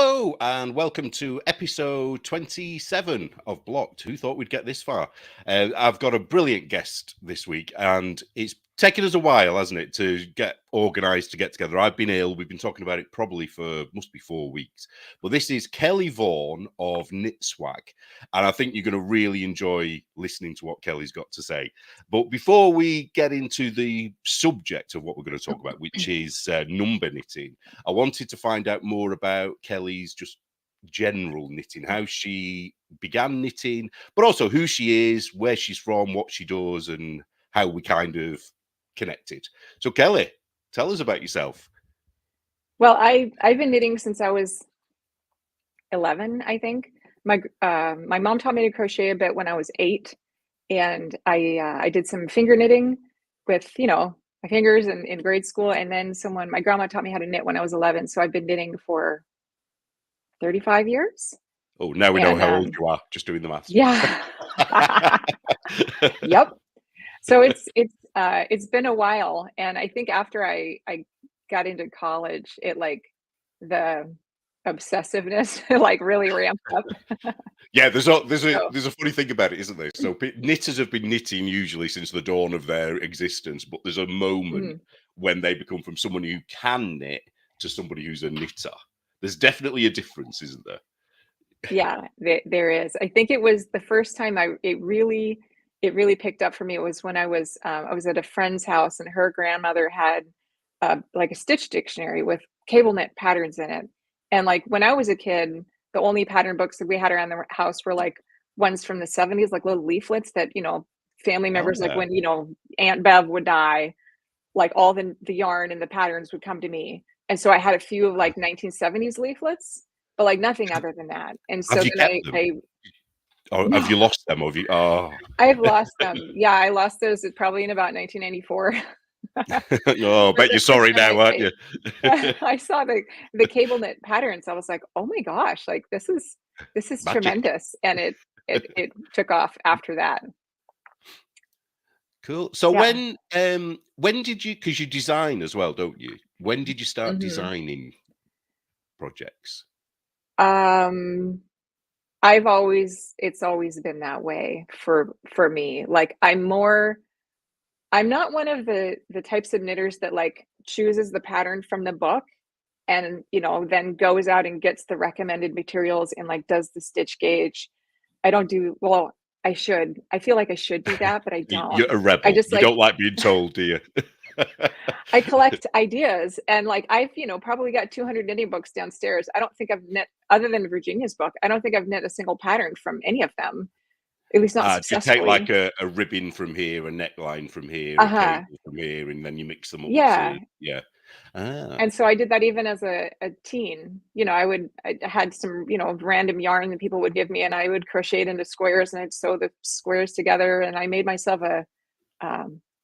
Hello and welcome to episode 27 of Blocked. Who thought we'd get this far? I've got a brilliant guest this week, and it's taken us a while, hasn't it, to get organised to get together. I've been ill. We've been talking about it probably for must be 4 weeks. But this is Kelly Vaughan of Knitswag, and I think you're going to really enjoy listening to what Kelly's got to say. But before we get into the subject of what we're going to talk about, which is number knitting, I wanted to find out more about Kelly's just general knitting, how she began knitting, but also who she is, where she's from, what she does, and how we kind of connected. So, Kelly, tell us about yourself. Well, I've been knitting since I was 11, I think. My mom taught me to crochet a bit when I was 8, and I did some finger knitting with my fingers in grade school, and then my grandma taught me how to knit when I was 11. So I've been knitting for 35 years. Oh, now we know how old you are, just doing the maths. Yeah. Yep. So it's been a while, and I think after I got into college, the obsessiveness really ramped up. Yeah, there's a funny thing about it, isn't there? So knitters have been knitting usually since the dawn of their existence, but there's a moment when they become from someone who can knit to somebody who's a knitter. There's definitely a difference, isn't there? Yeah, there is. I think it was the first time it really picked up for me. It was when I was at a friend's house, and her grandmother had like a stitch dictionary with cable knit patterns in it. And like when I was a kid, the only pattern books that we had around the house were like ones from the 70s, like little leaflets that family members, like when Aunt Bev would die, like all the yarn and the patterns would come to me. And so I had a few of like 1970s leaflets, but like nothing other than that. And so have you kept them? Or have you lost them? Or have you? Oh, I've lost them. Yeah, I lost those probably in about 1994. Oh, bet you're sorry now, aren't you? I saw the cable knit patterns. I was like, oh my gosh, like this is Magic. tremendous. And it took off after that. Cool. So when did you, because you design as well, don't you? When did you start designing projects? It's always been that way for me. Like I'm not one of the types of knitters that like chooses the pattern from the book and then goes out and gets the recommended materials and like does the stitch gauge. I don't do well. I should. I feel like I should do that, but I don't. You're a rebel. You don't like being told, do you? I collect ideas, and like I've probably got 200 knitting books downstairs. I don't think I've knit, other than Virginia's book, I don't think I've knit a single pattern from any of them. At least not successfully. You take like a ribbon from here, a neckline from here, a cable from here, and then you mix them up. Yeah. Yeah. And so I did that even as a teen. I had some, random yarn that people would give me, and I would crochet it into squares, and I'd sew the squares together, and I made myself it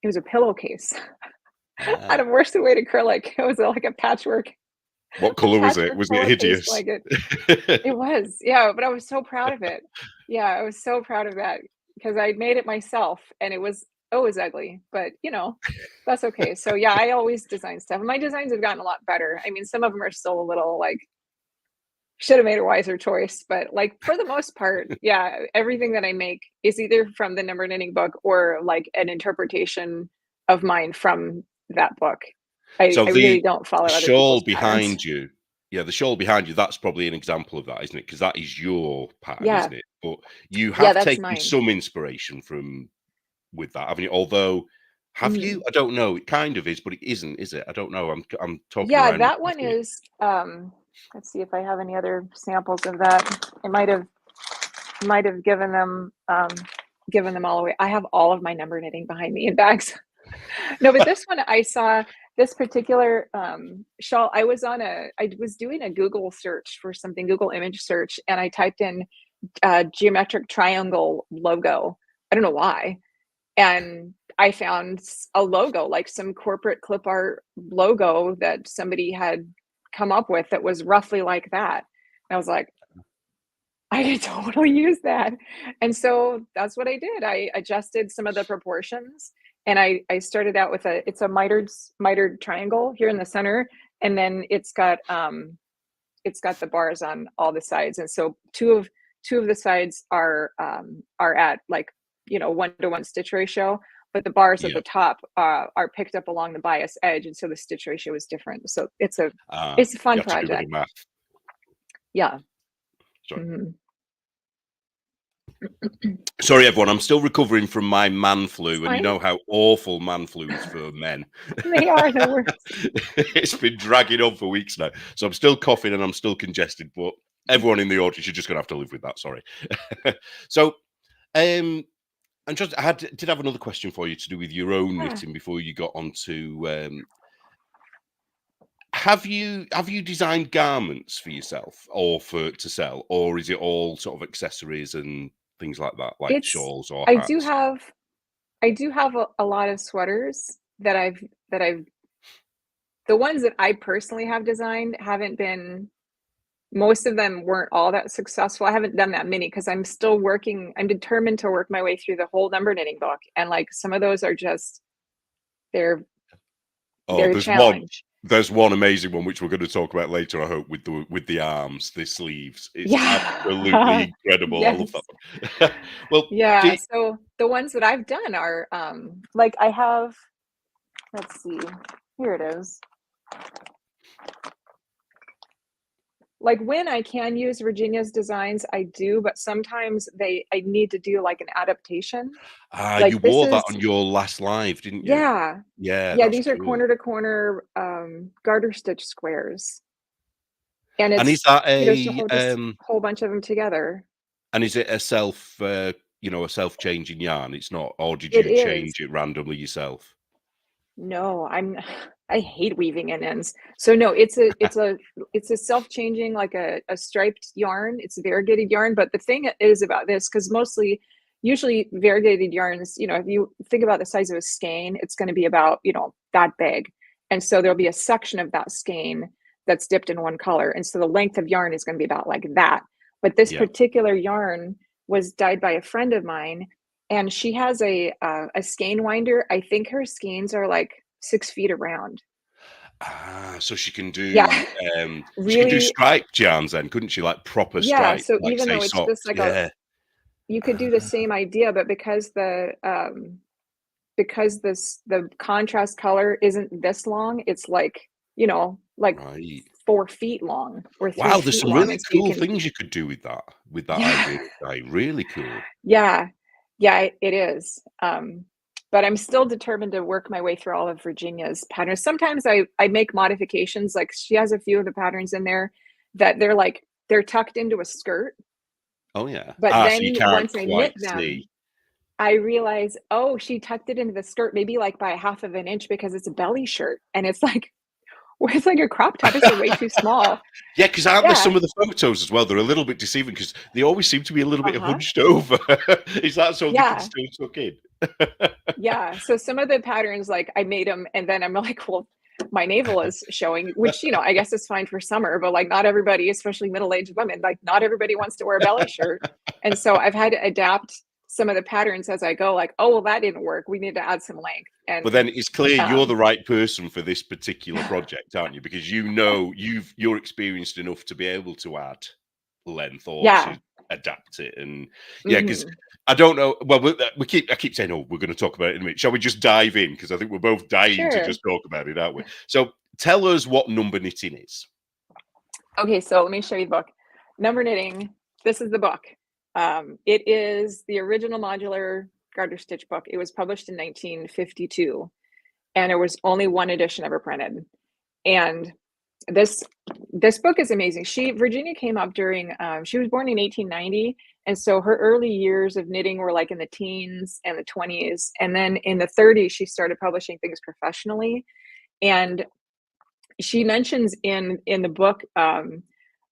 was a pillowcase out of worsted weight acrylic. It was like a patchwork. What color was it? Was it hideous? It was, yeah, but I was so proud of it. Yeah, I was so proud of that because I made it myself, and it was ugly, but that's okay. So yeah, I always design stuff. My designs have gotten a lot better. I mean, some of them are still a little like should have made a wiser choice, but like for the most part, yeah, everything that I make is either from the number knitting book or like an interpretation of mine from that book. I really don't follow other people's behind you. Yeah, the shawl behind you, that's probably an example of that, isn't it? Because that is your pattern, isn't it? But you have taken some inspiration from with that, haven't you? Although, have you? I don't know. It kind of is, but it isn't, is it? I don't know. I'm talking. Yeah, that one is. Let's see if I have any other samples of that. I might have given them all away. I have all of my number knitting behind me in bags. No, but this one I saw. This particular shawl, I was doing a Google search for something, Google image search, and I typed in geometric triangle logo. I don't know why. And I found a logo, like some corporate clip art logo that somebody had come up with that was roughly like that. And I was like, I could totally use that. And so that's what I did. I adjusted some of the proportions, and I started out with it's a mitered triangle here in the center. And then it's got it's got the bars on all the sides, and so two of the sides are at like, 1-to-1 stitch ratio, but the bars at Yeah. the top are picked up along the bias edge, and so the stitch ratio is different. So it's a You fun have to do a bit project. of math. Yeah. Sorry. Mhm. Sorry, everyone. I'm still recovering from my man flu, and you Fine. know how awful man flu is for men. They are the worst. It's been dragging on for weeks now, so I'm still coughing and I'm still congested. But everyone in the audience, you're just going to have to live with that. Sorry. So, and just did have another question for you to do with your own Yeah. knitting before you got onto. Have you designed garments for yourself or to sell, or is it all sort of accessories and things like that, like It's shawls or I do hats? have a lot of sweaters that I've the ones that I personally have designed haven't been most of them weren't all that successful. I haven't done that many because I'm still working. I'm determined to work my way through the whole number knitting book, and like some of those are just they're Oh, a challenge. there's one amazing one which we're going to talk about later, I hope, with the arms, the sleeves. It's Yeah. absolutely incredible. I love Yes. that one. Well, Yeah. So the ones that I've done are like I have, let's see, here it is. Like when I can use Virginia's designs, I do, but sometimes I need to do like an adaptation. you Like this wore that is, on your last live, didn't you? yeah. Yeah, Yeah, that's these are cool. corner to corner garter stitch squares. And And is it's, that so a just a whole bunch of them together. and is it a a self-changing yarn? It's not, or did It you is. change it randomly yourself? No, I hate weaving in ends. So no, it's a self-changing, like a striped yarn. It's variegated yarn, but the thing is about this, because usually variegated yarns, if you think about the size of a skein, it's going to be about, that big. And so there'll be a section of that skein that's dipped in one color. And so the length of yarn is going to be about like that. But this Yeah. particular yarn was dyed by a friend of mine, and she has a skein winder. I think her skeins are like 6 feet around. So Yeah, she can do really. striped yarns then, couldn't she? Like proper Yeah. stripe, So like even say though it's just socks. like Yeah. you could do the Ah, same idea, but because the contrast color isn't this long, it's like, like right. 4 feet long or three Wow, there's feet some long. really And so you cool can, things you could do with that idea, yeah, like, really cool. yeah, yeah, it is. But I'm still determined to work my way through all of Virginia's patterns. Sometimes I make modifications. Like she has a few of the patterns in there that they're tucked into a skirt. Oh, yeah. But So you then can't once I knit quite see. them, I realize, oh, she tucked it into the skirt maybe like by 1/2 of an inch because it's a belly shirt. And it's like, well, it's like a crop top. It's way too small. Yeah, because aren't there Yeah. some of the photos as well? They're a little bit deceiving because they always seem to be a little bit Uh-huh. hunched over. Is that so they can Yeah. still tuck in? Yeah. So some of the patterns, like I made them and then I'm like, well, my navel is showing, which, I guess is fine for summer, but like not everybody, especially middle-aged women, like not everybody wants to wear a belly shirt. And so I've had to adapt some of the patterns as I go, like, oh, well, that didn't work. We need to add some length. But And then it's clear you're um, the right person for this particular project, aren't you? Because you're experienced enough to be able to add length or to yeah. adapt it. And yeah, because Hmm. I don't know. Well, I keep saying, oh, we're going to talk about it in a minute. Shall we just dive in? Because I think we're both dying to Sure. just talk about it, aren't we? So tell us what number knitting is. Okay, so let me show you the book. Number Knitting. This is the book. It is the original modular garter stitch book. It was published in 1952, and there was only one edition ever printed. And this book is amazing. Virginia came up during she was born in 1890, and so her early years of knitting were like in the teens and the 20s, and then in the 30s she started publishing things professionally. And she mentions in the book,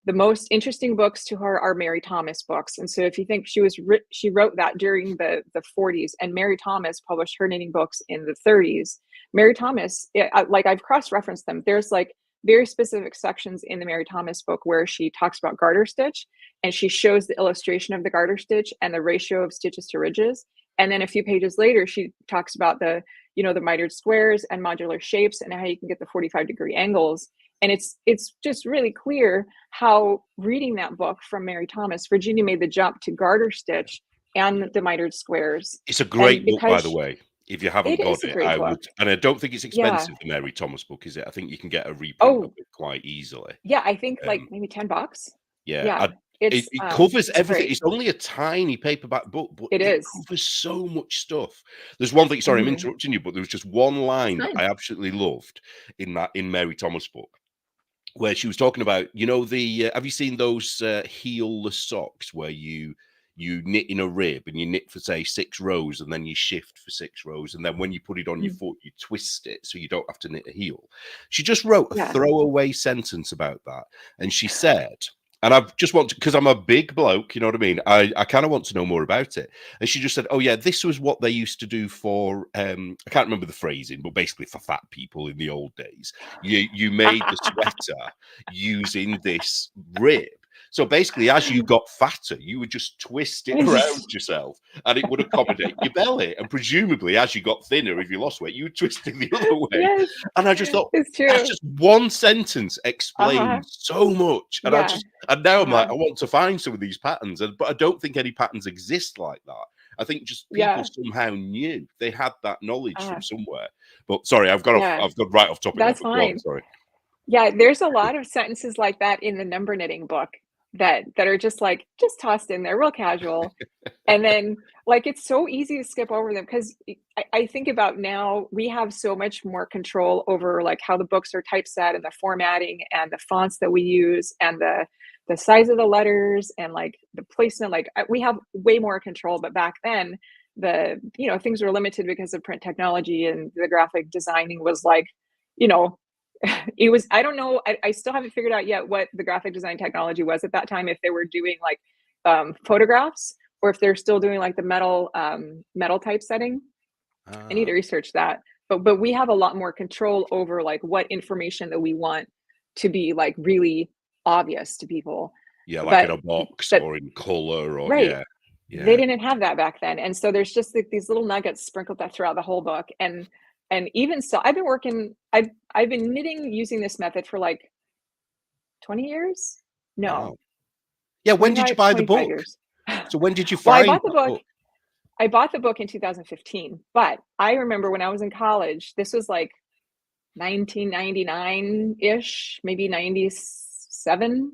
the most interesting books to her are Mary Thomas books. And so if you think she wrote that during the 40s, and Mary Thomas published her knitting books in the 30s. Mary Thomas, like I've cross-referenced them. There's like very specific sections in the Mary Thomas book where she talks about garter stitch, and she shows the illustration of the garter stitch and the ratio of stitches to ridges. And then a few pages later, she talks about the mitered squares and modular shapes and how you can get the 45-degree angles. And it's just really clear how reading that book from Mary Thomas, Virginia made the jump to garter stitch and the mitered squares. It's a And great book, by the because way. If you haven't it got is a it, great I book. would, and I don't think it's Yeah. expensive, the Mary Thomas book, is it? I think you can get a reprint of Oh, it quite easily. yeah, I think like Um, maybe $10. yeah, Yeah. it covers It's everything. great. It's only a tiny paperback book, but It it is. covers so much stuff. There's one thing, sorry, I'm Mhm. interrupting you, but there was just one It's line that fine. I absolutely loved in Mary Thomas book, where she was talking about, the have you seen those heelless socks where you knit in a rib and you knit for say 6 rows and then you shift for 6 rows, and then when you put it on your Mm. foot you twist it so you don't have to knit a heel. She just wrote a Yeah. throwaway sentence about that, and she said, and I just want to, because I'm a big bloke, you know what I mean, I kind of want to know more about it. And she just said, oh yeah, this was what they used to do for I can't remember the phrasing, but basically for fat people in the old days. You made the sweater using this rib. So basically, as you got fatter, you would just twist it around yourself and it would accommodate your belly. And presumably, as you got thinner, if you lost weight, you would twist it the other way. Yes, And I just thought, it's that's true. just one sentence Uh-huh. explains so much. And Yeah. now I'm like, Uh-huh. I want to find some of these patterns, but I don't think any patterns exist like that. I think just people Yeah. somehow knew they had that knowledge Uh, from somewhere. But sorry, I've yeah. got right off topic there. That's But go on, fine. sorry. Yeah, there's a lot of sentences like that in the number knitting book that are just like just tossed in there real casual. And then like it's so easy to skip over them because I think about now we have so much more control over like how the books are typeset and the formatting and the fonts that we use and the size of the letters and like the placement. Like we have way more control. But back then, things were limited because of print technology, and the graphic designing was like, you know, it was, I don't know, I still haven't figured out yet what the graphic design technology was at that time, if they were doing like photographs or if they're still doing like the metal typesetting. I need to research that. But we have a lot more control over like what information that we want to be like really obvious to people. Yeah, like in But a box that or in color or right. yeah. They Yeah. didn't have that back then. And so there's just like these little nuggets sprinkled that throughout the whole book. And even so, I've been knitting using this method for like 20 years. No, Wow. Yeah, when did you 25 buy the 25 book? years. So when did you Well, find that book? I bought the book in 2015, but I remember when I was in college, this was like 1999-ish, maybe 97,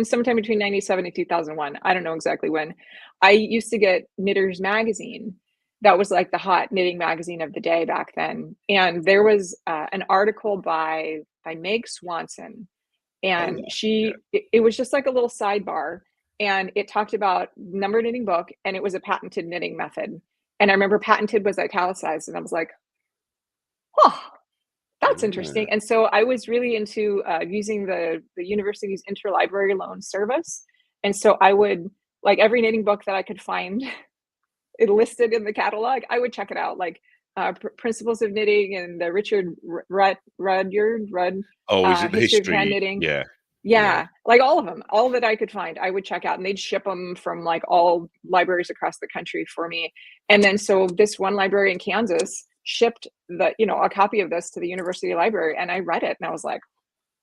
sometime between 97 and 2001. I don't know exactly when. I used to get Knitters Magazine. That was like the hot knitting magazine of the day back then. And there was an article by Meg Swanson, Oh and yeah. Yeah. it was just like a little sidebar, and it talked about number knitting book, and it was a patented knitting method. And I remember patented was italicized, and I was like, oh, that's Yeah. interesting. And so I was really into using the university's interlibrary loan service. And so I would, like, every knitting book that I could find it listed in the catalog, I would check it out, like Principles of Knitting and the Richard Rudd Oh, is it the History of Hand history? Knitting. Yeah. Yeah. Yeah, like all of them, all that I could find, I would check out, and they'd ship them from like all libraries across the country for me. And then so this one library in Kansas shipped a copy of this to the university library, and I read it, and I was like,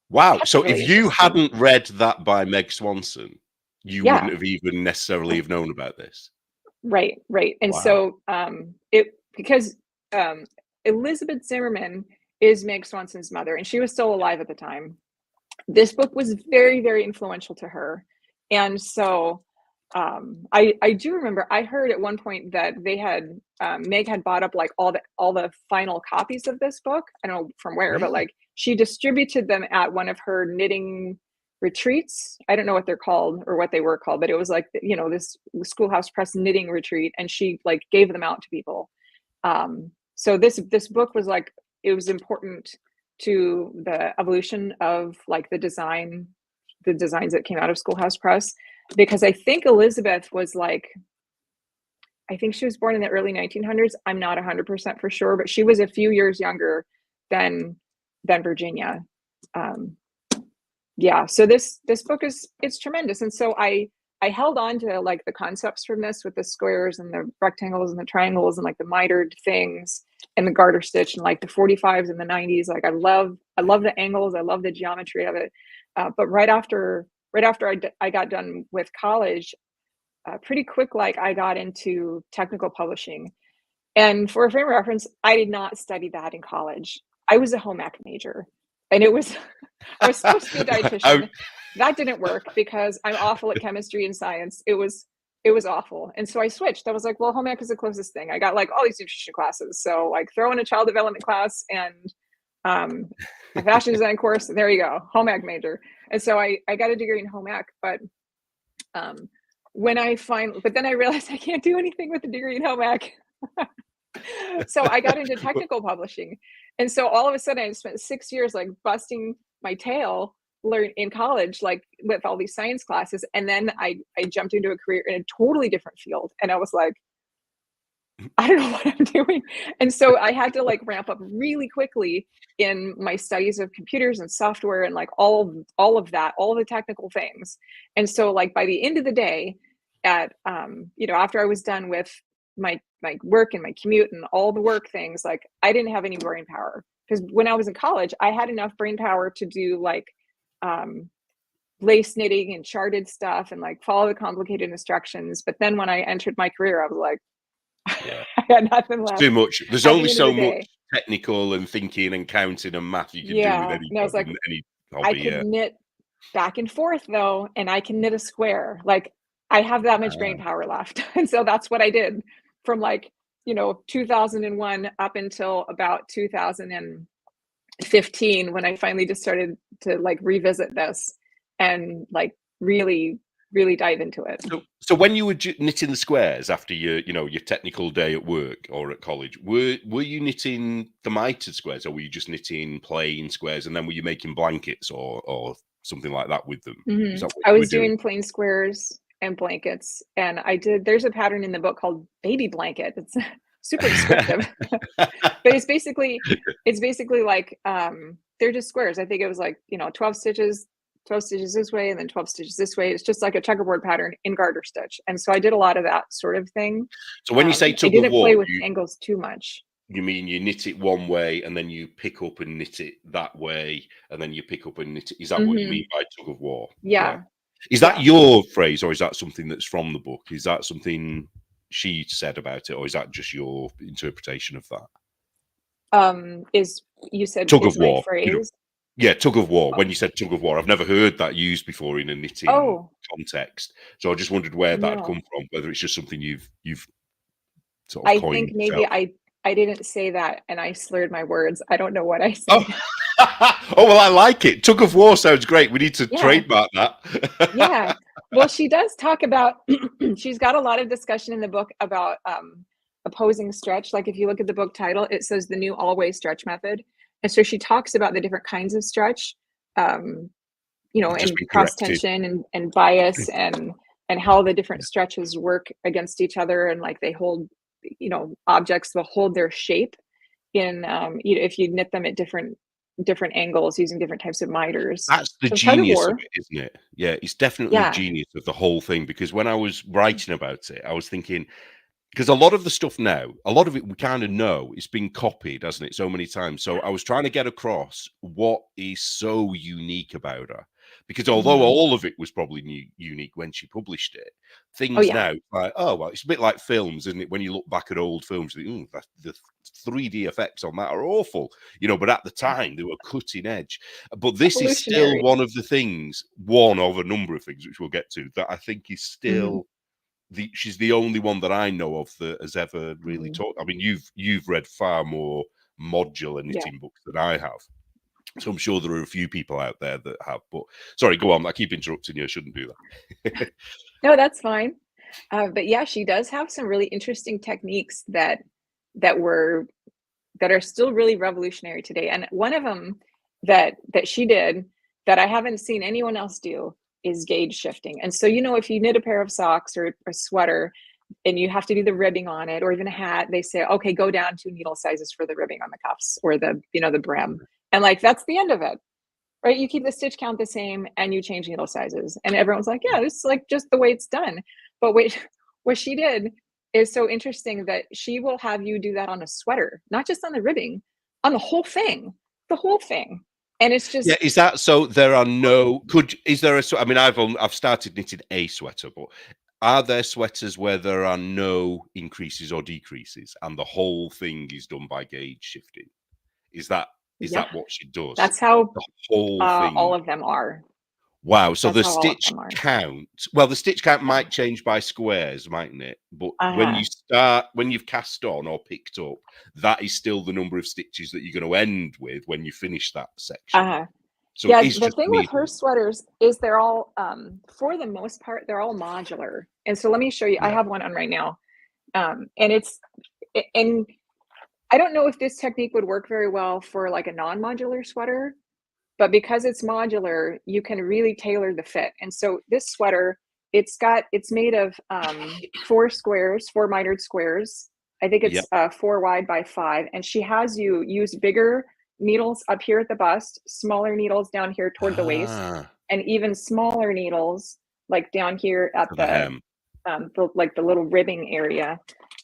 Wow. that's So if really you interesting. hadn't read that by Meg Swanson, you Yeah, wouldn't have even necessarily have known about this. right. And Wow. so it because Elizabeth Zimmerman is Meg Swanson's mother, and she was still alive at the time. This book was very, very influential to her. And so I do remember I heard at one point that they had Meg had bought up like all the final copies of this book. I don't know from where, but Really? like she distributed them at one of her knitting retreats. I don't know what they're called or what they were called, but it was like this Schoolhouse Press knitting retreat, and she like gave them out to people. So this book was like, it was important to the evolution of like the designs that came out of Schoolhouse Press, because I think Elizabeth was like, I think she was born in the early 1900s. I'm not 100% for sure, but she was a few years younger than Virginia. Um, yeah, so this book it's tremendous, and so I held on to like the concepts from this with the squares and the rectangles and the triangles and like the mitered things. and the garter stitch and like the 45s and the 90s. Like I love the angles. I love the geometry of it. But right after I got done with college, pretty quick, like I got into technical publishing. And for a frame of reference, I did not study that in college. I was a home ec major, and it was I was supposed to be a dietitian. That didn't work because I'm awful at chemistry and science. It was awful. And so I switched. I was like, well, home ec is the closest thing. I got like all these nutrition classes. So like throw in a child development class and a fashion design course. And there you go, home ec major. And so I got a degree in home ec, but but then I realized I can't do anything with a degree in home ec. So I got into technical publishing. And so all of a sudden I spent 6 years like busting my tail in college, like with all these science classes. And then I jumped into a career in a totally different field. And I was like, I don't know what I'm doing. And so I had to like ramp up really quickly in my studies of computers and software and like all of that, all the technical things. And so like by the end of the day at, after I was done with my work and my commute and all the work things, like I didn't have any brain power, because when I was in college, I had enough brain power to do like lace knitting and charted stuff and like follow the complicated instructions. But then when I entered my career, I was like, yeah, I had nothing left. Too much. There's only so much technical and thinking and counting and math you can do with any and I was like, any hobby. I could knit back and forth though, and I can knit a square. Like I have that much brain power left. And so that's what I did from like, 2001 up until about 2015, when I finally just started to like revisit this and like really dive into it. So when you were knitting the squares after your technical day at work or at college, were you knitting the mitered squares, or were you just knitting plain squares, and then were you making blankets or something like that with them? Mm-hmm. I was doing plain squares and blankets, and there's a pattern in the book called baby blanket. It's super descriptive. But it's basically like they're just squares. I think it was like 12 stitches this way and then 12 stitches this way. It's just like a checkerboard pattern in garter stitch. And so I did a lot of that sort of thing. So when you say tug I didn't of war, play with angles too much. You mean you knit it one way and then you pick up and knit it that way, and then you pick up and knit it? Is that what you mean by tug of war? Yeah. Is that your phrase, or is that something that's from the book? Is that something she said about it, or is that just your interpretation of that? You said tug of war phrase? Yeah, tug of war. When you said tug of war, I've never heard that used before in a knitting context. So I just wondered where that had come from, whether it's just something you've sort of coined. I think maybe I didn't say that and I slurred my words. I don't know what I said. Oh, well, I like it. Tug of war sounds great. We need to trademark that. Yeah. Well, she does talk about, she's got a lot of discussion in the book about opposing stretch. Like if you look at the book title, it says the new all-way stretch method. And so she talks about the different kinds of stretch, and cross tension and bias and how the different stretches work against each other. And like they hold, objects will hold their shape in, if you knit them at different angles using different types of miters. That's the genius of it, isn't it? Yeah, it's definitely the genius of the whole thing, because when I was writing about it, I was thinking, because a lot of the stuff now, a lot of it we kind of know it's been copied, hasn't it, so many times. So I was trying to get across what is so unique about her, because although all of it was probably unique when she published it, things now like, well, it's a bit like films, isn't it? When you look back at old films, you think, the 3D effects on that are awful, but at the time they were cutting edge. But this is still one of the things, one of a number of things which we'll get to, that I think is still she's the only one that I know of that has ever really talked. I mean, you've read far more modular knitting books than I have, so I'm sure there are a few people out there that have. But sorry, go on. I keep interrupting you. I shouldn't do that. No, that's fine. But yeah, she does have some really interesting techniques that are still really revolutionary today. And one of them that she did that I haven't seen anyone else do is gauge shifting. And so, if you knit a pair of socks or a sweater and you have to do the ribbing on it, or even a hat, they say, okay, go down 2 needle sizes for the ribbing on the cuffs or the brim. And like, that's the end of it, right? You keep the stitch count the same and you change needle sizes. And everyone's like, yeah, this is like just the way it's done. But what she did is so interesting that she will have you do that on a sweater, not just on the ribbing, on the whole thing, the whole thing. And it's just, Yeah, is that so? There are no. Is there a? I mean, I've started knitting a sweater, but are there sweaters where there are no increases or decreases, and the whole thing is done by gauge shifting? Is that yeah, what she does? that's how The whole all thing. of them are. Wow. So That's the how all of stitch them are. count. Well, the stitch count Yeah. might change by squares, mightn't it? But when Uh-huh. you've cast on or picked up, that is still the number of stitches that you're going to end with when you finish that section. Uh-huh. So it Yeah, is the just thing with her needle. sweaters is they're all, for the most part, they're all modular. And so let me show you. I Yeah. have one on right now. And and I don't know if this technique would work very well for like a non-modular sweater, but because it's modular, you can really tailor the fit. And so this sweater, it's made of 4 squares, 4 mitered squares. I think Yeah. it's 4 wide by 5. And she has you use bigger needles up here at the bust, smaller needles down here toward the waist, Ah, and even smaller needles like down here at for the hem. the little ribbing area.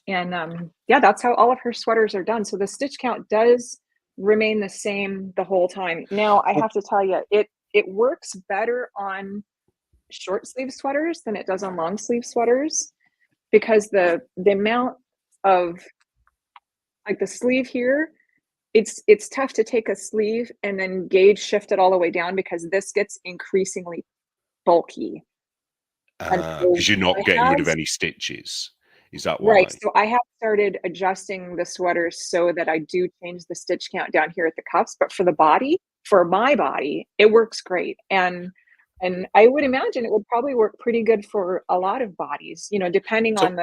And yeah, that's how all of her sweaters are done. So the stitch count does remain the same the whole time. Now, I Oh, have to tell you, it works better on short sleeve sweaters than it does on long sleeve sweaters, because the amount of like the sleeve here, it's tough to take a sleeve and then gauge shift it all the way down because this gets increasingly bulky. And so because you're not I getting rid have of any stitches. Is that Right, why? so I have started adjusting the sweaters so that I do change the stitch count down here at the cuffs, but for the body, for my body, it works great. And I would imagine it would probably work pretty good for a lot of bodies, you know, depending So on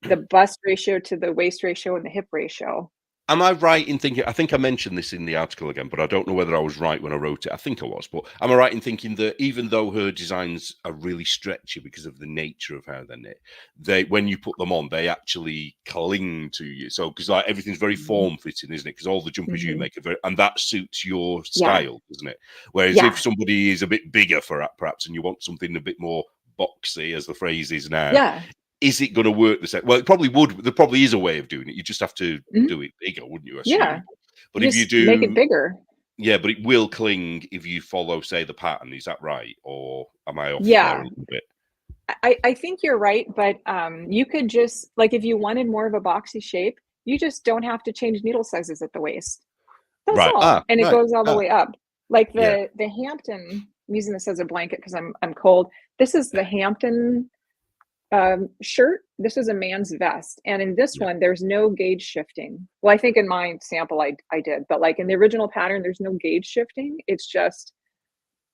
the bust ratio to the waist ratio and the hip ratio. am I right in thinking, I think I mentioned this in the article again, but I don't know whether I was right when I wrote it. I think I was, but am I right in thinking that even though her designs are really stretchy because of the nature of how they're knit, when you put them on, they actually cling to you. So, because like everything's very Mhm, form fitting, isn't it? Because all the jumpers you mhm. make are very, and that suits your Yeah, style, doesn't it? Whereas if yeah, somebody is a bit bigger for perhaps, and you want something a bit more boxy, as the phrase is now, yeah, is it going to work the same? Well, it probably would. There probably is a way of doing it. You just have to mhm, do it bigger, wouldn't you? yeah. Assume. But You if you just make it do, bigger. yeah, but it will cling if you follow, say, the pattern. Is that right, or am I off there a Yeah, little bit? I think you're right, but you could just like if you wanted more of a boxy shape, you just don't have to change needle sizes at the waist. That's Right. all, Ah, and it right. goes all the Ah, way up. Like yeah. the Hampton, I'm using this as a blanket because I'm cold. This is the Hampton shirt. This is a man's vest, and in this Yeah. one, there's no gauge shifting. Well, I think in my sample, I did, but like in the original pattern, there's no gauge shifting. It's just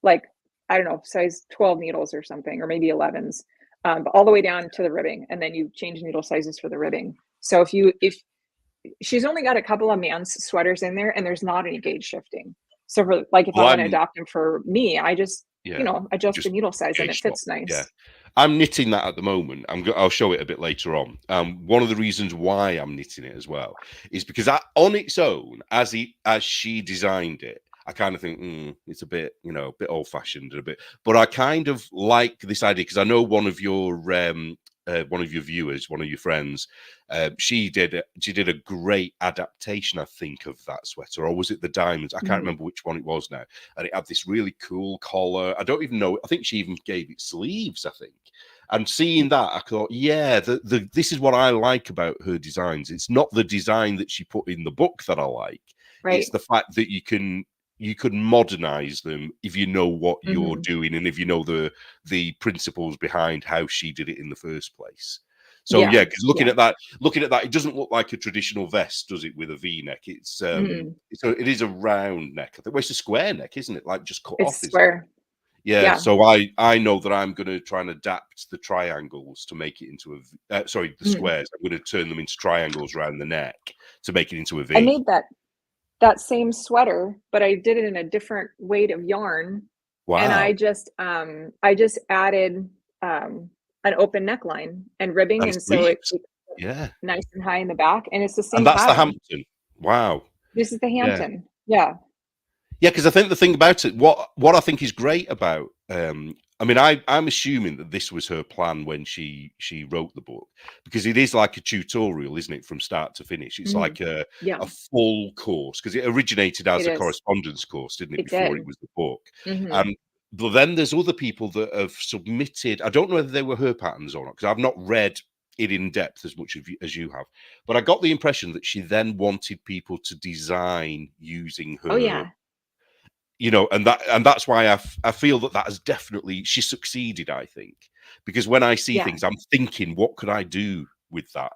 like I don't know, size 12 needles or something, or maybe 11s, but all the way down to the ribbing, and then you change needle sizes for the ribbing. So if she's only got a couple of man's sweaters in there, and there's not any gauge shifting. So for like if I Well, want to adopt them for me, I just yeah, adjust the just needle size and it gauge swap. fits Yeah. nice. I'm knitting that at the moment. I'll show it a bit later on. One of the reasons why I'm knitting it as well is because on its own, as she designed it, I kind of think it's a bit, a bit old fashioned, a bit. But I kind of like this idea because I know one of your viewers, one of your friends, she did a great adaptation, I think, of that sweater, or was it the diamonds? I can't Mhm. remember which one it was now. And it had this really cool collar. I don't even know. I think she even gave it sleeves, I think. And seeing that, I thought, yeah, this is what I like about her designs. It's not the design that she put in the book that I like. It's Right. the fact that you can modernize them if you know what you're Mhm. doing and if you know the principles behind how she did it in the first place. So Yeah. yeah, because Yeah. looking at that, it doesn't look like a traditional vest, does it, with a V-neck? Mm-mm. It is a round neck. I think, well, it's a square neck, isn't it? Like just cut It's off, isn't it? square. Yeah. Yeah. So I know that I'm going to try and adapt the triangles to make it into the Mhm. squares. I'm going to turn them into triangles around the neck to make it into a I V. made that same sweater, but I did it in a different weight of yarn, and Wow, I just added an open neckline and ribbing, and and so sleeves. it Yeah. nice and high in the back, and it's the And same that's the pattern. Hampton. Wow. This is the Yeah. Hampton. Yeah. Yeah, because I think the thing about it, what I think is great about, I mean, I'm assuming that this was her plan when she wrote the book, because it is like a tutorial, isn't it, from start to finish? It's Mhm. like Yeah, a full course, because it originated as it a is. correspondence course, didn't it, It before it did. was the book? Mhm. And but then there's other people that have submitted. I don't know whether they were her patterns or not, because I've not read it in depth as much as you have. But I got the impression that she then wanted people to design using Oh, her, yeah. and that's why I feel that that has definitely she succeeded, I think, because when I see Yeah. things, I'm thinking, what could I do with that?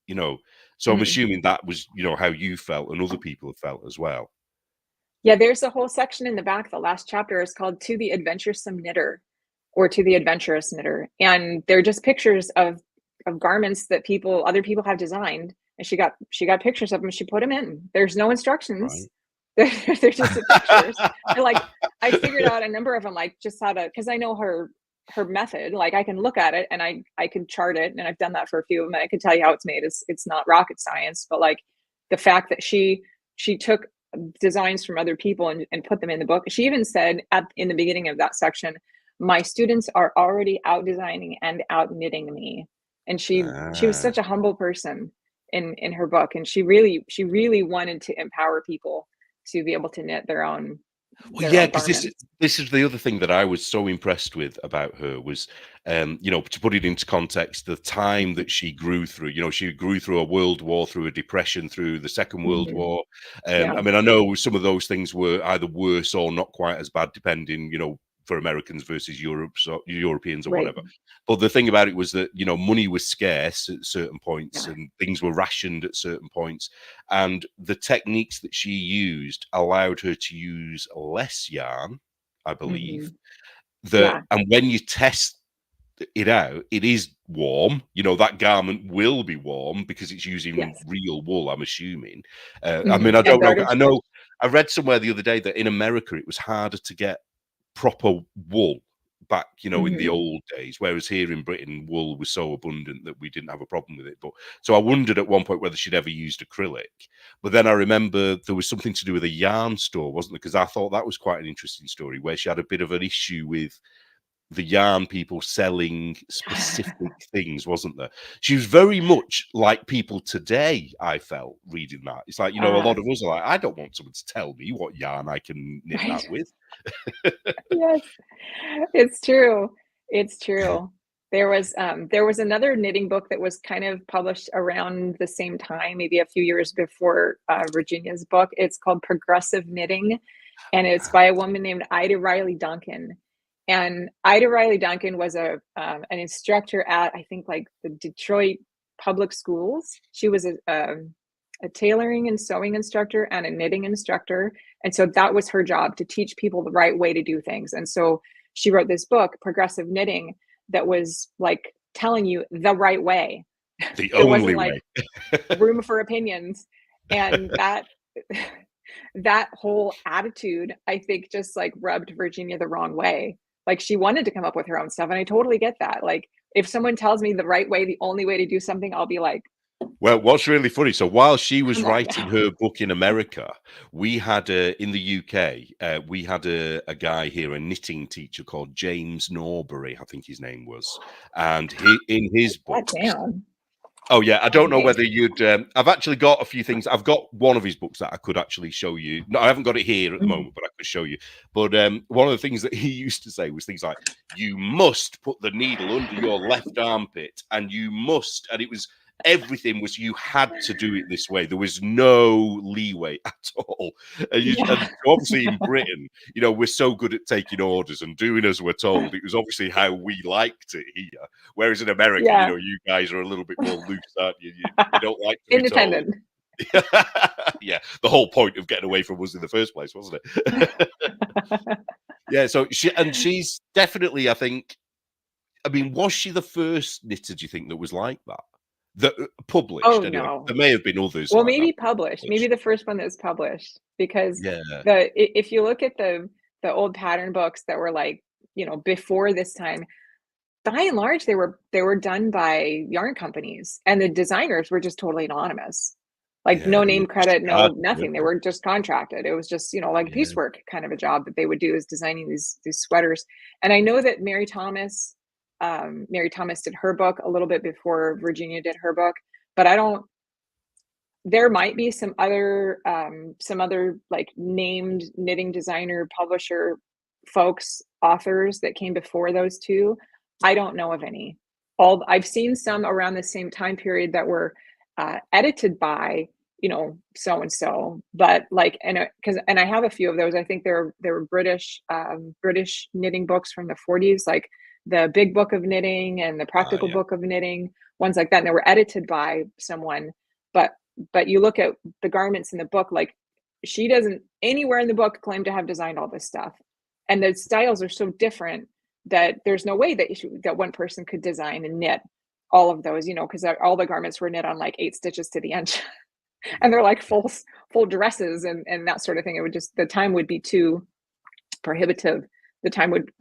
You know, so I'm Mhm. assuming that was, how you felt and other people have felt as well. Yeah, there's a whole section in the back. The last chapter is called "To the Adventuresome Knitter" or "To the Adventurous Knitter," and they're just pictures of garments that other people have designed, and she got pictures of them. She put them in. There's no instructions. Right. They're just the pictures. And like I figured out a number of them, like just how to, because I know her method. Like I can look at it and I can chart it, and I've done that for a few of them. And I can tell you how it's made. It's not rocket science, but like the fact that she took designs from other people and put them in the book. She even said in the beginning of that section, my students are already out designing and out knitting me. And she was Ah. such a humble person in her book. And she really wanted to empower people to be able to knit Well, their yeah, own because garments. this is the other thing that I was so impressed with about her was, to put it into context, the time that she grew through. She grew through a world war, through a depression, through the Second World Mhm. War. Yeah, I mean, I know some of those things were either worse or not quite as bad, depending, for Americans versus Europeans or right. whatever. But the thing about it was that, money was scarce at certain points Yeah. and things were rationed at certain points. And the techniques that she used allowed her to use less yarn, I believe. Hmm. That Yeah. and when you test it out, it is warm. That garment will be warm because it's using Yes. real wool, I'm assuming. I Hmm. mean, I Yeah. don't know. Garter I stitch. know I read somewhere the other day that in America it was harder to get proper wool back, in the Hmm. old days, whereas here in Britain, wool was so abundant that we didn't have a problem with it. But so I wondered at one point whether she'd ever used acrylic. But then I remember there was something to do with a yarn store, wasn't there? Because I thought that was quite an interesting story where she had a bit of an issue with the yarn people selling specific things, wasn't there? She was very much like people today, I felt reading that. It's like, a lot uh, of us are like, I don't want someone to tell me what yarn I can knit that right. with. Yes. It's true. It's true. There was another knitting book that was kind of published around the same time, maybe a few years before Virginia's book. It's called Progressive Knitting, and it's by a woman named Ida Riley Duncan. And Ida Riley Duncan was an instructor at, I think, like the Detroit public schools. She was a tailoring and sewing instructor and a knitting instructor, and so that was her job, to teach people the right way to do things. And so she wrote this book, Progressive Knitting, that was like telling you the right way. The There wasn't only like way. room for opinions. And that whole attitude, I think, just like rubbed Virginia the wrong way. Like she wanted to come up with her own stuff. And I totally get that. Like if someone tells me the right way, the only way to do something, I'll be like, Well, what's really funny, so while she was come on writing now. her book in America, we had in the UK, we had a guy here, a knitting teacher called James Norbury, I think his name was, and he in his That books. down. Oh yeah, I don't know Okay. whether you'd. I've actually got a few things. I've got one of his books that I could actually show you. No, I haven't got it here at the Mhm. moment, but I could show you. But one of the things that he used to say was things like, "You must put the needle under your left armpit, and you must," and it was everything was you had to do it this way. There was no leeway at all. And Yeah. so obviously in Britain, we're so good at taking orders and doing as we're told. It was obviously how we liked it here. Whereas in America, Yeah. you guys are a little bit more loose, aren't you? You don't like to be told. Independent. Yeah, the whole point of getting away from us in the first place, wasn't it? Yeah, so she's definitely, I think. I mean, was she the first knitter? Do you think that was like that? That Oh published anyway. no. There may have been others Well, like that maybe published, maybe published. the first one that was published, because Yeah, if you look at the old pattern books that were like, before this time, by and large, they were done by yarn companies, and the designers were just totally anonymous. like Yeah, no they were name just credit, no charged, nothing. weren't They they? were just contracted. It was just, like Yeah. piecework kind of a job that they would do, is designing these sweaters. And I know that Mary Thomas did her book a little bit before Virginia did her book, but I don't. There might be some other like named knitting designer, publisher folks, authors that came before those two. I don't know of any. I've seen some around the same time period that were edited by, so and so, but like, and I have a few of those. I think there were British knitting books from the 40s, like the Big Book of Knitting and the Practical Yeah. Book of Knitting, ones like that, and they were edited by someone. But you look at the garments in the book, like she doesn't anywhere in the book claim to have designed all this stuff, and the styles are so different that there's no way that one person could design and knit all of those, because all the garments were knit on like 8 stitches to the inch. And they're like full dresses and that sort of thing. It would just, the time would be too prohibitive. The time would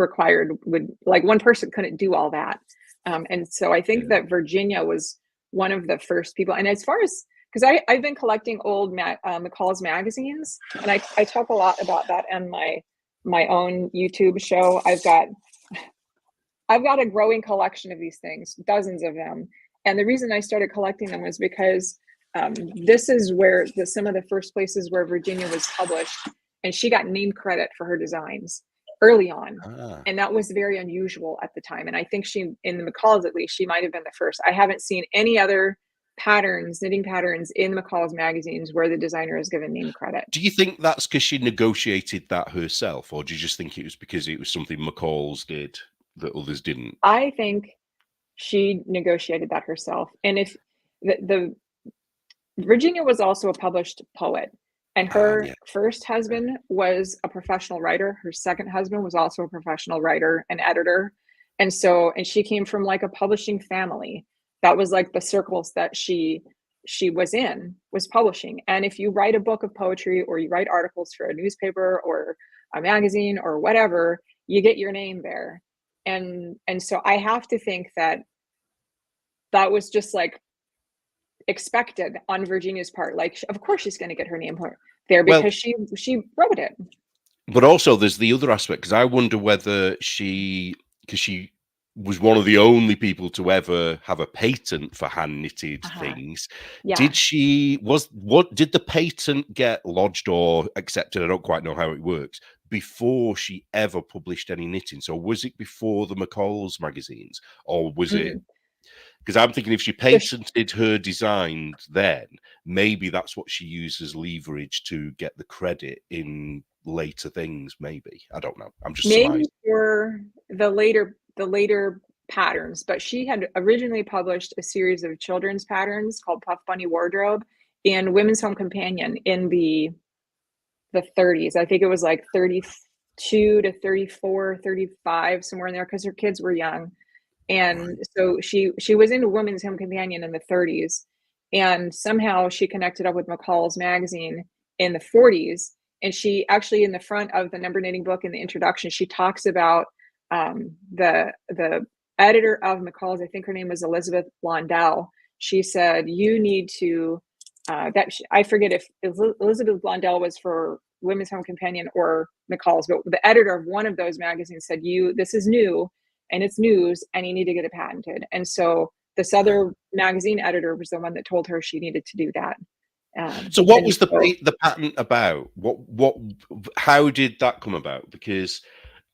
like one person couldn't do all that. And so I think Yeah. that Virginia was one of the first people. And as far as, because I've been collecting old McCall's magazines, and I talk a lot about that on my own YouTube show. I've got a growing collection of these things, dozens of them. And the reason I started collecting them was because this is where some of the first places where Virginia was published, and she got name credit for her designs early on. Ah. And that was very unusual at the time. And I think in the McCall's, at least, she might have been the first. I haven't seen any other knitting patterns in McCall's magazines where the designer is given name credit. Do you think that's because she negotiated that herself, or do you just think it was because it was something McCall's did that others didn't? I think she negotiated that herself. And if the Virginia was also a published poet, and her Yeah. first husband was a professional writer. Her second husband was also a professional writer and editor. And she came from like a publishing family. That was like the circles that she was publishing. And if you write a book of poetry, or you write articles for a newspaper or a magazine or whatever, you get your name there. And so I have to think that was just like expected on Virginia's part. Like, of course she's going to get her name there because she wrote it. But also there's the other aspect, because I wonder whether because she was one of the only people to ever have a patent for hand knitted things. Yeah. Did the patent get lodged or accepted? I don't quite know how it works, before she ever published any knitting. So was it before the McCall's magazines, or was it? Because I'm thinking if she patented her designs, then maybe that's what she used as leverage to get the credit in later things. Maybe, I don't know. I'm just maybe surmising. for the later patterns, but she had originally published a series of children's patterns called Puff Bunny Wardrobe and Women's Home Companion in the 30s. I think it was like 32 to 34, 35, somewhere in there, because her kids were young. And so she was into Women's Home Companion in the 30s, and somehow she connected up with McCall's magazine in the 40s. And she actually, in the front of the number knitting book, in the introduction, she talks about the editor of McCall's. I think her name was Elizabeth Blondell. She said, you need to I forget if Elizabeth Blondell was for Women's Home Companion or McCall's, but the editor of one of those magazines said, this is new and it's news, and you need to get it patented. And so this other magazine editor was the one that told her she needed to do that. So what was the patent about? How did that come about? Because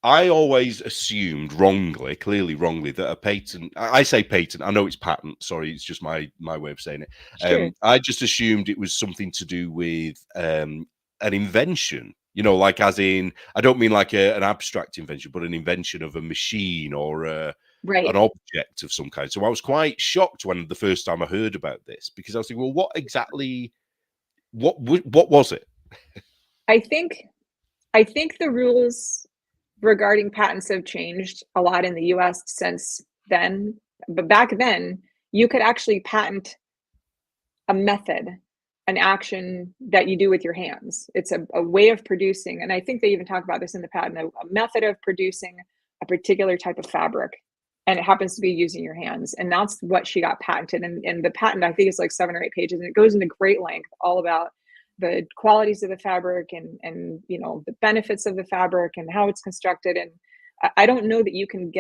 I always assumed wrongly, clearly wrongly, that a patent, I say patent, I know it's patent, sorry, it's just my way of saying it. Sure. I just assumed it was something to do with an invention, like as in, I don't mean like an abstract invention, but an invention of a machine or an object of some kind. So I was quite shocked when the first time I heard about this, because I was thinking, well, what exactly, what was it? I think the rules regarding patents have changed a lot in the US since then. But back then, you could actually patent a method, an action that you do with your hands. It's a way of producing, and I think they even talk about this in the patent, a method of producing a particular type of fabric. and it happens to be using your hands. And that's what she got patented. And the patent, I think, is like 7 or 8 pages, and it goes into great length all about the qualities of the fabric and you know, the benefits of the fabric and how it's constructed. And I don't know that you can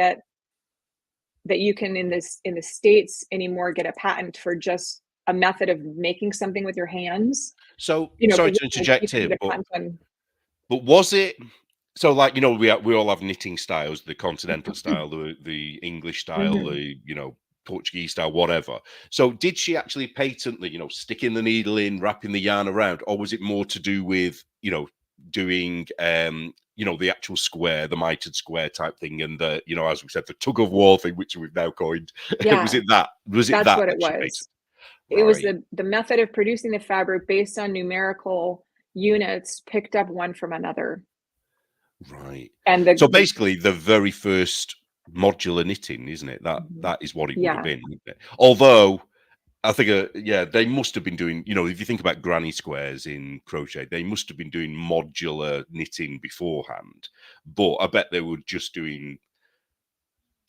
in the States anymore get a patent for just a method of making something with your hands. So You know, sorry 'cause to like, interject you can here, get a patent on but was it so? Like, you know, we all have knitting styles: the continental style, the English style, Mhm. the, you know, Portuguese style, whatever. So did she actually patently, you know, sticking the needle in, wrapping the yarn around, or was it more to do with, you know, doing you know, the actual square, the mitered square type thing, and the, you know, as we said, the tug of war thing, which we've now coined? was Yeah, it that? Was it that's that what it that she patented? was. It was Right, the method of producing the fabric based on numerical units picked up one from another. right. And So the basically, the very first modular knitting, isn't it? Mhm. That is what it would have Yeah. been, wouldn't it? Although I think, yeah, they must have been doing, you know, if you think about granny squares in crochet, they must have been doing modular knitting beforehand. But I bet they were just doing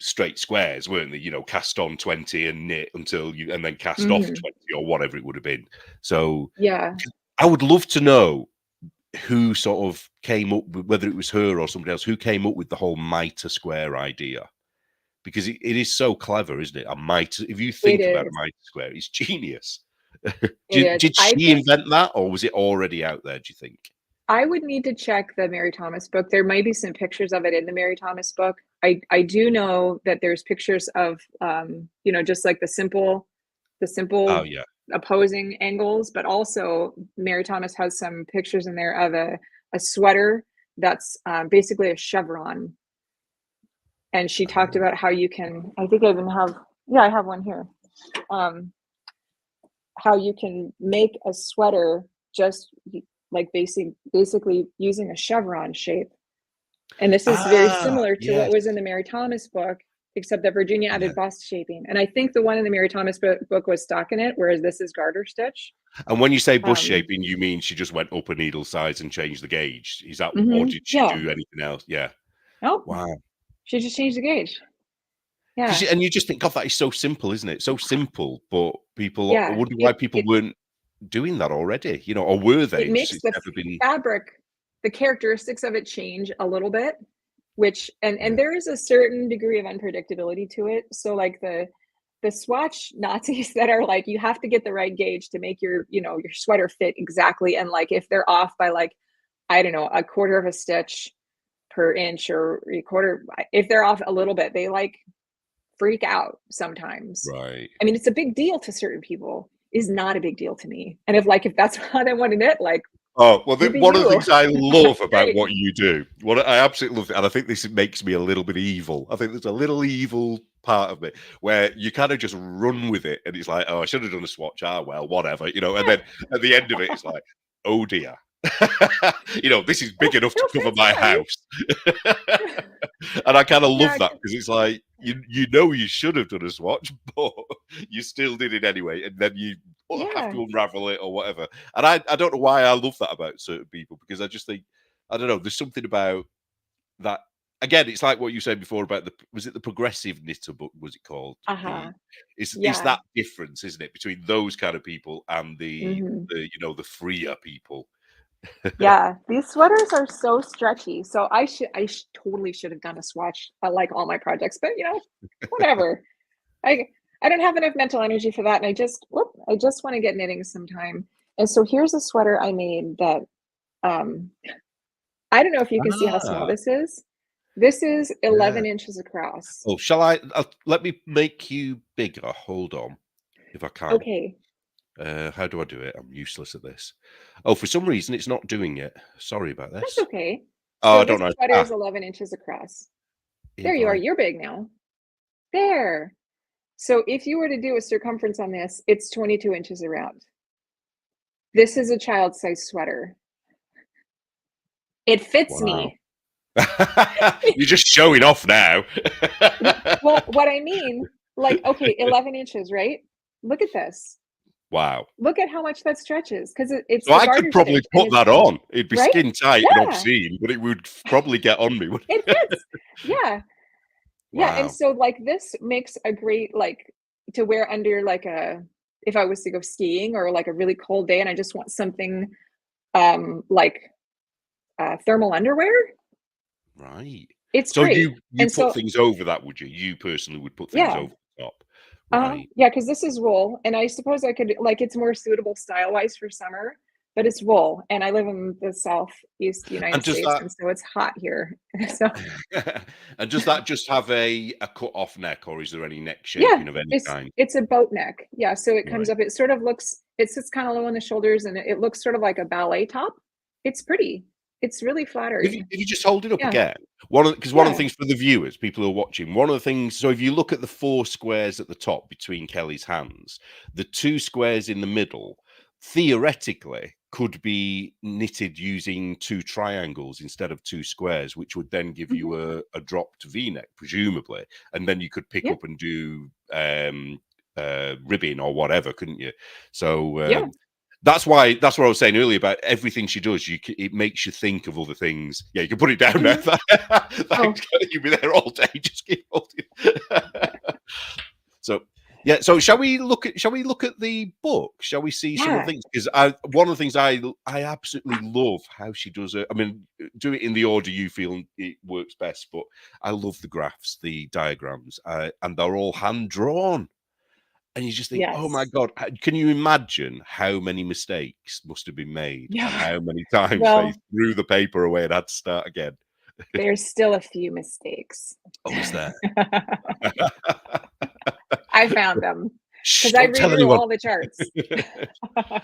straight squares, weren't they? You know, cast on 20 and knit until you, and then cast off Mhm. 20 or whatever it would have been. So Yeah. I would love to know who sort of came up with, whether it was her or somebody else, who came up with the whole mitre square idea. Because it is so clever, isn't it? A mitre, if you It think about a is. mitre square, it's genius. It is. Did I she think invent that, or was it already out there, do you think? I would need to check the Mary Thomas book. There might be some pictures of it in the Mary Thomas book. I do know that there's pictures of, you know, just like the Oh, simple yeah. opposing angles, but also Mary Thomas has some pictures in there of a sweater that's basically a chevron. And she talked Ah, about how you can, I think I even have, yeah, I have one here. Um, how you can make a sweater just like basically using a chevron shape. And this is very similar to what yes. was in the Mary Thomas book, except that Virginia Yeah. added bust shaping. And I think the one in the Mary Thomas book was stockinette, whereas this is garter stitch. And when you say bush Um, shaping, you mean she just went up a needle size and changed the gauge? Is that, or did she yeah. do anything else? Yeah. Oh, Wow. she just changed the gauge. Because Yeah. and you just think, God, that is so simple, isn't it? So simple, but people, I Yeah. wonder why people weren't doing that already, you know, or were they? It And just makes it's the never been. fabric, the characteristics of it change a little bit, which and Yeah. there is a certain degree of unpredictability to it. So like the swatch Nazis that are like you have to get the right gauge to make your, you know, your sweater fit exactly, and like if they're off by like, I don't know, a quarter of a stitch per inch or a quarter, if they're off a little bit, they like freak out sometimes. Right. I mean, it's a big deal to certain people, is not a big deal to me. And if like if that's how they want to knit, like Oh, well, you be one of the you. things I love about Great. what you do, what I absolutely love, and I think this makes me a little bit evil. I think there's a little evil part of me where you kind of just run with it, and it's like, oh, I should have done a swatch. Ah, well, whatever, you know. And then at the end of it, it's like, oh dear, you know, this is big enough to It'll cover fit my fine. house. And I kind of love Yeah, that because it's like you know you should have done a swatch, but you still did it anyway, and then you have yeah. to unravel it or whatever. And I don't know why I love that about certain people because I just think I don't know. There's something about that. Again, it's like what you said before about the was it the progressive knitter book? Was it called the? Uh-huh. It's Yeah. that difference, isn't it, between those kind of people and Mhm. the you know the freer people. Yeah, these sweaters are so stretchy. So totally should have done a swatch like all my projects, but you know, whatever. I I don't have enough mental energy for that, and I just want to get knitting sometime. And so here's a sweater I made that um I don't know if you can see how small Ah, this is. This is yeah. 11 inches across. Oh, shall I? Let me make you bigger. Hold on, if I can. Okay, How do I do it? I'm useless at this. Oh, for some reason it's not doing it. Sorry about that's this. okay. Oh, I So don't this know. sweater Ah, is 11 inches across. There if you are. I You're big now. There. So if you were to do a circumference on this, it's 22 inches around. This is a child size sweater. It fits wow. me. You're just showing off now. Well, what I mean, like, okay, 11 inches, right? Look at this. Wow. Look at how much that stretches because it's So the I could garter probably stitch and put it's that on. It'd be right. skin tight and Yeah, obscene, but it would probably get on me. it fits. Yeah. Yeah, and Wow. so like this makes a great like to wear under like a if I was to go skiing or like a really cold day and I just want something like thermal underwear. Right. It's So great. you And put so things over that, would you? You personally would put things yeah, over the top. Right. yeah, because this is wool, and I suppose I could like it's more suitable style wise for summer, but it's wool, and I live in the southeast And United does States, that and so it's hot here. So and does that just have a cut off neck, or is there any neck yeah, shaping of any kind? it's a boat neck. Yeah, so it comes Right. up. It sort of looks. It sits kind of low on the shoulders, and it looks sort of like a ballet top. It's pretty. It's really flattering. If you just hold it up Yeah, again, because one of the yeah. things for the viewers, people who are watching, one of the things. So if you look at the four squares at the top between Kelly's hands, the two squares in the middle theoretically could be knitted using two triangles instead of two squares, which would then give Hmm. you a dropped V-neck, presumably, and then you could pick Yeah, up and do ribbing or whatever, couldn't you? So yeah. that's what I was saying earlier about everything she does. It makes you think of other things. Yeah, you can put it down there. Hmm. Thanks. Oh, You'll be there all day. Just keep holding. So yeah. So shall we look at the book? Shall we see some of yeah. the things? Because I one of the things I absolutely love how she does it. I mean, do it in the order you feel it works best. But I love the graphs, the diagrams, and they're all hand drawn. And you just think, "Oh my Yes. god, can you imagine how many mistakes must have been made and Yeah. how many times they Well, threw the paper away and had to start again?" there's still a few mistakes. Oh, is there? I found them Shh, because I don't tell redrew anyone. all the charts.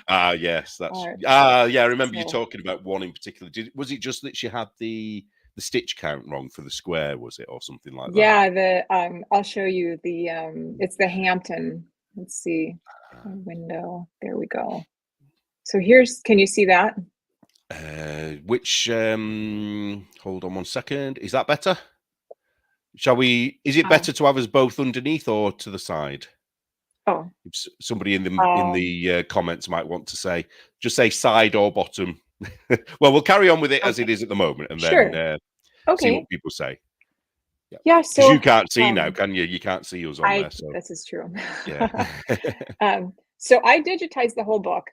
Ah, yes, that's Uh, yeah, I remember you so talking about one in particular. Was it just that she had the stitch count wrong for the square, was it, or something like that? yeah, I'll show you the it's the Hampton. Let's see. Ah. Window. There we go. So here's can you see that? Which hold on one second. Is that better? Shall we is it Oh, better to have us both underneath or to the side? oh, If somebody in um, the comments might want to say, just say side or bottom. Well, we'll carry on with it as okay. it is at the moment, and then Sure. see Okay. what people say. Yeah, Yeah, because so you can't see now, um can you? You can't see us on I there, so this is true. yeah. So I digitized the whole book.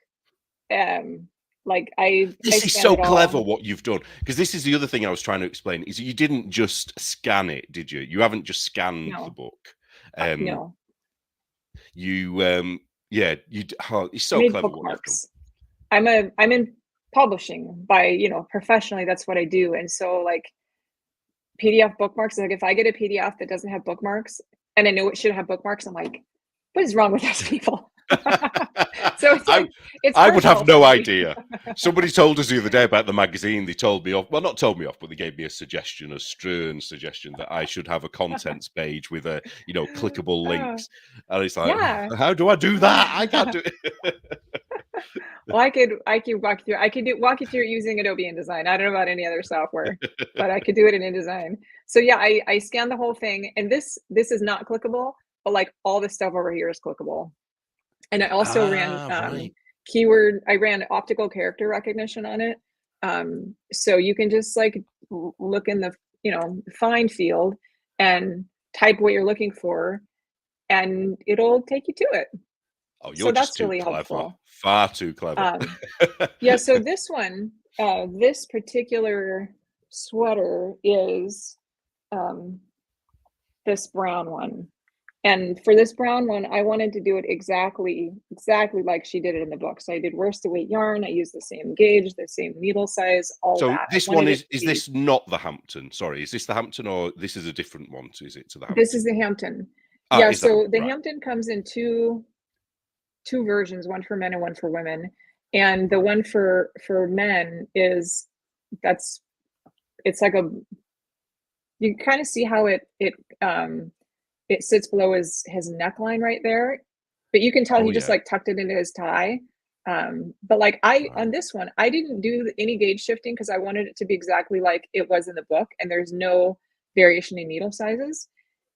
Um, like I This is scanned so it clever all. what you've done, because this is the other thing I was trying to explain, is you didn't just scan it, did you? You haven't just scanned the No, book. Um, no. you, yeah, oh, it's I so made clever what you've done. bookmarks. I'm in publishing by, professionally, that's what I do. And so like PDF bookmarks, like if I get a PDF that doesn't have bookmarks and I know it should have bookmarks, I'm like, what is wrong with those people? So it's I like it's I would have personal for no me. idea. Somebody told us the other day about the magazine. They told me off. Well, not told me off, but they gave me a suggestion, a stern suggestion that I should have a contents page with clickable Uh, links. And it's like, yeah. how do I do that? I can't do it. Well, I could walk you through. Walk you through it using Adobe InDesign. I don't know about any other software, but I could do it in InDesign. So yeah, I scanned the whole thing, and this is not clickable, but like all the stuff over here is clickable. And I also ran Ah, right. keyword. I ran optical character recognition on it, so you can just like look in the find field and type what you're looking for, and it'll take you to it. Oh, So you're just that's too really clever. helpful. Far too clever. Um, Yeah, so this one, this particular sweater is um, this brown one. And for this brown one, I wanted to do it exactly like she did it in the book. So I did worsted weight yarn. I used the same gauge, the same needle size, all So that. I this one wanted it to is be, this not the Hampton? Sorry, is this the Hampton or this is a different one? Is it to the this is Hampton? the Hampton. Ah, Yeah, is the so Hampton the right? Hampton comes in two versions, one for men and one for women. And the Right. one for men is that's it's like a you kind of see how it sits below his neckline right there, but you can tell Oh he just yeah. like tucked it into his tie. But like I Right. on this one, I didn't do any gauge shifting because I wanted it to be exactly like it was in the book, and there's no variation in needle sizes.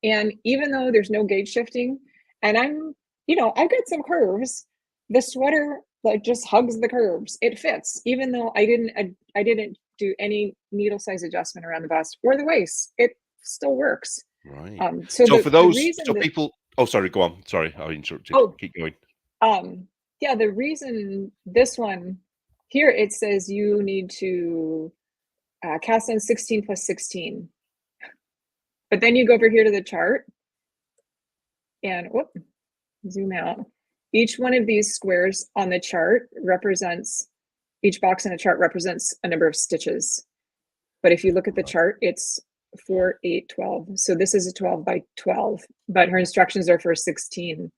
And even though there's no gauge shifting, and I've got some curves, the sweater like just hugs the curves. It fits, even though I didn't do any needle size adjustment around the bust or the waist. It still works. Right. So So the for those, reason so that, people, oh, sorry, go on. Sorry, I interrupted. oh, Keep going. yeah, the reason this one here, it says you need to cast on 16 plus 16. But then you go over here to the chart and whoop, zoom out. Each one of these squares on the chart represents, each box in a chart represents a number of stitches. But if you look at the chart, it's 4, 8, 12. So this is a 12 by 12, but her instructions are for 16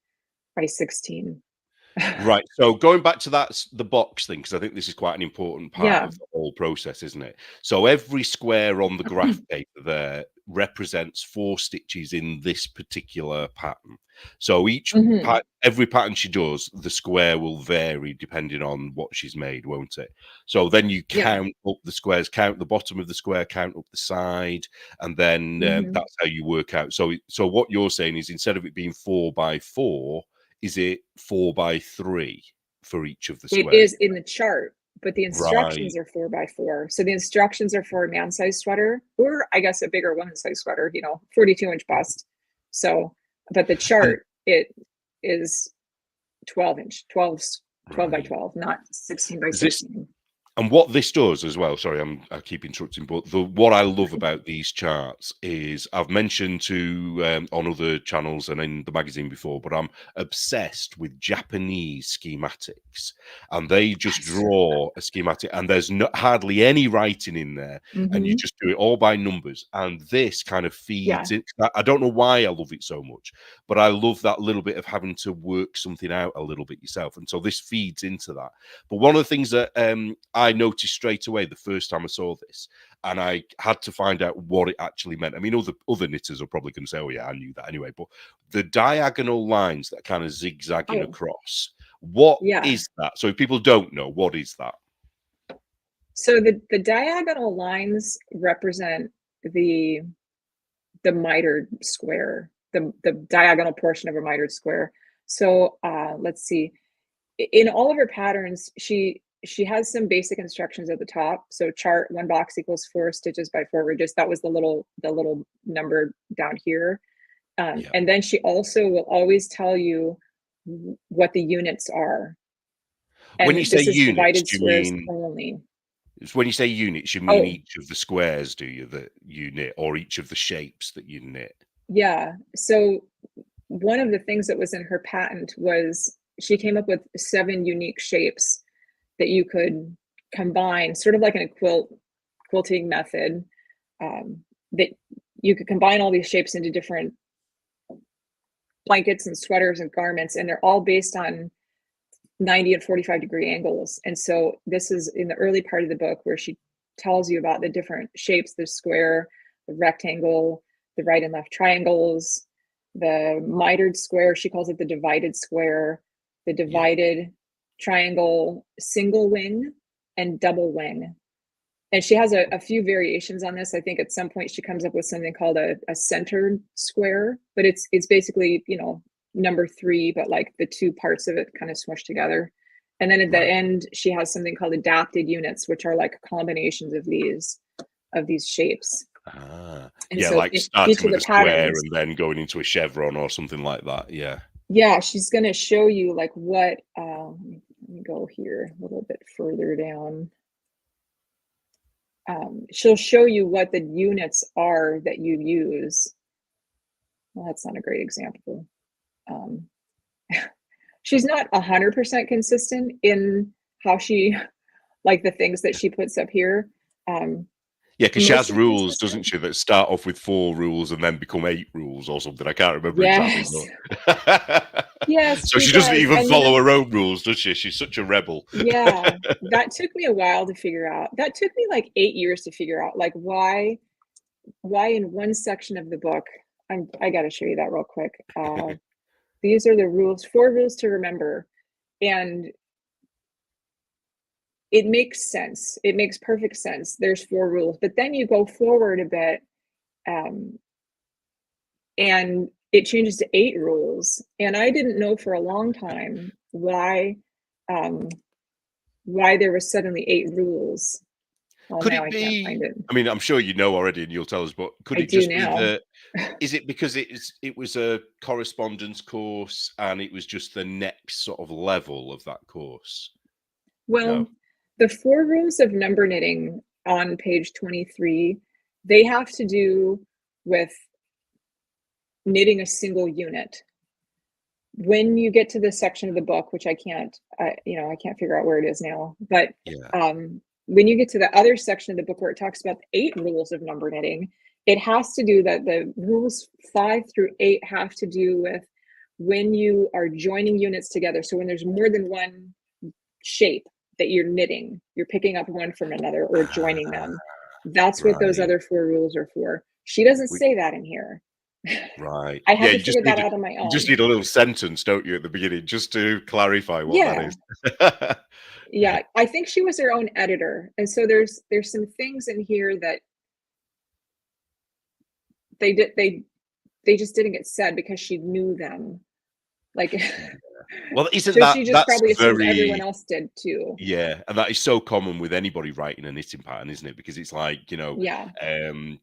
by 16. Right. So going back to the box thing, because I think this is quite an important part Yeah. of the whole process, isn't it? So every square on the graph paper there represents 4 stitches in this particular pattern. So Mhm. every pattern she does, the square will vary depending on what she's made, won't it? So then you Yeah. count up the squares, count the bottom of the square, count up the side, and then Mhm. that's how you work out. So what you're saying is, instead of it being 4 by 4, is it 4 by 3 for each of the It squares? is in the chart, but the Right. instructions are 4 by 4. So the instructions are for a man-sized sweater, or I guess a bigger woman-sized sweater, 42-inch bust. So, but the And chart, it is 12-inch, 12 by right. 12, not 16 by Is this 16. And what this does as well, sorry, I keep interrupting, but what I love about these charts is, I've mentioned to on other channels and in the magazine before, but I'm obsessed with Japanese schematics, and they just Yes. draw a schematic, and there's hardly any writing in there, and you Mhm. just do it all by numbers, and this kind of Yeah. feeds in. I don't know why I love it so much, but I love that little bit of having to work something out a little bit yourself, and so this feeds into that. But one of the things that I noticed straight away the first time I saw this, and I had to find out what it actually meant. I mean, other knitters are probably going to say, "Oh yeah, I knew that anyway." But the diagonal lines that are kind of zigzagging Oh, across, what yeah. is that? So if people don't know, what is that? So the diagonal lines represent the mitered square, the diagonal portion of a mitered square. So let's see. In all of her patterns, she has some basic instructions at the top. So chart, one box equals 4 stitches by 4 ridges. That was the little number down here. Yeah. And then she also will always tell you what the units are. When you And say this is units, divided do you squares mean only. when you say units, you mean Oh, each of the squares, do you, that you knit, or each of the shapes that you knit? yeah. So one of the things that was in her patent was she came up with 7 unique shapes that you could combine, sort of like in a quilting method, that you could combine all these shapes into different blankets and sweaters and garments, and they're all based on 90 and 45-degree angles. And so this is in the early part of the book where she tells you about the different shapes: the square, the rectangle, the right and left triangles, the mitered square, she calls it the divided square, the Yeah. divided triangle, single wing, and double wing. And she has a few variations on this. I think at some point she comes up with something called a centered square, but it's basically, number 3, but like the 2 parts of it kind of smushed together. And then at the Right. end, she has something called adapted units, which are like combinations of these shapes. And Yeah, so like each starting of with the a square patterns, and then going into a chevron or something like that. Yeah. yeah, she's going to show you like what, let me go here a little bit further down. She'll show you what the units are that you use. Well, that's not a great example. Um, she's not 100% consistent in how she, like the things that she puts up here. Um, Yeah, because she has Mostly rules, doesn't consistent. she, that start off with 4 rules and then become 8 rules or something. I can't remember exactly, Yes. but Yes, so she she doesn't does. even And follow her own rules, does she? She's such a rebel. yeah, that took me a while to figure out. That took me like 8 years to figure out, like why in one section of the book, I got to show you that real quick. These are the rules, 4 rules to remember. And it makes sense. It makes perfect sense. There's 4 rules, but then you go forward a bit, um, and it changes to 8 rules. And I didn't know for a long time um, why there was suddenly 8 rules. Well, Could now it I can't be? find it. I mean, I'm sure you know already, and you'll tell us. But could I it do just be now. that? Is it because it was a correspondence course, and it was just the next sort of level of that course? Well, No. the 4 rules of number knitting on page 23, they have to do with knitting a single unit. When you get to this section of the book, which I can't, I can't figure out where it is now, but Yeah. when you get to the other section of the book where it talks about the 8 rules of number knitting, it has to do that the rules 5 through 8 have to do with when you are joining units together. So when there's more than one shape that you're knitting, you're picking up one from another or joining them. That's what those Right. other 4 rules are for. She doesn't We, say that in here. right. I Yeah. had to figure that out on my You just own. need a little sentence, don't you, at the beginning, just to clarify what that Yeah. is. Yeah, I think she was her own editor. And so there's some things in here that they did they just didn't get said because she knew them. Like Well, isn't so she just that's probably assumed everyone very else did too. yeah, and that is so common with anybody writing a knitting pattern, isn't it? Because it's like, Yeah. um,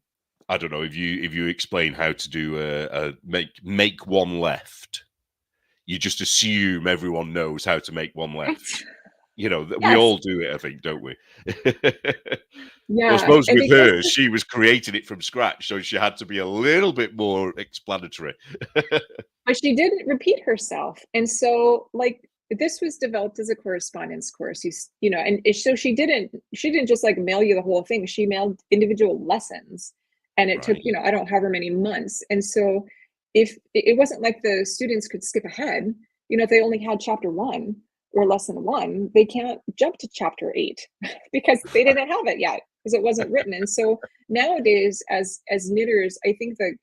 I don't know, if you explain how to do a make one left, you just assume everyone knows how to make one left. That we Yes. all do it, I think, don't we? Well, I Yeah. suppose And with because her, she was creating it from scratch, so she had to be a little bit more explanatory. but she didn't repeat herself. And so like this was developed as a correspondence course. So she didn't just like mail you the whole thing. She mailed individual lessons. And it took, Right. I don't know, however many months. And so if it wasn't like the students could skip ahead, if they only had chapter 1 or lesson 1, they can't jump to chapter 8 because they didn't have it yet because it wasn't written. And so nowadays as knitters, I think that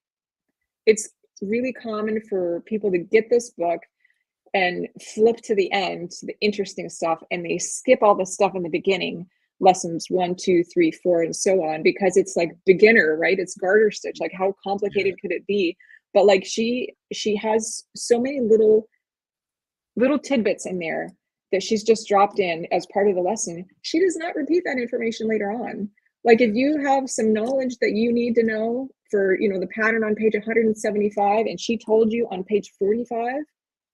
it's really common for people to get this book and flip to the end to the interesting stuff, and they skip all the stuff in the beginning, lessons 1, 2, 3, 4, and so on, because it's like beginner, right? It's garter stitch. Like how Yeah. complicated could it be? But like she has so many little tidbits in there that she's just dropped in as part of the lesson. She does not repeat that information later on. Like if you have some knowledge that you need to know for, the pattern on page 175 and she told you on page 45,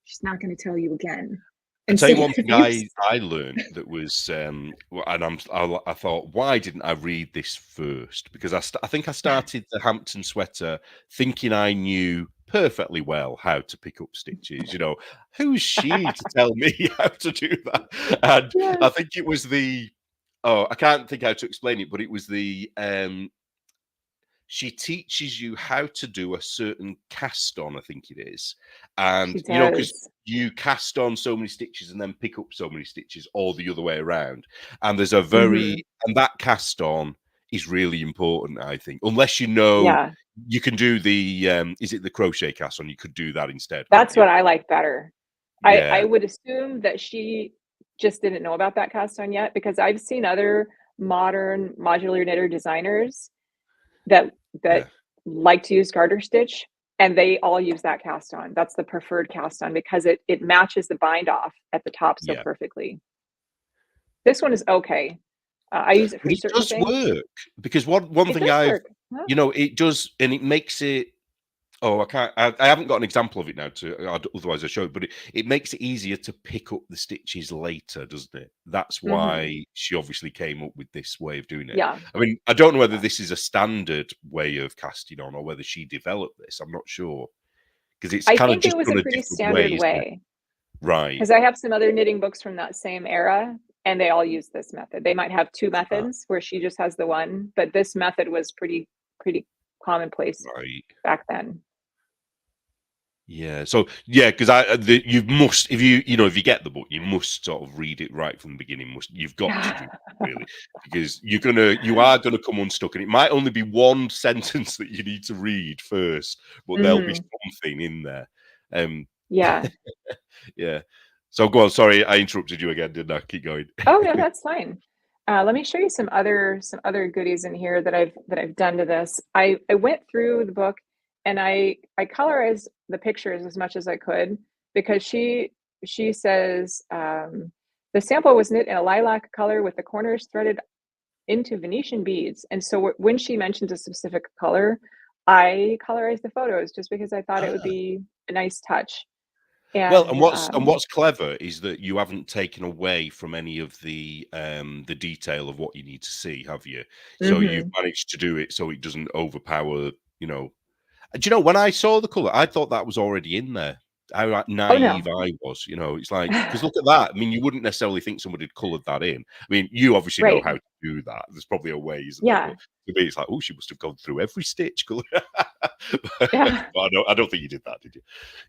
she's not going to tell you again. I And tell so you one if thing you I learned that was, and I thought, why didn't I read this first? Because I think I started the Hampton sweater thinking I knew perfectly well how to pick up stitches. Who's she to tell me how to do that? And I yes. think it was I can't think how to explain it, but it was she teaches you how to do a certain cast on, I think it is. She And, because does. you cast on so many stitches and then pick up so many stitches, or the other way around. And there's a Hmm. and that cast on is really important, I think. Unless you can do is it the crochet cast on? You could do that instead, couldn't That's you? what I like better. I Yeah, would assume that she just didn't know about that cast on yet, because I've seen other modern modular knitter designers that yeah, that like to use garter stitch, and they all use that cast on. That's the preferred cast on because it matches the bind off at the top so yeah. perfectly. This one is okay. I use it But for it certain does things. work because one It thing does work. Huh? it does, and it makes it. Oh, I can't. I haven't got an example of it now. Otherwise, I show it. But it makes it easier to pick up the stitches later, doesn't it? That's Mhm. why she obviously came up with this way of doing it. Yeah, I mean, I don't know whether yeah. this is a standard way of casting on or whether she developed this. I'm not sure because it's I kind of think it just was a done a pretty different way, standard isn't it? way. Right. 'Cause I have some other knitting books from that same era, and they all use this method. They might have 2 Ah, methods where she just has the one, but this method was pretty commonplace right. back then. Yeah. So yeah, because you must if you get the book, you must sort of read it right from the beginning. You've got to do that, really, because you are gonna come unstuck, and it might only be one sentence that you need to read first, but there'll be Mhm. something in there. Um, Yeah. yeah. So go on. Sorry, I interrupted you again, didn't I? Keep going. Oh, no, that's fine. Let me show you some other goodies in here that I've done to this. I went through the book and I colorized the pictures as much as I could because she says the sample was knit in a lilac color with the corners threaded into Venetian beads, and so when she mentioned a specific color, I colorized the photos just because I thought it would Ah. be a nice touch. Well, and And what's clever is that you haven't taken away from any of the detail of what you need to see, have you? So you've mhm. managed to do it so it doesn't overpower, you know. Do you know when I saw the color, I thought that was already in there. How like, Oh naive no. I was, you know. It's like because look at that. I mean, you wouldn't necessarily think somebody had colored that in. I mean, you obviously know Right. how to do that. There's probably a way, isn't there? Yeah. But to me, it's like, oh, she must have gone through every stitch. Color. Yeah. But I don't think you did that, did you?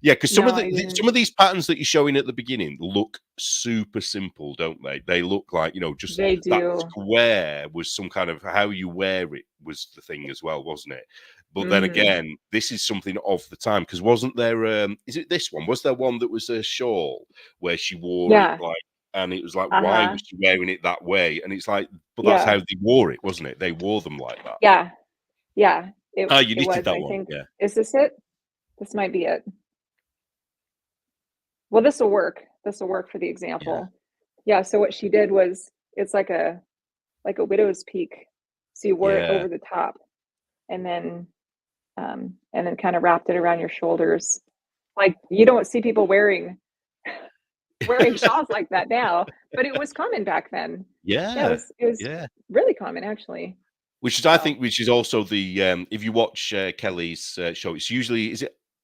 Yeah, because No, I some didn't. of these patterns that you're showing at the beginning look super simple, don't they? They look like, just They that do. square was some kind of how you wear it was the thing as well, wasn't it? But then Mhm. again, this is something of the time because wasn't there? Is it this one? Was there one that was a shawl where she wore it Yeah. like, and it was like, why Uh-huh. was she wearing it that way? And it's like, but that's how Yeah. they wore it, wasn't it? They wore them like that. Yeah. Yeah. It Ah, you it knitted was, that I one, think. yeah, Is this it? This might be it. Well, this will work. This will work for the yeah, example. Yeah, so what she did was it's like a widow's peak. So you wore it yeah. over the top and then kind of wrapped it around your shoulders. Like you don't see people wearing shawls like that now, but it was common back then. Yeah, Yeah, it was yeah. really common actually. Which is I So think which is also the, if you watch, Kelly's, show, it's usually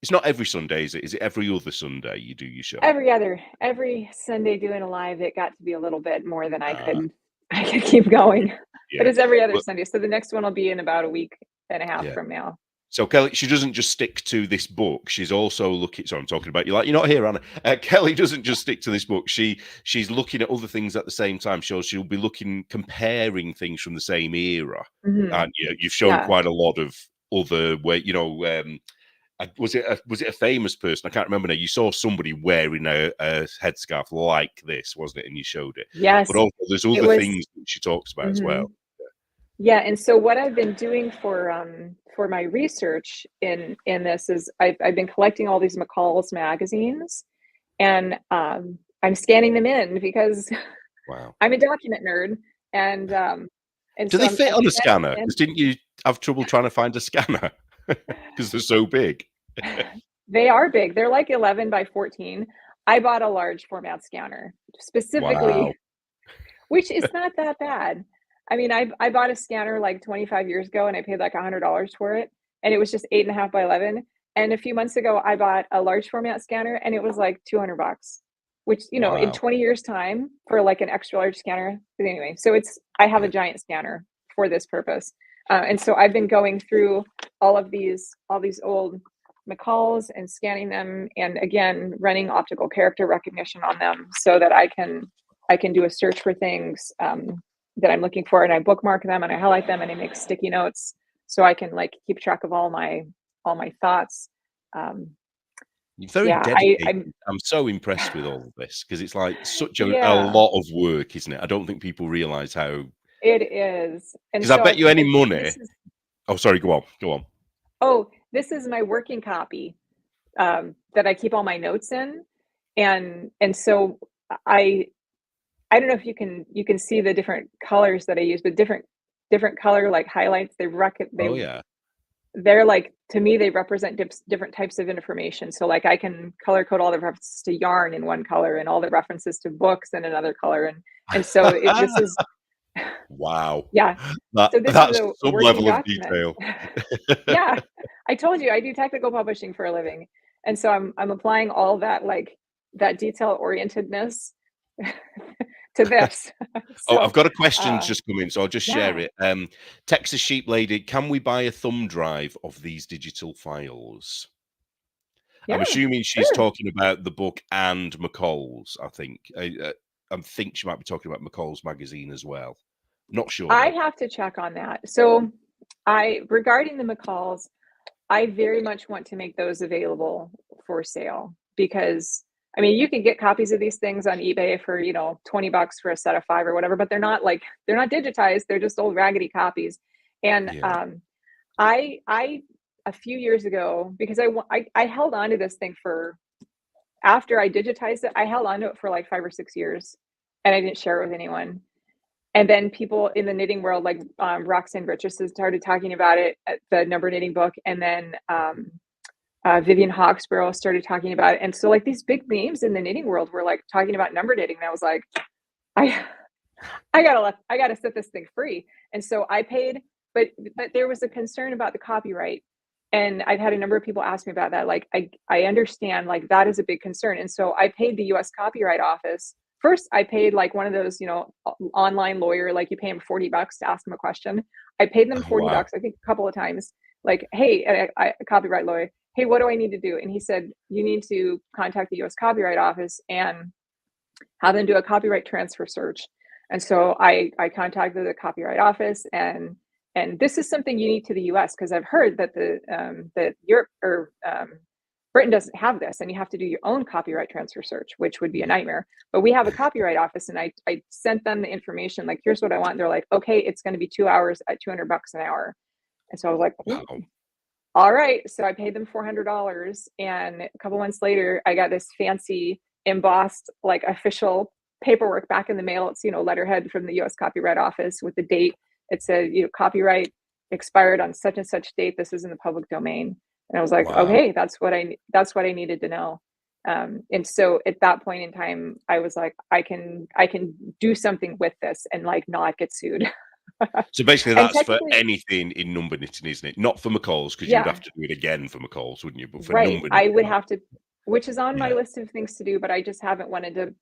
it's not every Sunday, is it? Is it every other Sunday you do your show? every Sunday doing a live, it got to be a little bit more than I Ah, could I could keep going. But yeah. it's every other But Sunday. So the next one will be in about a week and a half yeah. from now. So Kelly, she doesn't just stick to this book. She's also looking. So I'm talking about you. Like you're not here, Anna. Kelly doesn't just stick to this book. She's looking at other things at the same time. So she'll be looking, comparing things from the same era. Mhm. And you've shown Yeah. quite a lot of other way. Was it a famous person? I can't remember now. You saw somebody wearing a headscarf like this, wasn't it? And you showed it. But Yes. also, there's It other was things that she talks about as well. mhm. Yeah, and so what I've been doing for my research in this is I've been collecting all these McCall's magazines, and I'm scanning them in because Wow. I'm a document nerd, and Do so they I'm fit on a scanning scanner? them Because didn't you have trouble trying to find a scanner because they're so big? in. They are big. They're like 11 by 14. I bought a large format scanner specifically, Wow. which is not that bad. I mean, I bought a scanner like 25 years ago and I paid like $100 for it, and it was just 8.5 by 11. And a few months ago, I bought a large format scanner and it was like 200 bucks, which, in Wow. 20 years time for like an extra large scanner. But anyway, so I have a Yeah. giant scanner for this purpose. And so I've been going through all these old McCalls and scanning them, and again, running optical character recognition on them so that I can do a search for things that I'm looking for, and I bookmark them and I highlight them and I make sticky notes so I can like keep track of all my thoughts. Um, You're very yeah, dedicated. I'm I'm so impressed with all of this because it's like such a yeah, lot of work, isn't it? I don't think people realize how. it is. And Because I so bet you any this money. is Oh, sorry. Go on. Go on. this is my working copy that I keep all my notes in, and so I I don't know if you can see the different colors that I use, but different color like highlights. Oh, yeah. They're like to me they represent different types of information. So like I can color code all the references to yarn in one color and all the references to books in another color, and so this is Wow. yeah. That So this is that's a some working level of document. detail. Yeah, I told you I do technical publishing for a living, and so I'm applying all that like that detail orientedness to this. Oh, I've So got a question's uh, just come in, so I'll just share yeah, it. Texas Sheep Lady, can we buy a thumb drive of these digital files? I'm yeah, assuming she's sure. talking about the book and McCall's, I think. I think she might be talking about McCall's magazine as well. Not sure I though. have to check on that. So I regarding the McCalls, I very much want to make those available for sale because I mean you can get copies of these things on eBay for, 20 bucks for a set of 5 or whatever, but they're not digitized, they're just old raggedy copies. And Yeah. I a few years ago because I held on to this thing for after I digitized it, I held on to it for like 5 or 6 years and I didn't share it with anyone. And then people in the knitting world, like Roxanne Richardson, started talking about it at the number knitting book, and then Vivian Hawksborough started talking about it. And so like these big names in the knitting world were like talking about number knitting. And I was like, I gotta set this thing free. And so I paid, but there was a concern about the copyright. And I've had a number of people ask me about that. Like, I understand, like, that is a big concern. And so I paid the US Copyright Office. First, I paid like one of those, online lawyer, like you pay them $40 to ask them a question. I paid them Oh, $40, wow. I think a couple of times. Like, hey, a copyright lawyer, hey, what do I need to do? And he said, you need to contact the US Copyright Office and have them do a copyright transfer search. And so I contacted the Copyright Office, and this is something unique to the U.S. because I've heard that that Europe or Britain doesn't have this, and you have to do your own copyright transfer search, which would be a nightmare. But we have a Copyright Office, and I sent them the information, like, here's what I want. And they're like, okay, it's going to be 2 hours at $200 an hour. And so I was like, Wow. all right. So I paid them $400, and a couple months later, I got this fancy embossed, like, official paperwork back in the mail. It's, letterhead from the US Copyright Office with the date. It said, copyright expired on such and such date. This is in the public domain. And I was like, Wow. okay, that's what I needed to know. And so at that point in time, I was like, I can do something with this and like not get sued. So basically, And that's for technically, anything in number knitting, isn't it? Not for McCall's, because you'd yeah, have to do it again for McCall's, wouldn't you? But for right. number I would knitting, have to, which is on my yeah. list of things to do, but I just haven't wanted to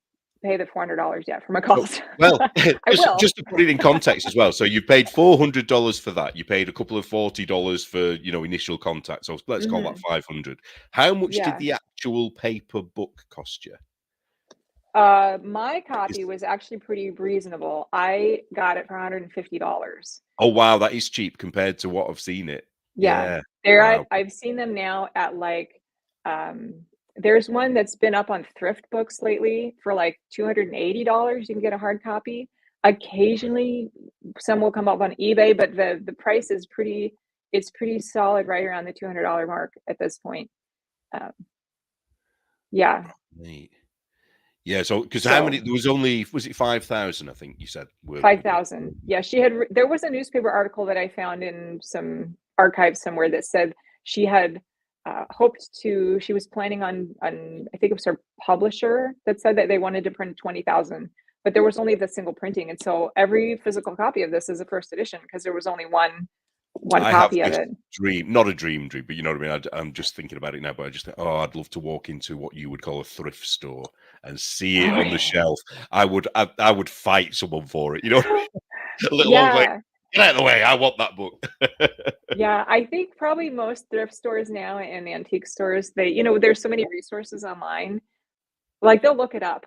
pay the $400 yet for my So, calls. well, I will. just to put it in context as well. So you paid $400 for that. You paid a couple of $40 for initial contact. So let's call that $500. How much did Yeah. the actual paper book cost you? My copy was actually pretty reasonable. I got it for $150. Oh wow, that is cheap compared to what I've seen it. Yeah. Yeah. Wow. I've seen them now at like, there's one that's been up on Thrift Books lately for like $280. You can get a hard copy. Occasionally some will come up on eBay, but the price is it's pretty solid right around the $200 mark at this point. Yeah. Neat. Yeah, so because how many? There was only, was it 5,000? I think you said. 5,000. Yeah, there was a newspaper article that I found in some archives somewhere that said she had she was planning on, I think it was her publisher that said that they wanted to print 20,000, but there was only the single printing. And so every physical copy of this is a first edition because there was only one I have copy of this it. dream, not a dream, but you know what I mean. I'm just thinking about it now, but I just think, oh, I'd love to walk into what you would call a thrift store and see it on the shelf. I would fight someone for it, a little old lady, Yeah. get out of the way. I want that book. Yeah, I think probably most thrift stores now and antique stores, there's so many resources online. Like they'll look it up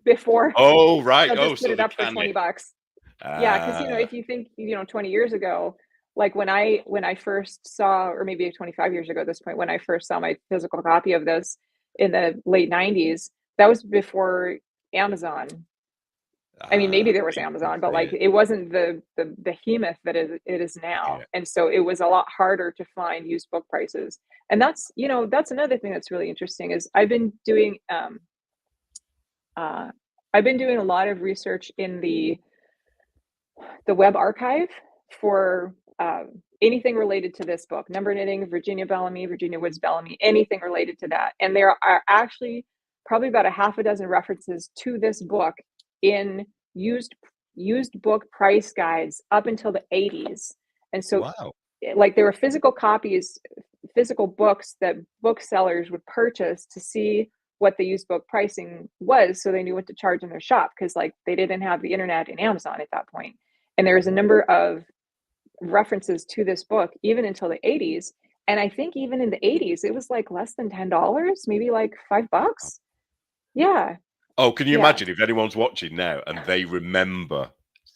before Oh, right. they'll Oh, just put so it they up for can it. $20. Yeah, because if you think 20 years ago, like when I first saw, or maybe 25 years ago at this point, when I first saw my physical copy of this in the late 90s, that was before Amazon. I mean, maybe there was Amazon, but like it wasn't the behemoth that it is now. Yeah. And so it was a lot harder to find used book prices. And that's another thing that's really interesting is I've been doing a lot of research in the web archive for anything related to this book, Number Knitting, Virginia Woods Bellamy, anything related to that. And there are actually probably about a half a dozen references to this book in used book price guides up until the 80s. And so Wow. like there were physical books that booksellers would purchase to see what the used book pricing was, so they knew what to charge in their shop, because like they didn't have the internet and Amazon at that point. And there was a number of references to this book even until the 80s. And I think even in the 80s, it was like less than $10, maybe like $5. Yeah. Oh, can you imagine if anyone's watching now and they remember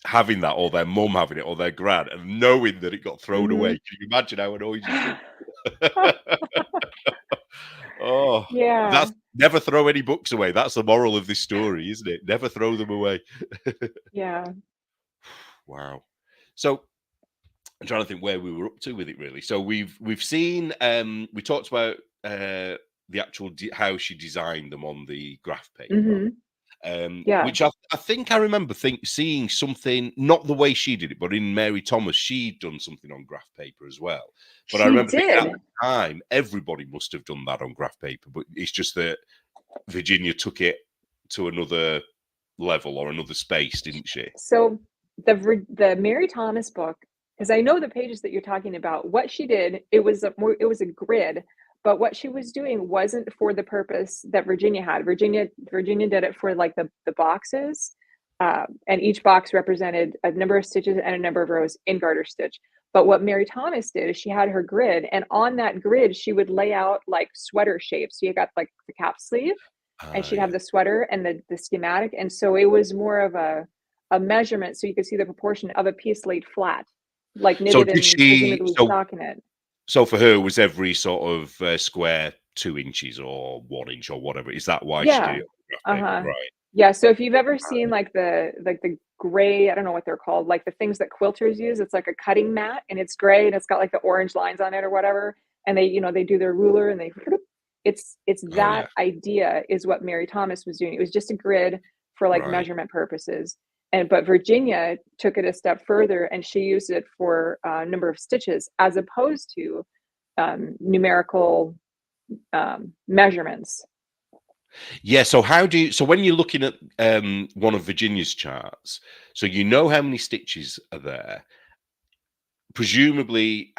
having that, or their mum having it, or their gran, and knowing that it got thrown away? Can you imagine how annoyed you'd be? Oh, Yeah. that's never throw any books away. That's the moral of this story, isn't it? Never throw them away. Yeah. Wow. So I'm trying to think where we were up to with it, really. So we've seen, we talked about the actual how she designed them on the graph paper. Yeah, which I think I remember seeing something, not the way she did it, but in Mary Thomas, she'd done something on graph paper as well. But I she remember thinking at did. the time, everybody must have done that on graph paper, but it's just that Virginia took it to another level or another space, didn't she? So the Mary Thomas book, because I know the pages that you're talking about. What she did, it was a grid, but what she was doing wasn't for the purpose that Virginia had. Virginia did it for like the boxes, and each box represented a number of stitches and a number of rows in garter stitch. But what Mary Thomas did is she had her grid, and on that grid she would lay out like sweater shapes. So you got like the cap sleeve, and she'd have Yeah. the sweater and the schematic, and so it was more of a measurement, so you could see the proportion of a piece laid flat, like So knitted did and she? presumably So stockinette. so for her, was every sort of square 2 inches or 1 inch or whatever? Is that why she did Yeah. it on graph paper? Uh-huh. Right. Yeah, so if you've ever seen like the gray, I don't know what they're called, like the things that quilters use, it's like a cutting mat and it's gray and it's got like the orange lines on it or whatever, and they do their ruler and they it's Oh yeah. that idea is what Mary Thomas was doing. It was just a grid for like Right. measurement purposes. But Virginia took it a step further and she used it for a number of stitches as opposed to numerical measurements. Yeah. So how do you? So when you're looking at one of Virginia's charts, so you know how many stitches are there. Presumably,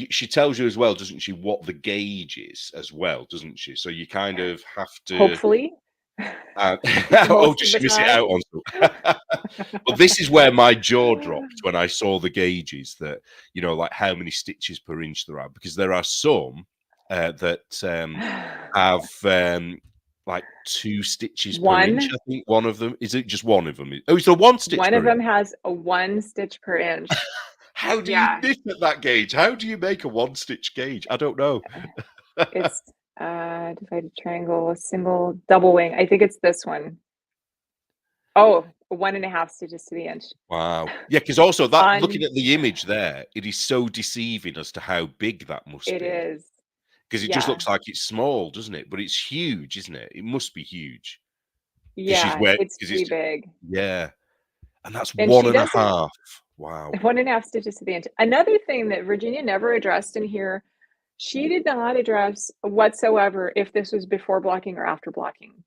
she tells you as well, doesn't she, what the gauge is as well, doesn't she? So you kind of have to. Hopefully, Uh, oh, most does of the she miss it time. out on some? Well, this is where my jaw dropped when I saw the gauges that, like how many stitches per inch there are, because there are some that have like 2 stitches per inch. One I think one of them is it just one of them? Oh, so 1 stitch one of per inch. them has a 1 stitch per inch. How do you Yeah, knit at that gauge? How do you make a 1 stitch gauge? I don't know. it's divided triangle, a single, double wing. I think it's this one. Oh, 1.5 stitches to the inch. Wow. Yeah, because also that looking On at the image there, it is so deceiving as to how big that must It be. is. Because it just Yeah. looks like it's small, doesn't it? But it's huge, isn't it? It must be huge because she's Yeah, where it's because pretty it's big. yeah, and that's And one she and a doesn't half. Wow. 1.5 stitches to the inch. Another thing that Virginia never addressed in here, she did not address whatsoever if this was before blocking or after blocking.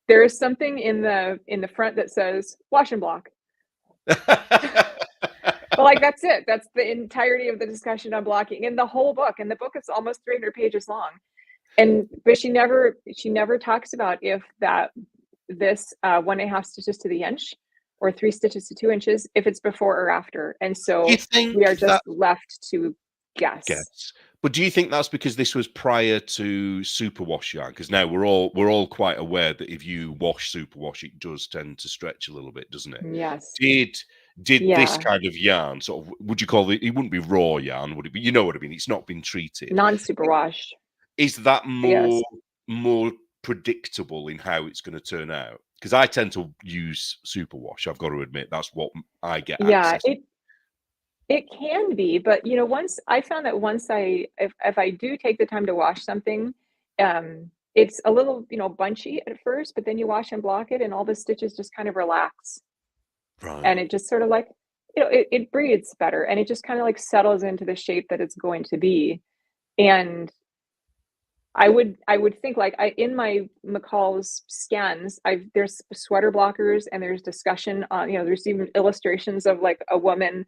There is something in the front that says wash and block. But like that's it. That's the entirety of the discussion on blocking in the whole book. And the book is almost 300 pages long. But she never talks about if this 1.5 stitches to the inch or 3 stitches to 2 inches, if it's before or after. And Do you so we think are just that left to guess. guess? But do you think that's because this was prior to superwash yarn? Because now we're all quite aware that if you wash superwash, it does tend to stretch a little bit, doesn't it? Yes. Did this Yeah. kind of yarn sort of would you call it wouldn't be raw yarn, would it be? You know what I mean? It's not been treated. Non-superwash. Is that Yes. more predictable in how it's gonna turn out? Because I tend to use superwash, I've got to admit, that's what I get Yeah, access. it can be, but once I found that once if I do take the time to wash something, it's a little, bunchy at first, but then you wash and block it and all the stitches just kind of relax. Right. And it just sort of like, it breathes better and it just kind of like settles into the shape that it's going to be. And I would think like in my McCall's scans, there's sweater blockers and there's discussion on, there's even illustrations of like a woman,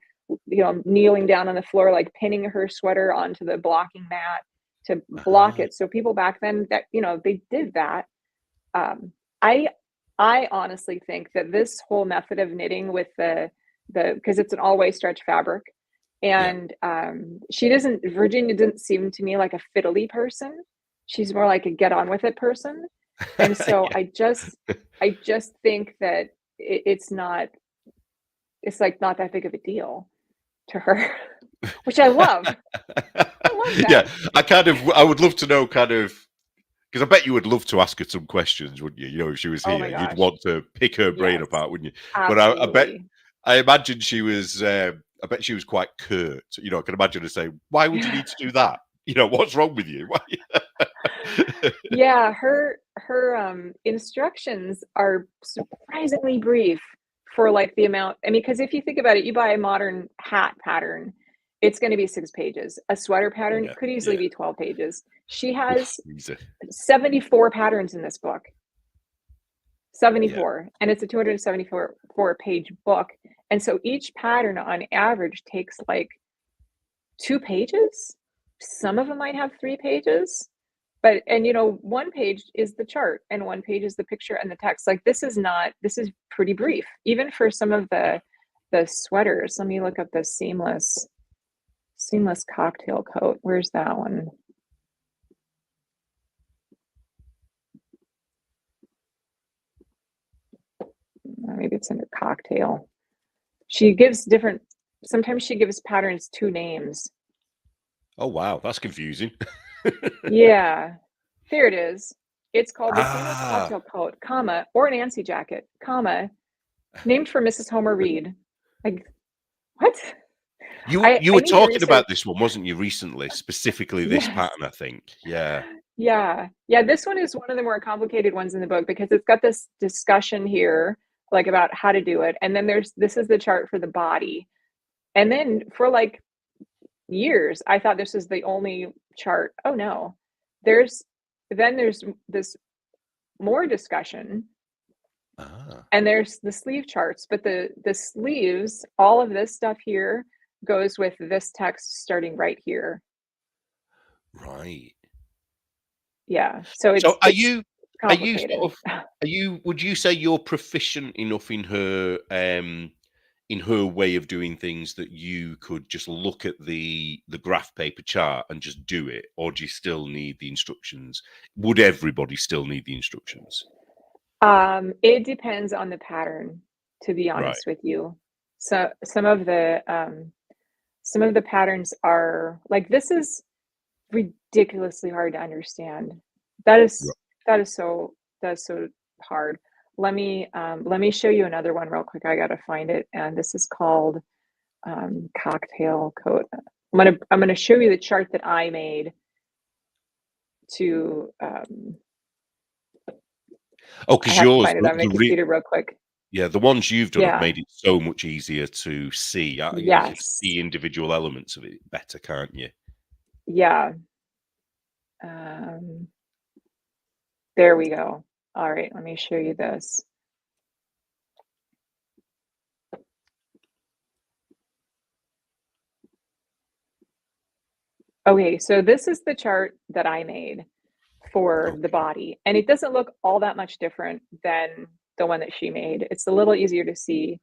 kneeling down on the floor, like pinning her sweater onto the blocking mat to block Uh-huh. it. So people back then that, they did that. Um, I I honestly think that this whole method of knitting with because it's an all-way stretch fabric, Yeah. and Virginia didn't seem to me like a fiddly person. She's more like a get on with it person. And so Yeah. I just think that it's like not that big of a deal to her, which I love. I love Yeah, that. I would love to know kind of because I bet you would love to ask her some questions, wouldn't you? If she was Oh here, my you'd gosh. want to pick her brain Yes, apart, wouldn't you? But absolutely. I imagine she was. I bet she was quite curt. I can imagine her saying, "Why would you need to do that? What's wrong with you?" Why? Yeah, instructions are surprisingly brief for like the amount. I mean, because if you think about it, you buy a modern hat pattern, it's going to be 6 pages. A sweater pattern could easily be 12 pages. She has 74 patterns in this book. 74, and it's a 274 page book. And so each pattern on average takes like 2 pages. Some of them might have 3 pages, but, and you know, 1 page is the chart and 1 page is the picture and the text. Like this is pretty brief, even for some of the sweaters. Let me look up the seamless cocktail coat. Where's that one? Maybe it's under cocktail. She gives different, sometimes she gives patterns 2 names. Oh, wow. That's confusing. Yeah, there it is. It's called the seamless cocktail coat, comma, or Nancy jacket, comma, named for Mrs. Homer Reed. Like, what? You were talking about this one, wasn't you, recently? Specifically this pattern, I think. Yeah. Yeah. This one is one of the more complicated ones in the book because it's got this discussion here, like about how to do it. And then this is the chart for the body. And then for like years, I thought this was the only chart. Oh no. There's this more discussion. And there's the sleeve charts, but the sleeves, all of this stuff here goes with this text starting right here. Right. Yeah. So it's would you say you're proficient enough in her way of doing things that you could just look at the graph paper chart and just do it, or do you still need the instructions? Would everybody still need the instructions? It depends on the pattern, to be honest with you. So some of the patterns are like, this is ridiculously hard to understand. That is so hard. Let me show you another one real quick. I gotta find it, and this is called cocktail coat. I'm gonna show you the chart that I made to because yours find it on my computer real quick. Yeah, the ones you've done have made it so much easier to see. You can see individual elements of it better, can't you? Yeah. There we go. All right, let me show you this. Okay, so this is the chart that I made for the body, and it doesn't look all that much different than the one that she made. It's a little easier to see.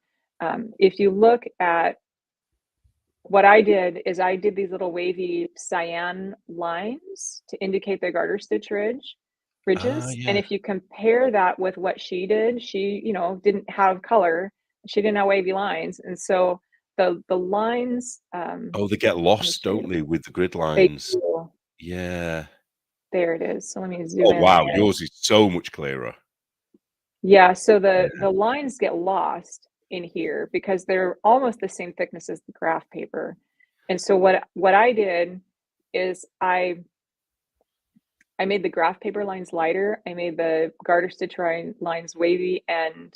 If you look at what I did, is I did these little wavy cyan lines to indicate the garter stitch ridges. And if you compare that with what she did, she, you know, didn't have color. She didn't have wavy lines. And so the lines, they get lost, don't they, with the grid lines? Yeah. There it is. So let me zoom in. Oh, wow. Yours is so much clearer. Yeah. So the lines get lost in here because they're almost the same thickness as the graph paper. And so what I did is I made the graph paper lines lighter. I made the garter stitch lines wavy and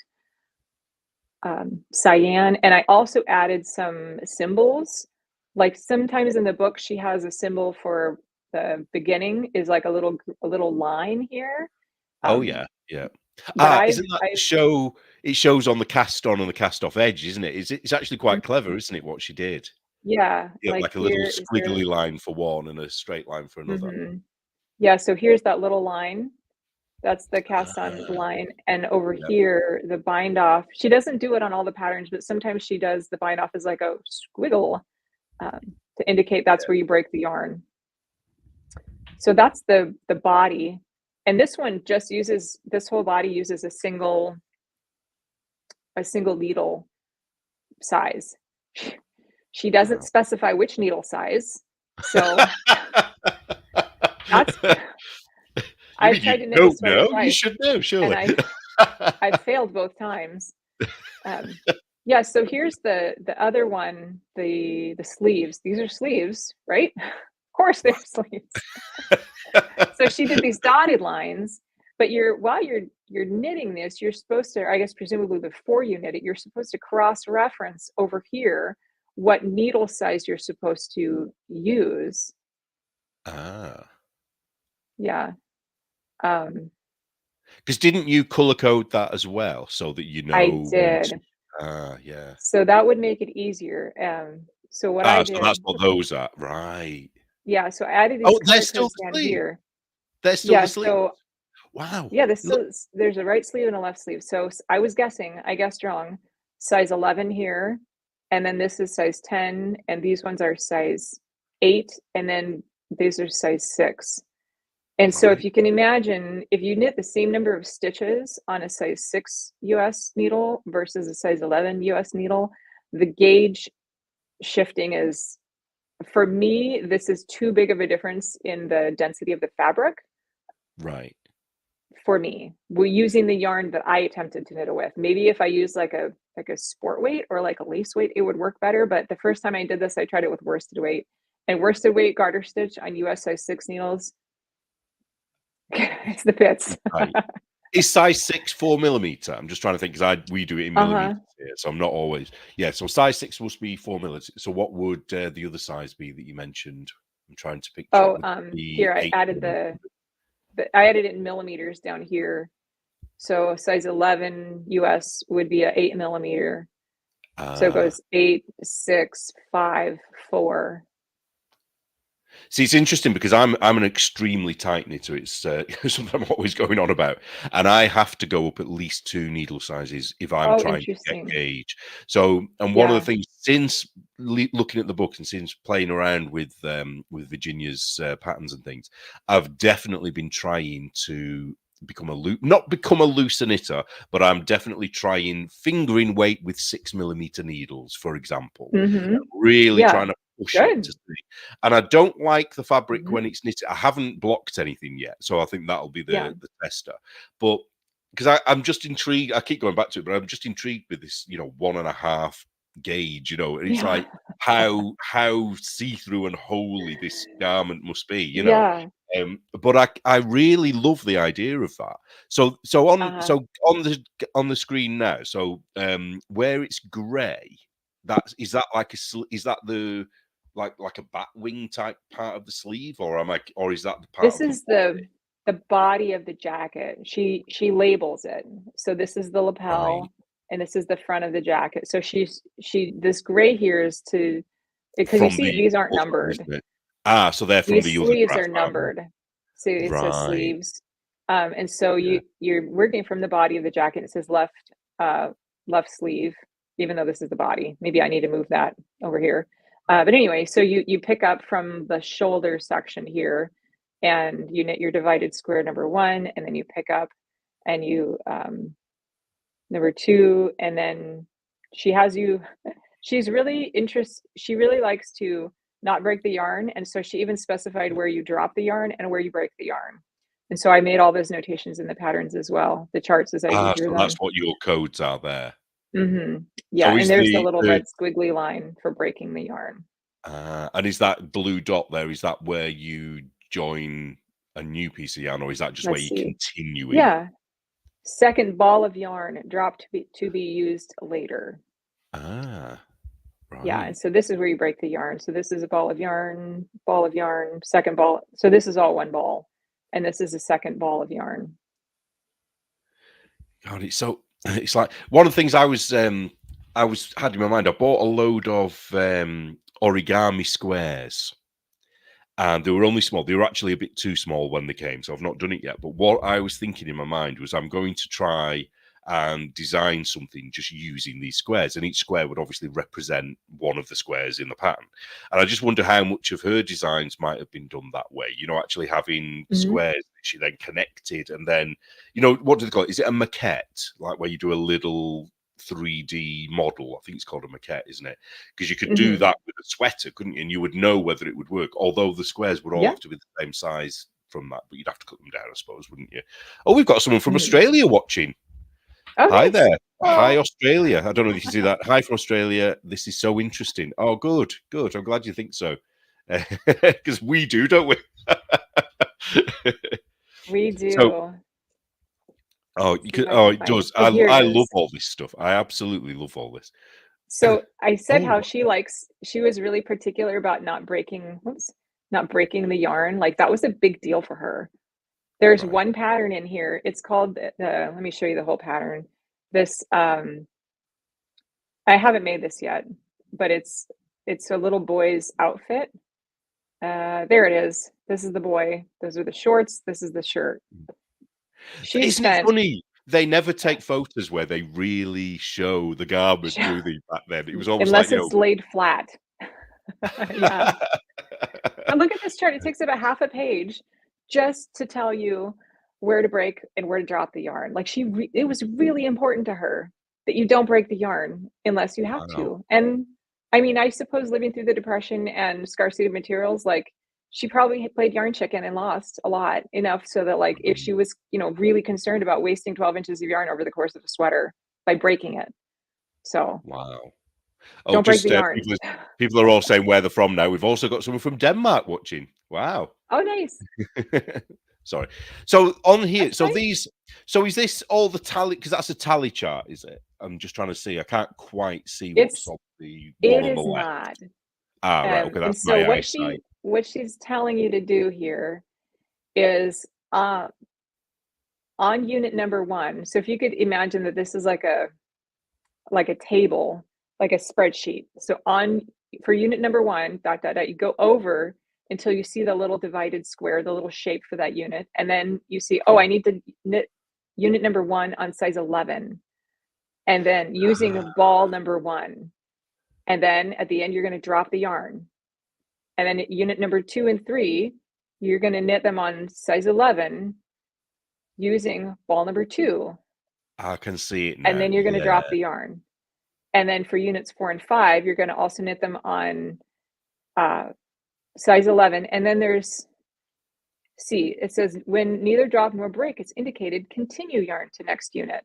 cyan. And I also added some symbols. Like sometimes in the book, she has a symbol for the beginning is like a little line here. Yeah. Isn't that the show? It shows on the cast on and the cast off edge, isn't it? It's actually quite clever, isn't it? What she did. Yeah. Like a little squiggly line for one and a straight line for another. Yeah. So here's that little line. That's the cast on line. And over here, the bind off. She doesn't do it on all the patterns, but sometimes she does. The bind off is like a squiggle to indicate that's where you break the yarn. So that's the body. And this one just uses, this whole body uses a single needle size. She doesn't specify which needle size. So that's, I've tried to knit this sweater twice. You should know, surely. And I failed both times. Yeah, so here's the other one, the sleeves. These are sleeves, right? Of course they're sleeves. So she did these dotted lines, but while you're knitting this, you're supposed to, I guess presumably before you knit it, you're supposed to cross-reference over here what needle size you're supposed to use. Ah. Yeah. Because didn't you color code that as well so that you I know when to did. yeah. So that would make it easier. So what I So that's did, what those are. Right. yeah, so I added these Oh, they're color still codes the down sleeve. here. They're still Yeah, the sleeve. so Wow. yeah, Look, there's a right sleeve and a left sleeve. So I was guessing, I guessed wrong. Size 11 here, and then this is size 10, and these ones are size 8, and then these are size 6. And so if right. you can imagine, if you knit the same number of stitches on a size 6 US needle versus a size 11 US needle, the gauge shifting is, for me, this is too big of a difference in the density of the fabric Right. for me. We're using the yarn that I attempted to knit it with. Maybe if I use like a sport weight or like a lace weight, it would work better. But the first time I did this, I tried it with worsted weight, and worsted weight garter stitch on US size 6 needles, it's the pits. Right. Is size 6 4 millimeter? I'm just trying to think because we do it in Uh-huh. millimeters here, so I'm not always. Yeah, so size 6 must be 4 millimeters. So what would the other size be that you mentioned? I'm trying to picture it. Oh, Would it be here I 8 added millimeters? I added it in millimeters down here. So size 11 US would be a 8 millimeter. So it Ah. goes 8, 6, 5, 4. See, it's interesting because I'm an extremely tight knitter. It's something I'm always going on about, and I have to go up at least 2 needle sizes if I'm Oh, trying to get interesting. gauge. So, and one of the Yeah. things since looking at the book and since playing around with Virginia's patterns and things, I've definitely been trying to become not become a looser knitter, but I'm definitely trying fingering weight with 6 millimeter needles, for example. Mhm. Really Yeah. trying to push it to Good. see. And I don't like the fabric when Mhm. it's knitted. I haven't blocked anything yet, so I think that'll be Yeah. the tester. But because I'm just intrigued, I keep going back to it, but I'm just intrigued with this, 1.5 gauge, and it's Yeah. like how see-through and holy this garment must be. Yeah. But I really love the idea of that. So Uh-huh. on the screen now, so where it's grey, is that like is that the like a bat wing type part of the sleeve, or is that the part This of the is the body? body of the jacket. She labels it. So this is the Right. lapel and this is the front of the jacket. So this gray here is to, because you From see the these aren't other, numbered. isn't it? Ah, so they're from These the other sleeves graph, are are they? numbered. So it says Right. sleeves. And so Yeah. you're working from the body of the jacket. It says uh, left sleeve, even though this is the body. Maybe I need to move that over here. Right. But anyway, so you pick up from the shoulder section here, and you knit your divided square number 1, and then you pick up and you number 2, and then she has you. She really likes to not break the yarn, and so she even specified where you drop the yarn and where you break the yarn. And so I made all those notations in the patterns as well, the charts as you drew So that's them. what your codes are there. Yeah, So and is there's the little red squiggly line for breaking the yarn. and is that blue dot there, is that where you join a new piece of yarn, or is that just where Let's you're see. continuing? Yeah, second ball of yarn dropped to be used later. Ah, Yeah, and right. so this is where you break the yarn. So this is a ball of yarn, second ball. So this is all one ball, and this is a second ball of yarn. God, it's so it's like one of the things I was had in my mind. I bought a load of origami squares, and they were only small. They were actually a bit too small when they came, so I've not done it yet. But what I was thinking in my mind was I'm going to try and design something just using these squares, and each square would obviously represent one of the squares in the pattern. And I just wonder how much of her designs might have been done that way. Actually having Mhm. squares that she then connected, and then what do they call it? Is it a maquette, like where you do a little 3D model? I think it's called a maquette, isn't it? Because you could do Mhm. that with a sweater, couldn't you? And you would know whether it would work, although the squares would all Yeah. have to be the same size from that, but you'd have to cut them down, I suppose, wouldn't you? Oh, we've got someone from Mhm. Australia watching. Oh, Hi nice. there. Hi, Oh, Australia. I don't know if you can see that. Hi from Australia. This is so interesting. Oh, good, good. I'm glad you think so. Because we do, don't we? we So, do. Oh, you See if could, I oh, can it find it. does. Oh, here it I love is. all this stuff. I absolutely love all this. So I said how Oh, she was really particular about not breaking, whoops, not breaking the yarn. Like that was a big deal for her. There's right. one pattern in here. It's called let me show you the whole pattern. This I haven't made this yet, but it's a little boy's outfit. There it is. This is the boy. Those are the shorts. This is the shirt. She Isn't it spent funny? They never take photos where they really show the garment, do they, back then? It was always like, unless it's laid flat. Yeah. But look at this chart. It takes about half a page just to tell you where to break and where to drop the yarn. Like it was really important to her that you don't break the yarn unless you have wow. to. And I mean, I suppose living through the depression and scarcity of materials, like she probably had played yarn chicken and lost a lot enough so that like if she was, really concerned about wasting 12 inches of yarn over the course of a sweater by breaking it. So Wow. Oh, don't break just the yarn. people are all saying where they're from now. We've also got someone from Denmark watching. Wow. Oh, nice. Sorry. So on here, That's fine. so is this all the tally? Because that's a tally chart, is it? I'm just trying to see. I can't quite see what's It's on the one it on the is left. not. Ah, right. Okay, And that's so my eyesight. what she's telling you to do here is on unit number 1. So if you could imagine that this is like a table, like a spreadsheet. So on for unit number 1, dot dot dot, you go over until you see the little divided square, the little shape for that unit, and then you see, oh, I need to knit unit number 1 on size 11, and then using ball number 1, and then at the end you're going to drop the yarn. And then unit number 2 and 3, you're going to knit them on size 11 using ball number 2. I can see it And now. then you're going to Yeah. drop the yarn. And then for units 4 and 5, you're going to also knit them on size 11. And then see, it says when neither drop nor break is indicated, continue yarn to next unit.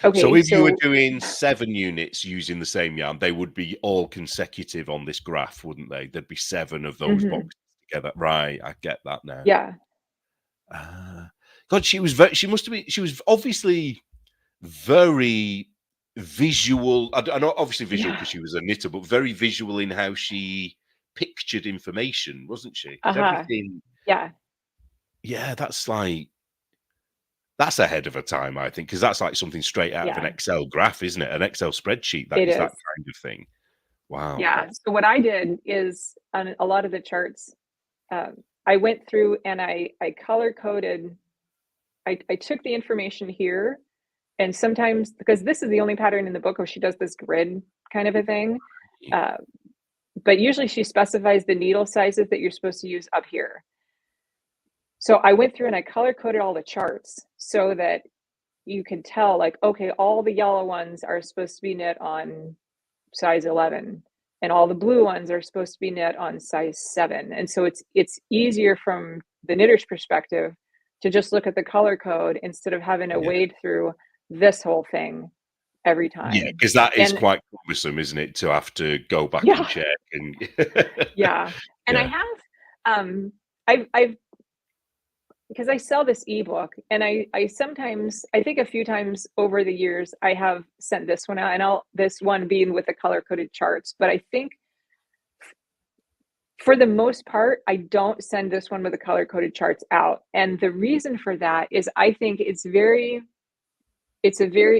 So Okay, if you were so doing 7 units using the same yarn, they would be all consecutive on this graph, wouldn't they? There'd be 7 of those mhm, boxes together. Right, I get that now. yeah, God, she must have been, she was obviously very visual. I know obviously visual yeah, because she was a knitter, but very visual in how she pictured information, wasn't she? Because uh-huh, everything, yeah, yeah, that's ahead of her time, I think, because that's like something straight out of an yeah, Excel graph, isn't it? An Excel spreadsheet. That it is that is. kind of thing. Wow. Yeah. So what I did is on a lot of the charts, I went through and I color coded. I took the information here, and sometimes because this is the only pattern in the book where she does this grid kind of a thing, uh, but usually she specifies the needle sizes that you're supposed to use up here. So I went through and I color coded all the charts so that you can tell, like, okay, all the yellow ones are supposed to be knit on size 11, and all the blue ones are supposed to be knit on size 7. And so it's easier from the knitter's perspective to just look at the color code instead of having to Yeah. wade through this whole thing every Yeah, time. because that is And quite cumbersome, isn't it, to have to go back and yeah, check and yeah. And I yeah. have I've because I sell this ebook, and I sometimes, I think a few times over the years I have sent this one out, and I'll this one being with the color coded charts, but I think for the most part I don't send this one with the color coded charts out. And the reason for that is I think it's a very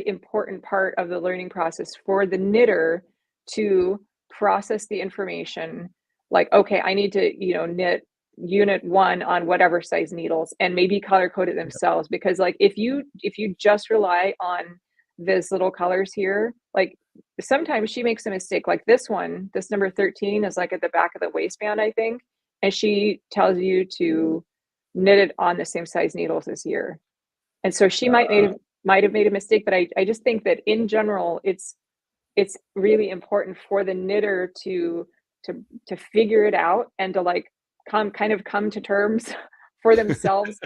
important part of the learning process for the knitter to process the information, like, okay, I need to, knit unit 1 on whatever size needles and maybe color code it themselves. Because like if you just rely on this little colors here, like sometimes she makes a mistake, like this one, this number 13 is like at the back of the waistband, I think, and she tells you to knit it on the same size needles as here. And so she might have made a mistake, but I just think that in general, it's really important for the knitter to figure it out and to like come to terms for themselves,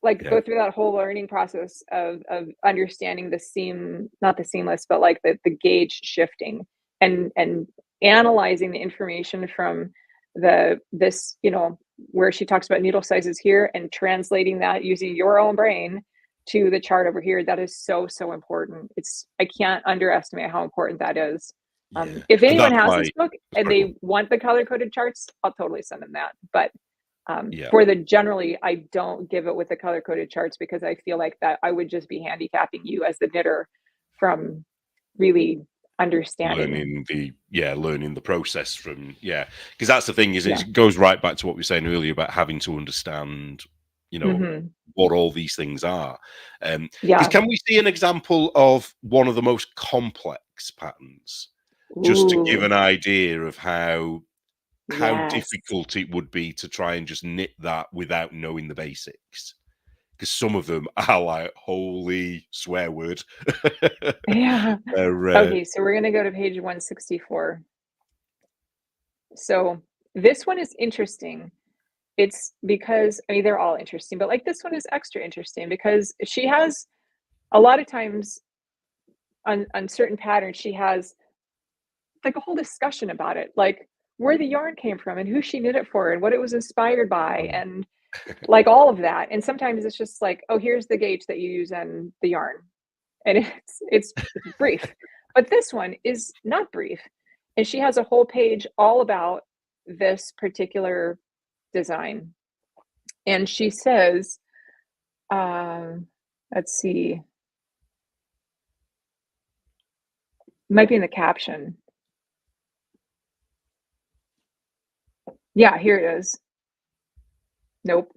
like Yeah. go through that whole learning process of understanding the seam, not the seamless, but like the gauge shifting, and analyzing the information from this, where she talks about needle sizes here, and translating that using your own brain to the chart over here, that is so, so important. I can't underestimate how important that is. Yeah, If and anyone that's has why. this book and Sorry, go on. they want the color coded charts, I'll totally send them that. But Yeah, for the generally, I don't give it with the color coded charts because I feel like that I would just be handicapping you as the knitter from really understanding. learning the process from, because that's the thing is Yeah. it goes right back to what we were saying earlier about having to understand, you know, Hmm. what all these things are. Because Yeah. can we see an example of one of the most complex patterns, just to give Ooh, an idea of how yes. difficult it would be to try and just knit that without knowing the basics? Because some of them are like, holy swear word. Yeah. They're, Okay, so we're gonna go to page 164. So this one is interesting. It's because I mean they're all interesting, but like this one is extra interesting because she has a lot of times on certain patterns, she has like a whole discussion about it, like where the yarn came from and who she knit it for and what it was inspired by um, and like all of that. And sometimes it's just like, oh, here's the gauge that you use on the yarn. And it's brief. But this one is not brief. And she has a whole page all about this particular design. And she says, um, let's see, might be in the caption. Yeah, here it is. Nope.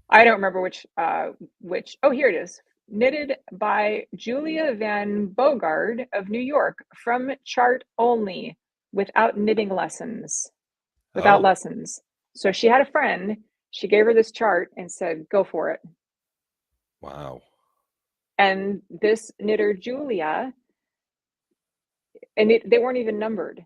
I don't remember which. Oh, here it is. Knitted by Julia Van Bogard of New York from chart only, without knitting lessons, without oh, lessons. So she had a friend. She gave her this chart and said, "Go for it." wow. And this knitter Julia, and they weren't even numbered.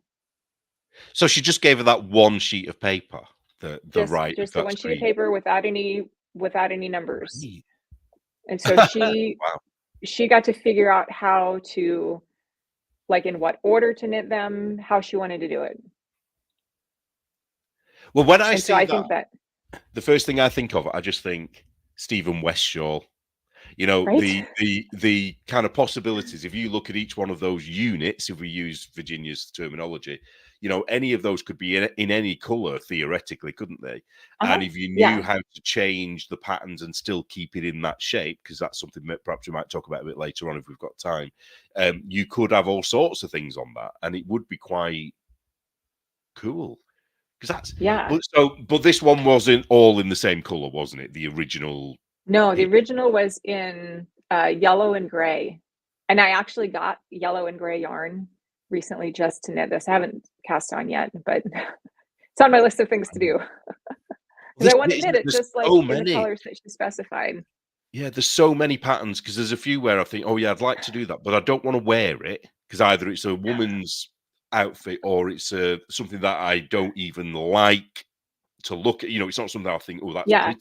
So she just gave her that one sheet of paper, the Just right of just the that one sheet of screen. paper without any numbers. Right. And so Wow. she got to figure out how to, like, in what order to knit them, how she wanted to do it. Well, when I And so see I that, think that, the first thing I think of, I just think Stephen Westshaw. You know, right? the kind of possibilities, if you look at each one of those units, if we use Virginia's terminology, any of those could be in any color theoretically, couldn't they? Uh-huh. And if you knew Yeah. how to change the patterns and still keep it in that shape, because that's something that perhaps we might talk about a bit later on if we've got time, you could have all sorts of things on that, and it would be quite cool. Because that's Yeah. but this one wasn't all in the same color, wasn't it? The original No, the here. original was in yellow and gray. And I actually got yellow and gray yarn recently just to knit this. I haven't cast on yet, but it's on my list of things to do because This I want to is knit it there's just like so in the many. colors that she specified. Yeah, there's so many patterns because there's a few where I think, "Oh, yeah, I'd like to do that," but I don't wanna wear it because either it's a woman's outfit or it's, something that I don't even like to look at. It's not something I think, "Oh, that's Yeah. pretty,"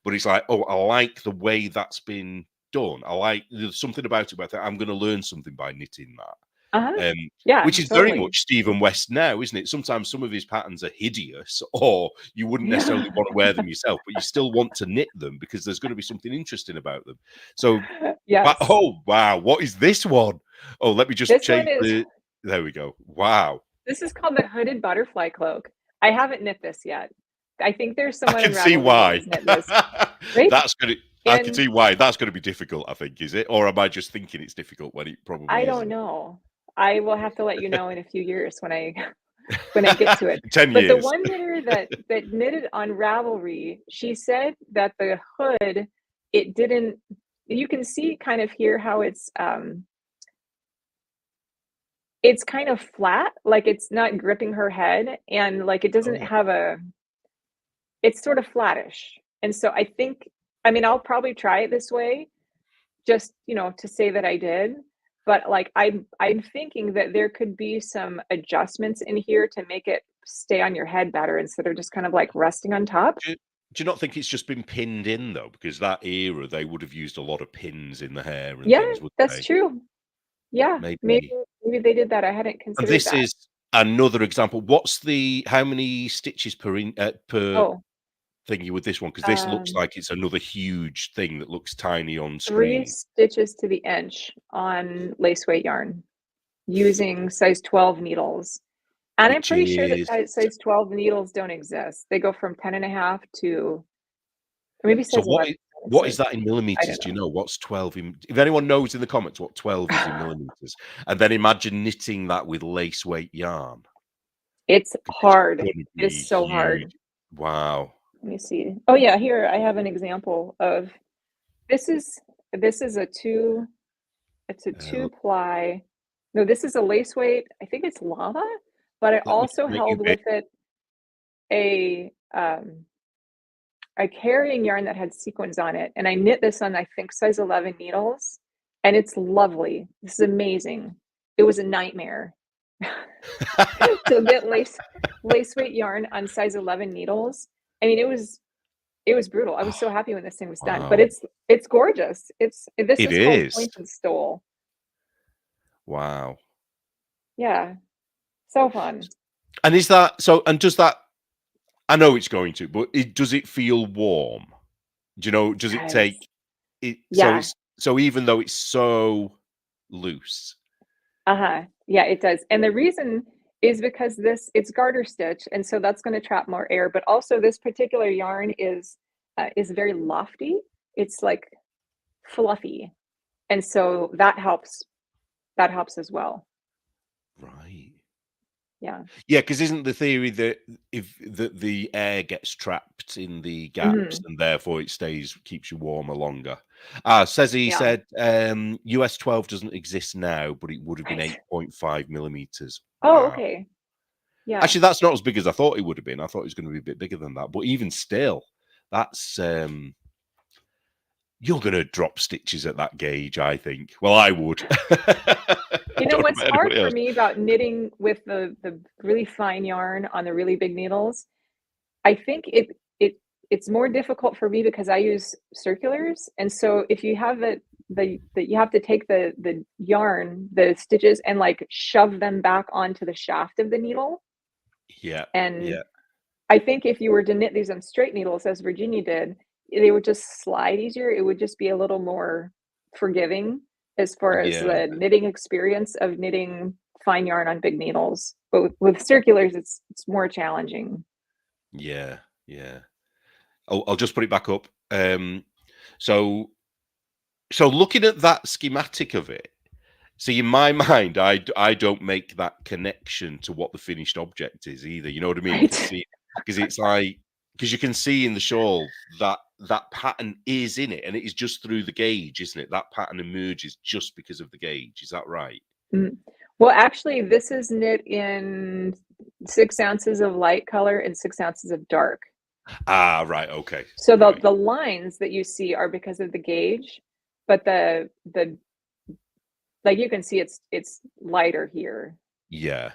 but it's like, "Oh, I like the way that's been done. There's something about it where I think I'm gonna learn something by knitting that." Uh-huh. Um, Yeah, which is very totally. much Stephen West now, isn't it? Sometimes some of his patterns are hideous, or you wouldn't necessarily Yeah. want to wear them yourself, but you still want to knit them because there's going to be something interesting about them. So, Yes. oh wow, what is this one? Oh, let me just This one change is the. There we go. Wow, This is called the hooded butterfly cloak. I haven't knit this yet. I think there's I someone in can see Ravelry that why. has knit this, right? That's gonna. I can And see why that's going to be difficult. I think is it, or am I just thinking it's difficult when it I probably don't isn't? know. I will have to let you know in a few years when I when I get to it. 10 But the years. one knitter that knitted on Ravelry, she said that the hood, it didn't. You can see kind of here how it's kind of flat, like it's not gripping her head, and like it doesn't Oh, have a. It's sort of flattish, and so I think. I mean, I'll probably try it this way, just to say that I did. But like I'm thinking that there could be some adjustments in here to make it stay on your head better instead of just kind of like resting on top. do you not think it's just been pinned in though? Because that era, they would have used a lot of pins in the hair and Yeah, things, wouldn't that's they? true. Yeah, maybe Maybe. maybe they did that. I hadn't And considered this that. is another example. What's the how many stitches per Oh, thingy with this one? Because this looks Um, like it's another huge thing that looks tiny on 3 screen. stitches to the inch on lace weight yarn using size 12 needles. And I'm Which pretty sure that is size 12 needles don't exist. They go from 10 and a half to, or maybe so size 11 what is exists. that in I millimeters? don't Do you know. know what's 12 in if anyone knows in the comments what 12 is in millimeters, and then imagine knitting that with lace weight yarn, It's 'cause it's hard. gonna It is be so huge. hard. Wow. Let me see. Oh yeah, here I have an example of this is this is a two it's a Uh, two ply. No, this is a lace weight. I think it's lava, but I let me also make you held big. with it a carrying yarn that had sequins on it, and I knit this on, I think, size 11 needles, and it's lovely. This is amazing. It was a nightmare to get lace weight yarn on size 11 needles. I mean, it was brutal. I was so Oh, happy when this thing was done, but wow. it's gorgeous. This It is called is. pointed stole. Wow. Yeah, so fun. And is that so and does that I know it's going to, but does it feel warm? Do you know, does it Yes. take it Yeah. so even though it's so loose. Uh-huh. Yeah, it does. And the reason is because it's garter stitch, and so that's going to trap more air. But also, this particular yarn is very lofty. It's like fluffy, and so that helps. That helps as well. Right. Yeah. Yeah, because 'cause isn't the theory that if that the air gets trapped in the gaps Hmm. and therefore it stays keeps you warmer longer? Ah, says he Yeah. said, US 12 doesn't exist now, but it would have been Right. 8.5 millimeters. Oh, Wow. okay. Yeah. Actually, that's not as big as I thought it would have been. I thought it was gonna be a bit bigger than that, but even still, that's, you're gonna drop stitches at that gauge, I think. Well, I would. I You know don't know what's about hard anybody for else. me about knitting with the really fine yarn on the really big needles? I think it's more difficult for me because I use circulars, and so if you have the you have to take the yarn, the stitches, and like shove them back onto the shaft of the needle. Yeah, And yeah, I think if you were to knit these on straight needles, as Virginia did, they would just slide easier. It would just be a little more forgiving as far as yeah, the knitting experience of knitting fine yarn on big needles. But with circulars, it's more challenging. yeah, yeah. I'll just put it back up. So looking at that schematic of it, see, in my mind, I don't make that connection to what the finished object is either, you know what I mean? Right. Because it's like because you can see in the shawl that that pattern is in it, and it is just through the gauge, isn't it? That pattern emerges just because of the gauge, is that right? Mm. Well, actually, this is knit in 6 ounces of light color and 6 ounces of dark. Ah, right, okay, So right. the lines that you see are because of the gauge, but the like, you can see it's lighter here. Yeah.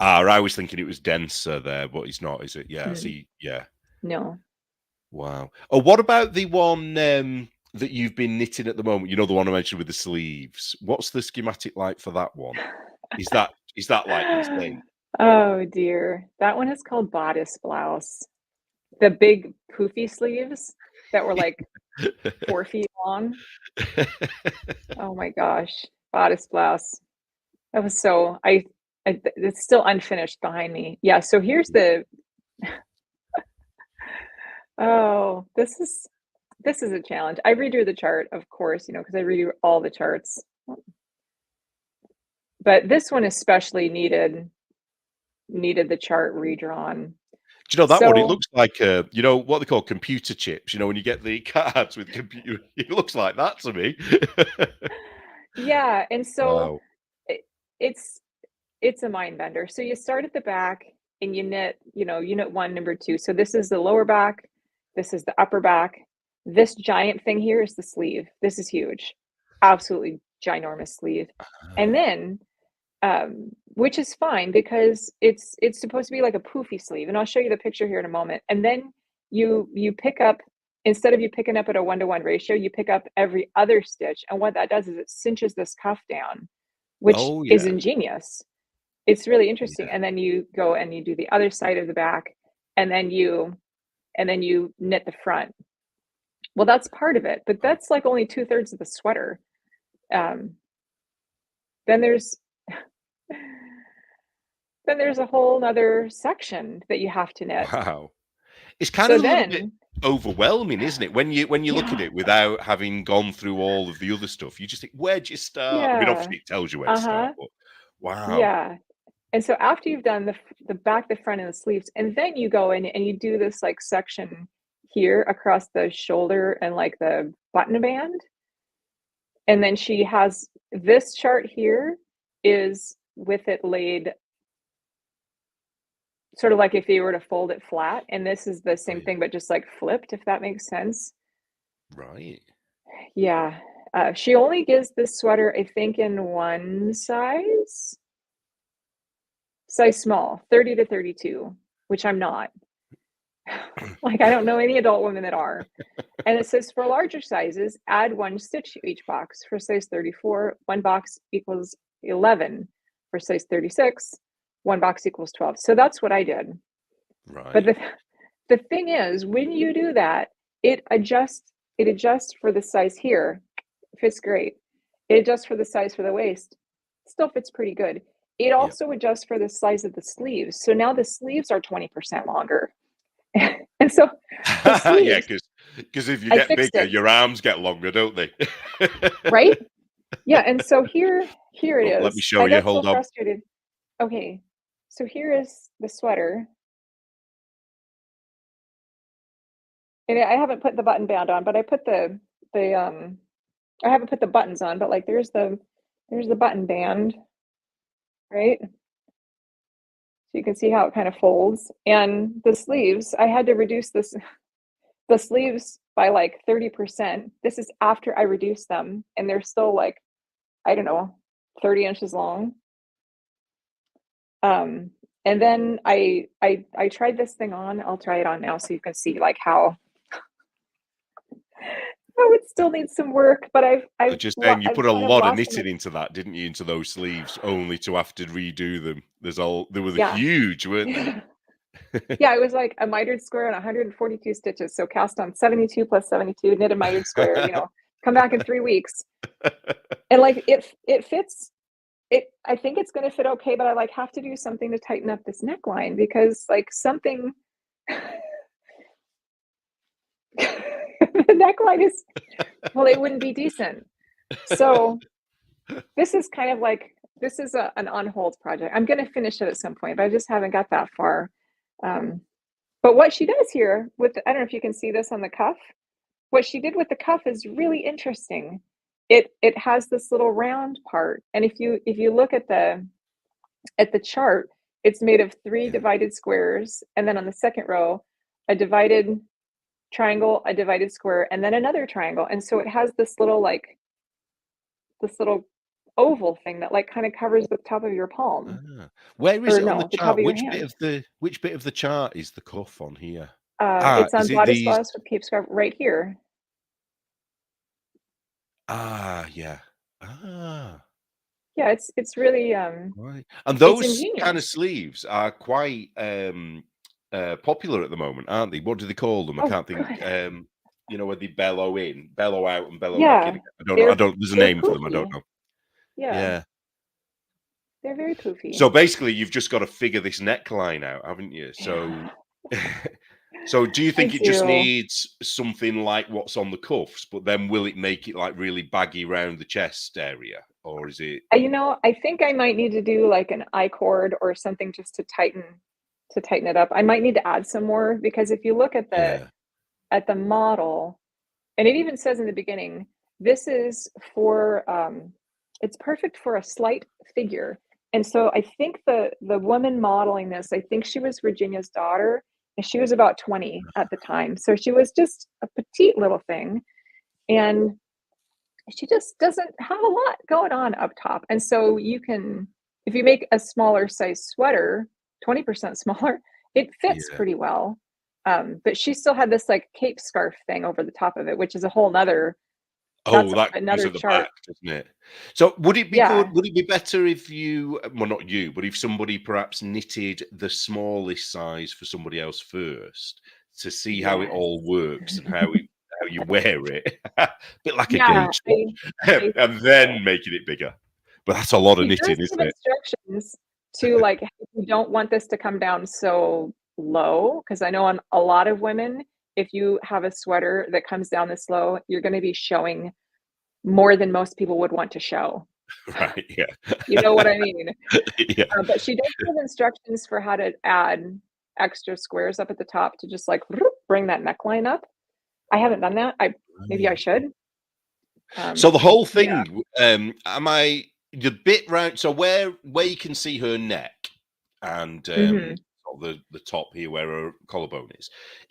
Ah, I was thinking it was denser there, but it's not, is it? Yeah, I Mm, see, yeah. no. Wow. Oh, what about the one, that you've been knitting at the moment? You know, the one I mentioned with the sleeves. What's the schematic like for that one? Is that, like, insane? Oh, dear. That one is called bodice blouse. The big poofy sleeves that were, like, 4 feet long. Oh my gosh, bodice blouse. That was so I it's still unfinished behind me. Yeah, so here's the oh, this is a challenge. I redo the chart, of course, because I redo all the charts. But this one especially needed the chart redrawn. Do you know that one? It So, looks like, you know, what they call computer chips, you know, when you get the cards with computer it looks like that to me. yeah, and so Wow. it, it's it's a mind bender. So you start at the back and you knit, unit 1, number 2. So this is the lower back, this is the upper back. This giant thing here is the sleeve. This is huge. Absolutely ginormous sleeve. And Ah. then which is fine because it's supposed to be like a poofy sleeve, and I'll show you the picture here in a moment. And then you pick up, instead of you picking up at a 1-to-1 ratio, you pick up every other stitch, and what that does is it cinches this cuff down, which Oh, is yeah. ingenious. It's really interesting. Yeah. And then you go and you do the other side of the back, and then you and then you knit the front. Well, that's part of it, but that's like only 2/3 of the sweater. Then there's then there's a whole nother section that you have to knit. Wow. It's kind So of a little bit then, overwhelming, isn't it? When you look at yeah, it without having gone through all of the other stuff, you just think, where do you start? I mean, yeah, obviously it tells you where to start, uh-huh, but wow. yeah. And so after you've done the back, the front, and the sleeves, and then you go in and you do this like section here across the shoulder and like the button band. And then she has this chart here is with it laid sort of like if you were to fold it flat. And this is the Oh, same yeah. thing, but just like flipped, if that makes sense. Right. Yeah. She only gives this sweater, I think, in one size small, 30 to 32, which I'm not. Like, I don't know any adult women that are. And it says for larger sizes, add 1 stitch to each box. For size 34, 1 box equals 11. For size 36, 1 box equals 12. So that's what I did. But Right. the thing is, when you do that, it adjusts for the size here. Fits great. It adjusts for the size for the waist. Still fits pretty good. It Yeah. also adjusts for the size of the sleeves. So now the sleeves are 20% longer. And so the Yeah, sleeves, because if you I get fixed bigger, it, your arms get longer, don't they? right? Yeah, and so here it Oh, let me is. show I you. got so Hold on. frustrated. Okay, so here is the sweater. And I haven't put the button band on, but I put the I haven't put the buttons on, but like there's the button band, right? So you can see how it kind of folds. And the sleeves, I had to reduce the sleeves by like 30%. This is after I reduced them, and they're still like, I don't know, 30 inches long. Um, and then I tried this thing on. I'll try it on now so you can see like how it still needs some work, but So just saying, you I've put a kind of lot of lost some knitting into that, didn't you? Into those sleeves, only to have to redo them. They were yeah. huge, weren't they? Yeah, it was like a mitered square and 142 stitches. So cast on 72 plus 72, knit a mitered square, come back in 3 weeks. And like it fits. I think it's gonna fit okay, but I like have to do something to tighten up this neckline because like something the neckline is, well, it wouldn't be decent. So this is kind of like this is an on hold project. I'm gonna finish it at some point, but I just haven't got that far. Um, but what she does here I don't know if you can see this on the cuff. What she did with the cuff is really interesting. It has this little round part, and if you look at the chart, it's made of 3 Yeah. divided squares, and then on the second row, a divided triangle, a divided square, and then another triangle. And so it has this little oval thing that like kind of covers the top of your palm, Ah. Where is or it on the no, the top chart? of your hand. Which bit of the chart is the cuff on here? It's Is on it bodice these? blouse with cape scarf right here. Yeah. Ah, Yeah, it's really right. And it's those kind of ingenious. sleeves are quite popular at the moment, aren't they? What do they call them? I Oh, can't think. good. Where they bellow out and bellow back in Yeah, again. I don't know. I they're don't. There's a they're name for them. I don't poofy. know. Yeah, Yeah. they're very poofy. So basically, you've just got to figure this neckline out, haven't you? Yeah, So, so do you I think it just do. needs something like what's on the cuffs, but then will it make it like really baggy around the chest area, or is it? I think I might need to do like an I cord or something just to tighten it up. I might need to add some more because if you look at the Yeah. model, and it even says in the beginning, this is for it's perfect for a slight figure. And so I think the woman modeling this, I think she was Virginia's daughter, and she was about 20 at the time. So she was just a petite little thing. And she just doesn't have a lot going on up top. And so if you make a smaller size sweater, 20% smaller, it fits Yeah. pretty well. But she still had this like cape scarf thing over the top of it, which is a whole nother, Oh, that's that comes another at the back, chart. doesn't it? So would it be good? Yeah. Would it be better if you, well, not you, but if somebody perhaps knitted the smallest size for somebody else first, to see how it all works and how you wear it, a bit like a Yeah, gauge, I and then making it bigger. But that's a lot of He does knitting, give isn't it? instructions to, like, if you don't want this to come down so low, because I know on a lot of women, if you have a sweater that comes down this low, you're gonna be showing more than most people would want to show. Right, yeah. You know what I mean? Yeah. But she does give instructions for how to add extra squares up at the top to just, like, bring that neckline up. I haven't done that. Maybe I Right. should. So the whole Yeah. thing, am I the bit round? So where you can see her neck and Mhm. the top here where her collarbone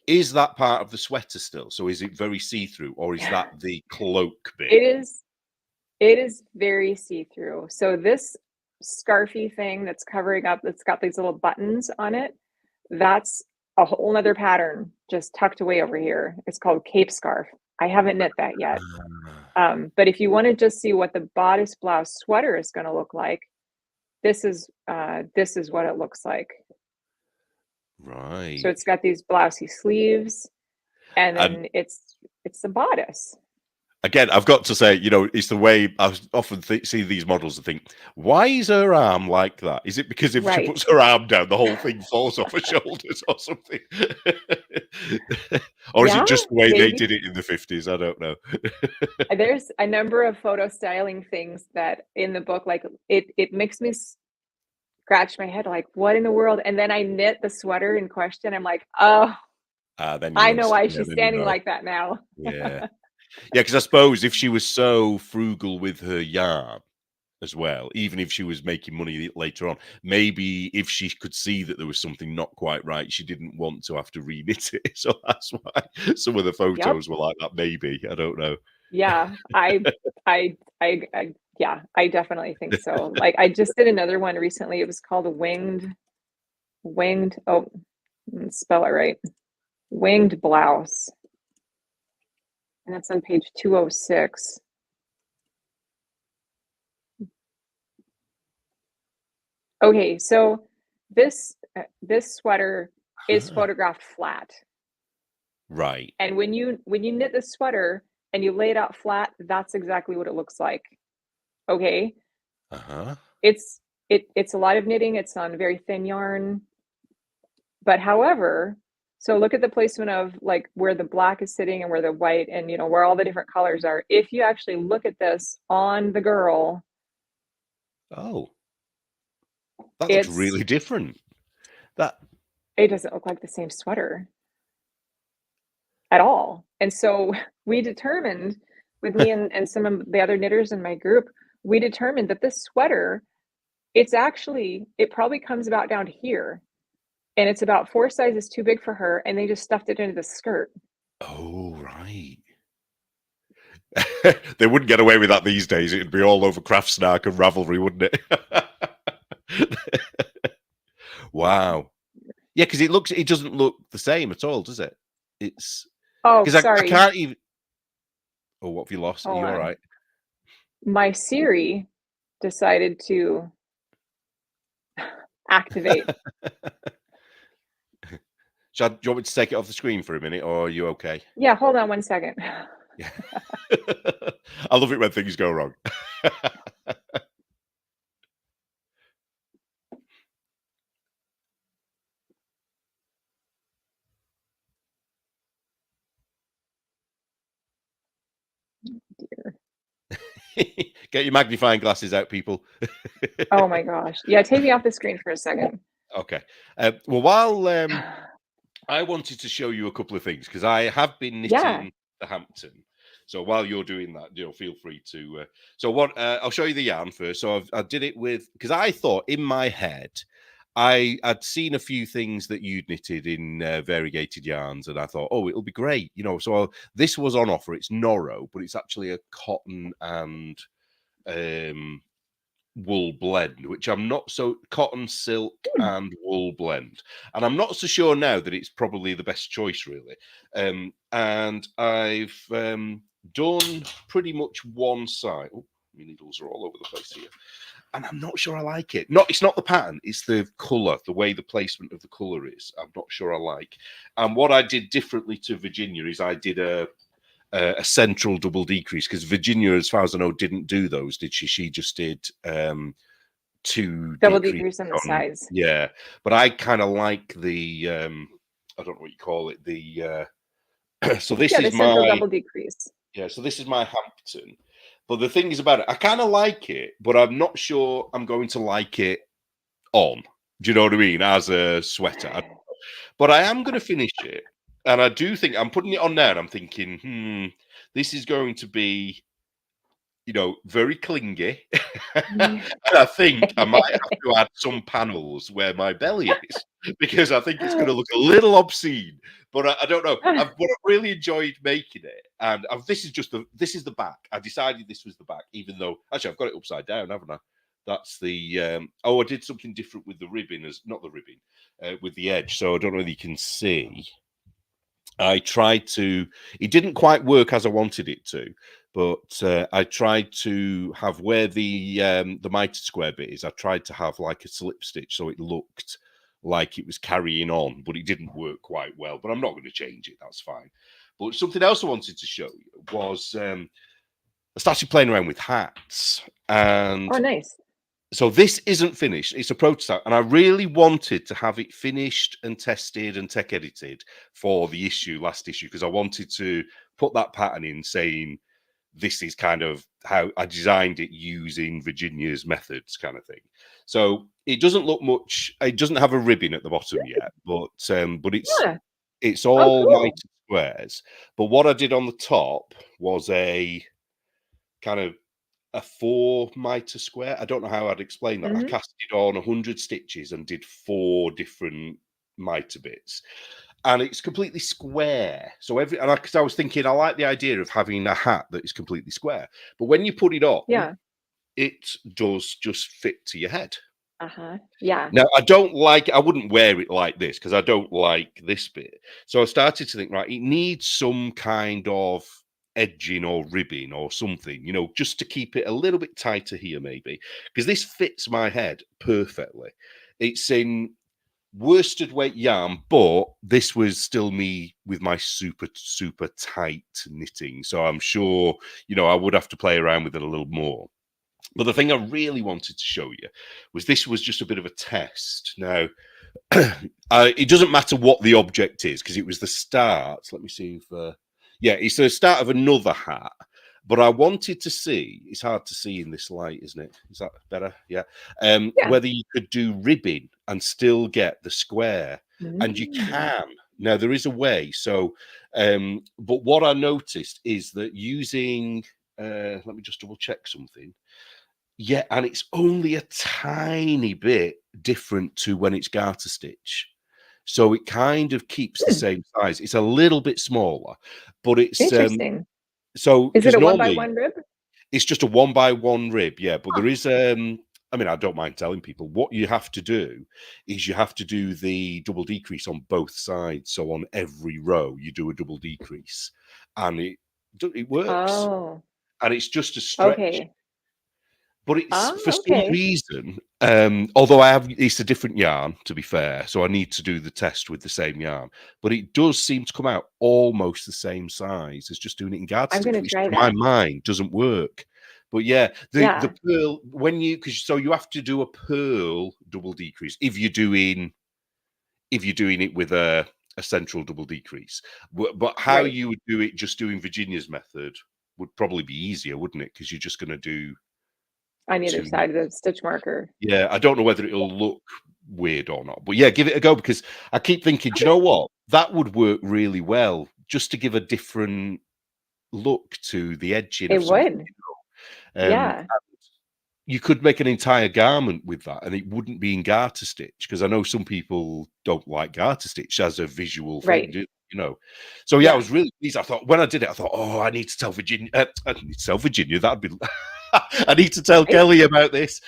is that part of the sweater still? So is it very see through, or is that the cloak bit? It is It is very see-through. So this scarfy thing that's covering up, that's got these little buttons on it, that's a whole 'nother pattern just tucked away over here. It's called cape scarf. I haven't knit that yet. Ah, But if you want to just see what the bodice blouse sweater is going to look like, this is what it looks like. So right. it's got these blousey sleeves, and And then it's the bodice. again, I've got to say, it's the way I often see these models and think, why is her arm like that? Is it because if she Right. puts her arm down, the whole thing falls off her shoulders or something? Or is it Yeah, just the way they maybe. did it in the 50s? I don't know. There's a number of photo styling things that in the book, like, it makes me scratch my head, like, "What in the world?" And then I knit the sweater in question, I'm like, "Oh, Then you I know why understand. Yeah, she's then you standing know. like that now." Yeah. Yeah, because I suppose if she was so frugal with her yarn as well, even if she was making money later on, maybe if she could see that there was something not quite right, she didn't want to have to re-knit it. So that's why some of the Yep. photos were like that, maybe. I don't know. Yeah. I yeah, I definitely think so. Like, I just did another one recently, it was called a winged oh, spell it right. Winged blouse, and it's on page 206. Okay, so this sweater is Ah, photographed flat. right. And when you knit the sweater and you lay it out flat, that's exactly what it looks like. Okay? Uh-huh. It's a lot of knitting, it's on very thin yarn, but however, so look at the placement of, like, where the black is sitting and where the white and, where all the different colors are. If you actually look at this on the girl, Oh, that looks it's really different. That it doesn't look like the same sweater at all. And so we determined, with me and some of the other knitters in my group, we determined that this sweater, it probably comes about down here, and it's about 4 sizes too big for her, and they just stuffed it into the skirt. oh, right. They wouldn't get away with that these days. It'd be all over craft snark and Ravelry, wouldn't it? Wow. Yeah, because it doesn't look the same at all, does it? It's Oh, because I sorry. can't even. Oh, what have you lost? Are Hold you all on. right? My Siri decided to activate. Do you want me to take it off the screen for a minute, or are you okay? Yeah, hold on one second. Yeah. I love it when things go wrong. Dear. Get your magnifying glasses out, people. Oh my gosh. Yeah, take me off the screen for a second. Okay. Well, while I wanted to show you a couple of things because I have been Yeah. knitting the Hampton. So while you're doing that, feel free to. So what? I'll show you the yarn first. So I did it with because I thought in my head I'd seen a few things that you'd knitted in variegated yarns, and I thought, oh, it'll be great, So this was on offer. It's Noro, but it's actually a cotton and um, wool blend, which I'm not so cotton, silk, Hmm. and wool blend. And I'm not so sure now that it's probably the best choice, really. And I've done pretty much one side. Oh, my needles are all over the place here. and I'm not sure I like it. It's not the pattern, it's the color, the way the placement of the color is. I'm not sure I like. And what I did differently to Virginia is I did a central double decrease, because Virginia, as far as I know, didn't do those, did she? She just did two Double decrease decrease on the on, sides. yeah. But I kind of like the I don't know what you call it, the so this the is central my double decrease. yeah, so this is my Hampton. But the thing is about it, I kind of like it, but I'm not sure I'm going to like it on. Do you know what I mean? As a sweater. But I am going to finish it. And I do think I'm putting it on now and I'm thinking, this is going to be, very clingy. And I think I might have to add some panels where my belly is, because I think it's going to look a little obscene. But I don't know. But I've really enjoyed making it, and this is the back. I decided this was the back, even though actually I've got it upside down, haven't I? That's the I did something different with the ribbon, with the edge. So I don't know whether you can see. I tried to. It didn't quite work as I wanted it to, but I tried to have where the mitre square bit is. I tried to have like a slip stitch, so it looked like it was carrying on, but it didn't work quite well. But I'm not going to change it. That's fine. But something else I wanted to show you was I started playing around with hats, and nice. so this isn't finished. It's a prototype, and I really wanted to have it finished and tested and tech edited for the last issue, because I wanted to put that pattern in saying this is kind of how I designed it using Virginia's methods, kind of thing. So it doesn't look much. It doesn't have a ribbon at the bottom yet, but it's all cool. mitre squares. But what I did on the top was a kind of a 4 mitre square. I don't know how I'd explain that. I casted on 100 stitches and did 4 different mitre bits, and it's completely square. So because I was thinking, I like the idea of having a hat that is completely square, but when you put it on, it does just fit to your head. Yeah. Now I wouldn't wear it like this, because I don't like this bit. So I started to think, right, it needs some kind of edging or ribbing or something, just to keep it a little bit tighter here, maybe, because this fits my head perfectly. It's in worsted weight yarn, but this was still me with my super, super tight knitting. So I'm sure, I would have to play around with it a little more. But the thing I really wanted to show you was this was just a bit of a test. Now, it doesn't matter what the object is, because it was the start. Let me see if... it's the start of another hat. But I wanted to see, it's hard to see in this light, isn't it? Is that better? Yeah. Whether you could do ribbing and still get the square. And you can. Now, there is a way. So, but what I noticed is that using, let me just double check something. Yeah, and it's only a tiny bit different to when it's garter stitch. So it kind of keeps the same size. It's a little bit smaller, but it's interesting. So is it a normally 1x1 rib? It's just a 1x1 rib, yeah. But there is I mean, I don't mind telling people what you have to do is you have to do the double decrease on both sides. So on every row, you do a double decrease, and it works. And it's just a stretch. Okay. But it's for some reason, although it's a different yarn, to be fair, so I need to do the test with the same yarn, but it does seem to come out almost the same size as just doing it in garter stitch, which to my mind doesn't work. But yeah, the purl, so you have to do a purl double decrease if you're doing it with a central double decrease. But how you would do it just doing Virginia's method would probably be easier, wouldn't it? Because you're just going to do on either side of the stitch marker. Yeah, I don't know whether it'll look weird or not, but yeah, give it a go, because I keep thinking, do you know what? That would work really well, just to give a different look to the edging. It would. Yeah. You could make an entire garment with that, and it wouldn't be in garter stitch, because I know some people don't like garter stitch as a visual thing, So yeah, I was really pleased. I thought when I did it, I thought, oh, I need to tell Virginia. I need to tell Virginia. That'd be. I need to tell Kelly about this.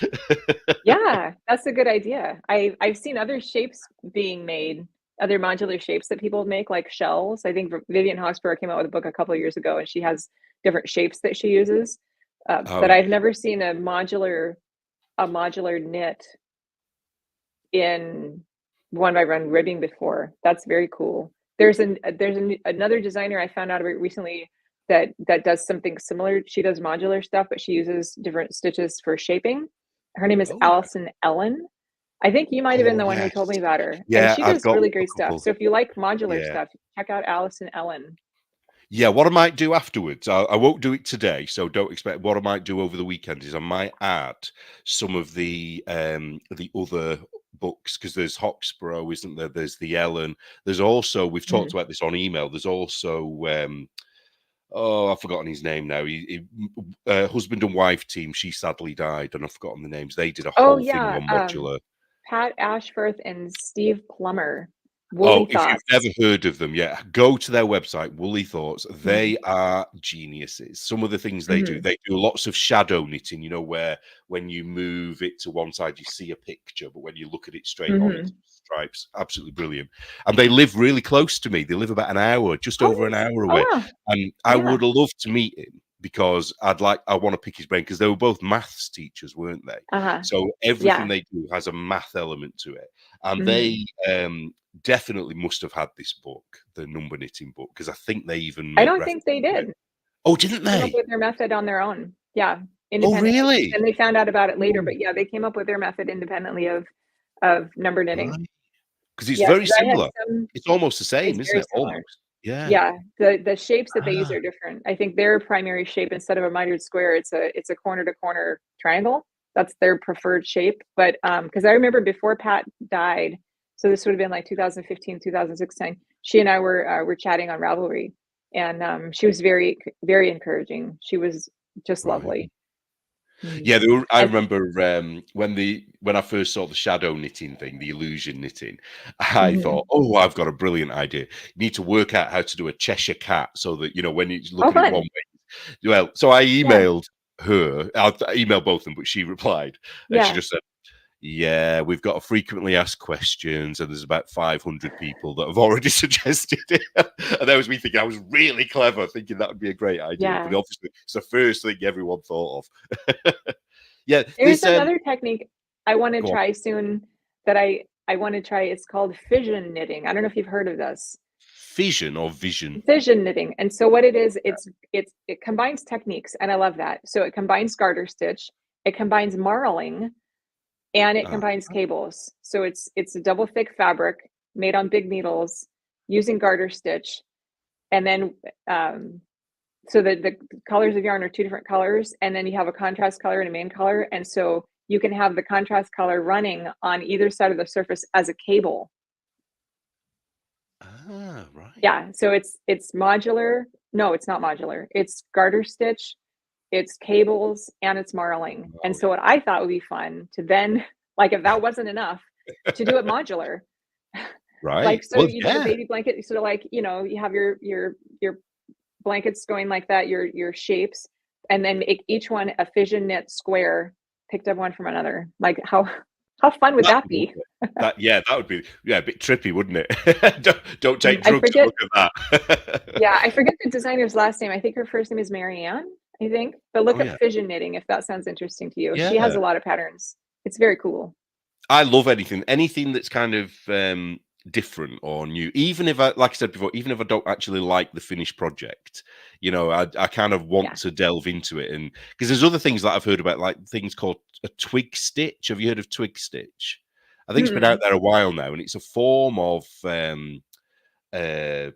Yeah, that's a good idea. I've seen other shapes being made, other modular shapes that people make, like shells. I think Vivian Hoxborough came out with a book a couple of years ago, and she has different shapes that she uses. But I've never seen a modular a modular knit in 1x1 ribbing before. That's very cool. There's another designer I found out about recently that does something similar. She does modular stuff, but she uses different stitches for shaping. Her name is Oh, Allison Ellen. I think you might have been oh the one who yes. told me about her. And Yeah, she I've does got really a great stuff. couple. So if you like modular Yeah. stuff, check out Allison Ellen. Yeah, what I might do afterwards, I won't do it today, so don't expect. What I might do over the weekend is I might add some of the other books, because there's Hoxborough, isn't there? There's the Ellen. There's also, we've talked about this on email. There's also oh, I've forgotten his name now. Husband and wife team. She sadly died, and I've forgotten the names. They did a Oh whole thing yeah, on modular. Pat Ashforth and Steve Plummer, Oh, Woolly if you've Thoughts. never heard of them yet, go to their website, Woolly Thoughts. Mhm, They are geniuses. Some of the things mhm, they do lots of shadow knitting, where when you move it to one side, you see a picture, but when you look at it straight on, it's mhm. stripes. Absolutely brilliant. And they live really close to me. They live about an hour, just Oh, over an nice. hour Oh, away. wow. And I Yeah. would love to meet him, because I want to pick his brain, because they were both maths teachers, weren't they? Uh-huh. So everything Yeah. they do has a math element to it. And Mhm. they definitely must have had this book, the number knitting book, because I think they even I make don't reference think they to it. did. Oh, didn't Came up they? with their method on their own. Yeah, Oh, independently. really? And they found out about it later, Oh, but yeah, they came up with their method independently of number knitting. right. Because it's Yeah, very because I had similar. some. It's almost the It's same, isn't very it? similar. Almost. Yeah. Yeah, the shapes that they use Ah, are different. I think their primary shape, instead of a mitered square, it's a corner to corner triangle. That's their preferred shape. But because I remember before Pat died, so this would have been like 2015, 2016. She and I were chatting on Ravelry, and she was very encouraging. She was just right. lovely. Mhm. Yeah, I And remember when I first saw the shadow knitting thing, the illusion knitting, I mhm. thought, "Oh, I've got a brilliant idea. You need to work out how to do a Cheshire cat, so that when you look Oh, at it one fun. way." Well, so I Yeah, emailed her. I emailed both of them, but she replied, and she yeah. just said, "Yeah, we've got a frequently asked questions, and there's about 500 people that have already suggested it." And that was me thinking I was really clever, thinking that would be a great idea. But Yeah. obviously, it's the first thing everyone thought of. Yeah, There's this another technique I wanna go on. try soon that I wanna try. It's called fission knitting. I don't know if you've heard of this. Fission or vision? Fission knitting, and so what it is, it combines techniques, and I love that. So it combines garter stitch, it combines marling, and it Uh, combines cables. So it's a double thick fabric made on big needles using garter stitch, and then, so the colors of yarn are 2 different colors, and then you have a contrast color and a main color, and so you can have the contrast color running on either side of the surface as a cable. right. Yeah, so it's modular. No, it's not modular. It's garter stitch, it's cables, and it's marling. And Oh, so what I thought would be fun to then, like, if that wasn't enough, to do it modular. Like, right. so Well, you do the yeah. baby blanket, sort of like, you have your blankets going like that, your shapes, and then make each one a fission knit square picked up one from another. Like, how fun would That that would be be? lovely. That would be, yeah, a bit trippy, wouldn't it? Don't take I drugs to forget. look at that. Yeah, I forget the designer's last name. I think her first name is Marianne, I think. But look Oh, up yeah. fission knitting if that sounds interesting to you. She has Yeah. a lot of patterns. It's very cool. I love anything that's kind of, different or new. Even if like I said before, even if I don't actually like the finished project, I kind of want Yeah. to delve into it, and because there's other things that I've heard about, like things called a twig stitch. Have you heard of twig stitch? I think it's been out Mm-mm. there a while now, and it's a form of, uh,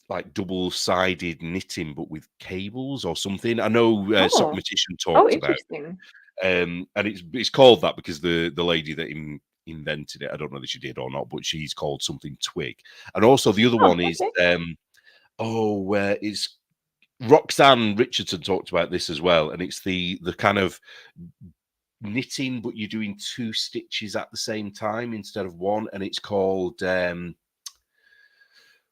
like double-sided knitting, but with cables or something. I know, Oh. Sockmatician Oh, talked about interesting. and it's called that because the lady that invented it, I don't know that she did or not, but she's called something twig. And also the other Oh, one is okay. it's Roxanne Richardson talked about this as well, and it's the kind of knitting, but you're doing two stitches at the same time instead of one, and it's called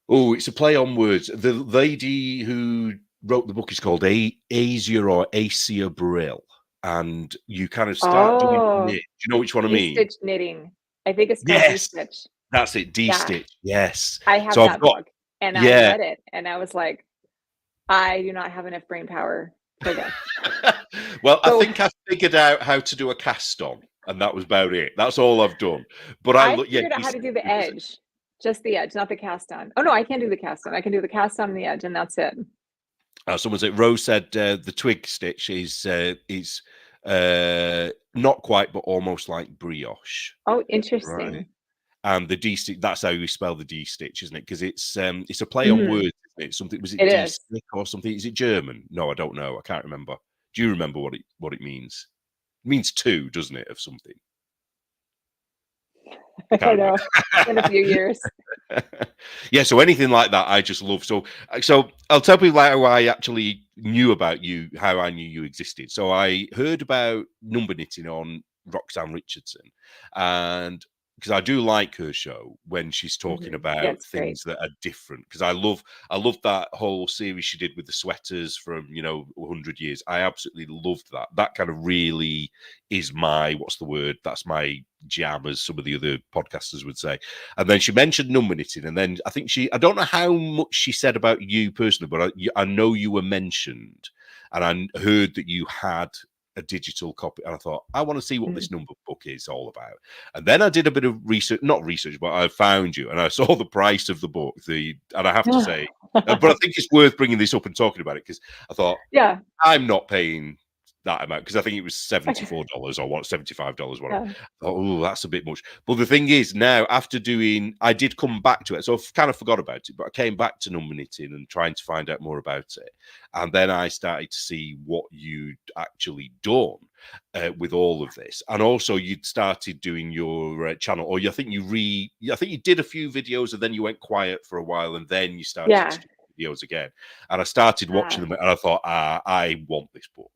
it's a play on words. The lady who wrote the book is called Asia or Asia Brill, and you kind of start doing knit. Oh, Do you know which one I mean? de-stitch knitting. I think it's called Yes, de-stitch. that's it, Yeah, de-stitch. Yes. I have So I've that got book and I yeah. read it and I was like, I do not have enough brain power for this. Well, I So think I figured out how to do a cast on, and that was about it. That's all I've done. But I I look, yeah, figured out how to do the decent, edge, just the edge, not the cast on. Oh no, I can't do the cast on. I can do the cast on and the edge, and that's it. someone said Rose said the twig stitch is not quite, but almost like brioche, Oh, right? interesting. And the D stitch, that's how you spell the D stitch, isn't it? Because it's a play on Hmm. words, isn't it? Something, was it It D is. stick or something? Is it German? No, I don't know. I can't remember. Do you remember what it means? It means two, doesn't it, of something? I Can't know. It's been a few years. remember. Yeah, so anything like that, I just love. So I'll tell people how I actually knew about you, how I knew you existed. So I heard about number knitting on Roxanne Richardson, and because I do like her show when she's talking Yeah, about it's great. things that are different. Because I love that whole series she did with the sweaters from 100 years. I absolutely loved that. That kind of really is my, what's the word? That's my jam, as some of the other podcasters would say. And then she mentioned number knitting, and then I think I don't know how much she said about you personally, but I know you were mentioned, and I heard that you had a digital copy, and I thought, I want to see what Mhm. this number book is all about. And then I did a bit of research, not research, but I found you, and I saw the price of the book. And I have to say, but I think it's worth bringing this up and talking about it, because I thought, Yeah. I'm not paying that amount, because I think it was $74 or what, $75, whatever. Yeah. Oh, that's a bit much. But the thing is, now after I did come back to it, so I've kind of forgot about it, but I came back to number knitting and trying to find out more about it, and then I started to see what you'd actually done with all of this, and also you'd started doing your channel, or I think you did a few videos, and then you went quiet for a while, and then you started Yeah. to do videos again, and I started watching them, and I thought, I want this book.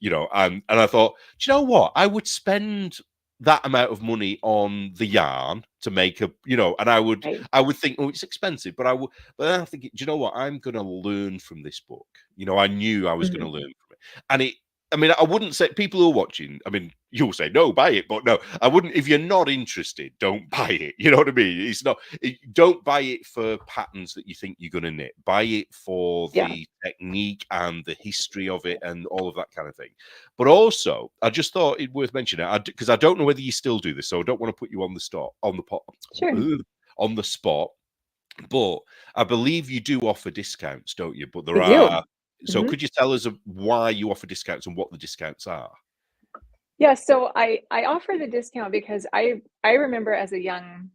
And I thought, do you know what? I would spend that amount of money on the yarn to make and Right. I would think, oh, it's expensive, but then I think, do you know what? I'm going to learn from this book. I knew I was going to Mhm. learn from it, and I mean, I wouldn't say, people who are watching, I mean, you'll say, no, buy it. But no, I wouldn't. If you're not interested, don't buy it. You know what I mean? Don't buy it for patterns that you think you're going to knit. Buy it for Yeah. the technique and the history of it and all of that kind of thing. But also, I just thought it worth mentioning, because I don't know whether you still do this, so I don't want to put you on the Sure. on the spot. But I believe you do offer discounts, don't you? But We there do. are. So Mhm. could you tell us why you offer discounts and what the discounts are? Yeah, so I offer the discount because I remember as a young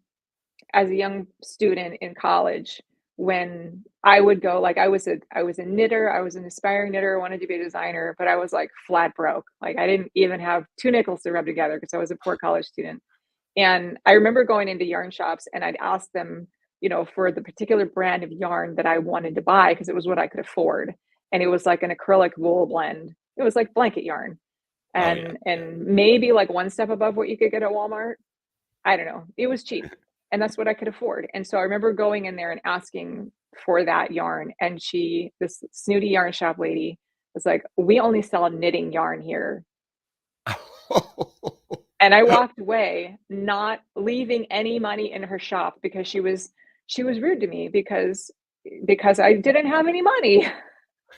student in college when I would go, like, I was a knitter, I was an aspiring knitter, wanted to be a designer, but I was like flat broke. Like I didn't even have two nickels to rub together because I was a poor college student. And I remember going into yarn shops and I'd ask them, for the particular brand of yarn that I wanted to buy because it was what I could afford. And it was like an acrylic wool blend. It was like blanket yarn Oh yeah, yeah. and maybe like one step above what you could get at Walmart. I don't know. It was cheap, and that's what I could afford. And so I remember going in there and asking for that yarn, and this snooty yarn shop lady, was like, "We only sell knitting yarn here." And I walked away, not leaving any money in her shop because she was rude to me because I didn't have any money.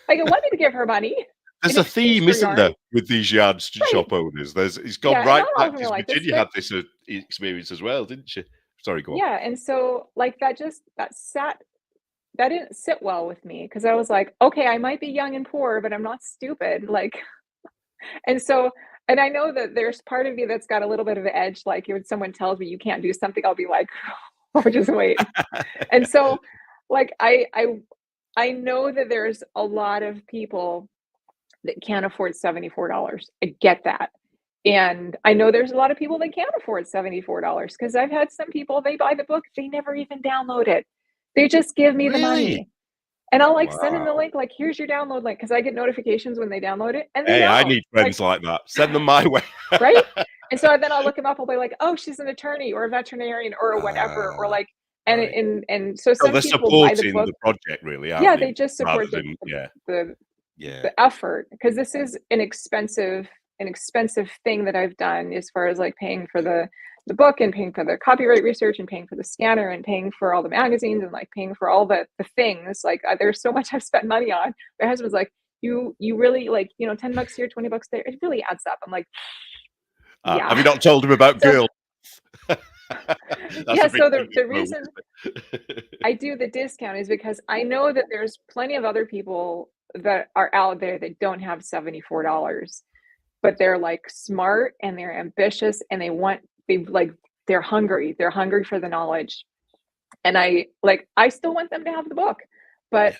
Like, I wanted to give her money in There's a exchange theme, for isn't yarn. there, with these yard Right. shop owners? It's gone Yeah, and right not all back of them are because like this, Virginia but had this experience as well, didn't she? Sorry, go on. yeah, and so, like, that didn't sit well with me because I was like, "Okay, I might be young and poor, but I'm not stupid." Like, and so and I know that there's part of me that's got a little bit of an edge, like, when someone tells me you can't do something, I'll be like, "Oh, just wait." And so, like, I know that there's a lot of people that can't afford $74. I get that. And I know there's a lot of people that can't afford $74 because I've had some people, they buy the book, they never even download it. They just give me the Really? money. And I'll like send them the Wow. link, like, here's your download link, because I get notifications when they download it and they Hey, I don't. need Like, friends like that. Send them my way. right? And so then I'll look them up, I'll be like, oh, she's an attorney or a veterinarian or whatever, or Ah, like, right. and so So some they're people buy the supporting book. the project really, aren't Yeah, they? they just Rather support than the yeah. the effort because this is an expensive thing that I've done as far as like paying for the book and paying for the copyright research and paying for the scanner and paying for all the magazines and like paying for all the things like there's so much I've spent money on. My husband's like, you really like, you know, $10 here, $20 there. It really adds up. I'm like, Have yeah. you not told him about So girls? That's yeah, a big so thing the at the moment, reason isn't it? I do the discount is because I know that there's plenty of other people that are out there that don't have $74, but they're like smart and they're ambitious and they're hungry. They're hungry for the knowledge. And I still want them to have the book, but Yeah.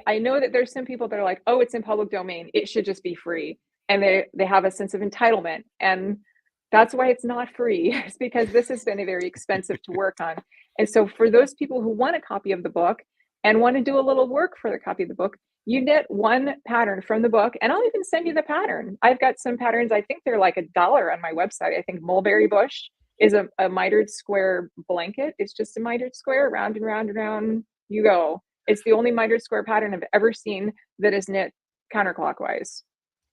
I know that there's some people that are like, oh, it's in public domain, it should just be free. And they have a sense of entitlement. And that's why it's not free. It's because this has been very expensive to work on. And so for those people who want a copy of the book and want to do a little work for the copy of the book, you knit one pattern from the book, and I'll even send you the pattern. I've got some patterns, I think they're like $1 on my website. I think mulberry bush is a mitered square blanket. It's just a mitered square, round and round and round you go. It's the only mitered square pattern I've ever seen that is knit counterclockwise.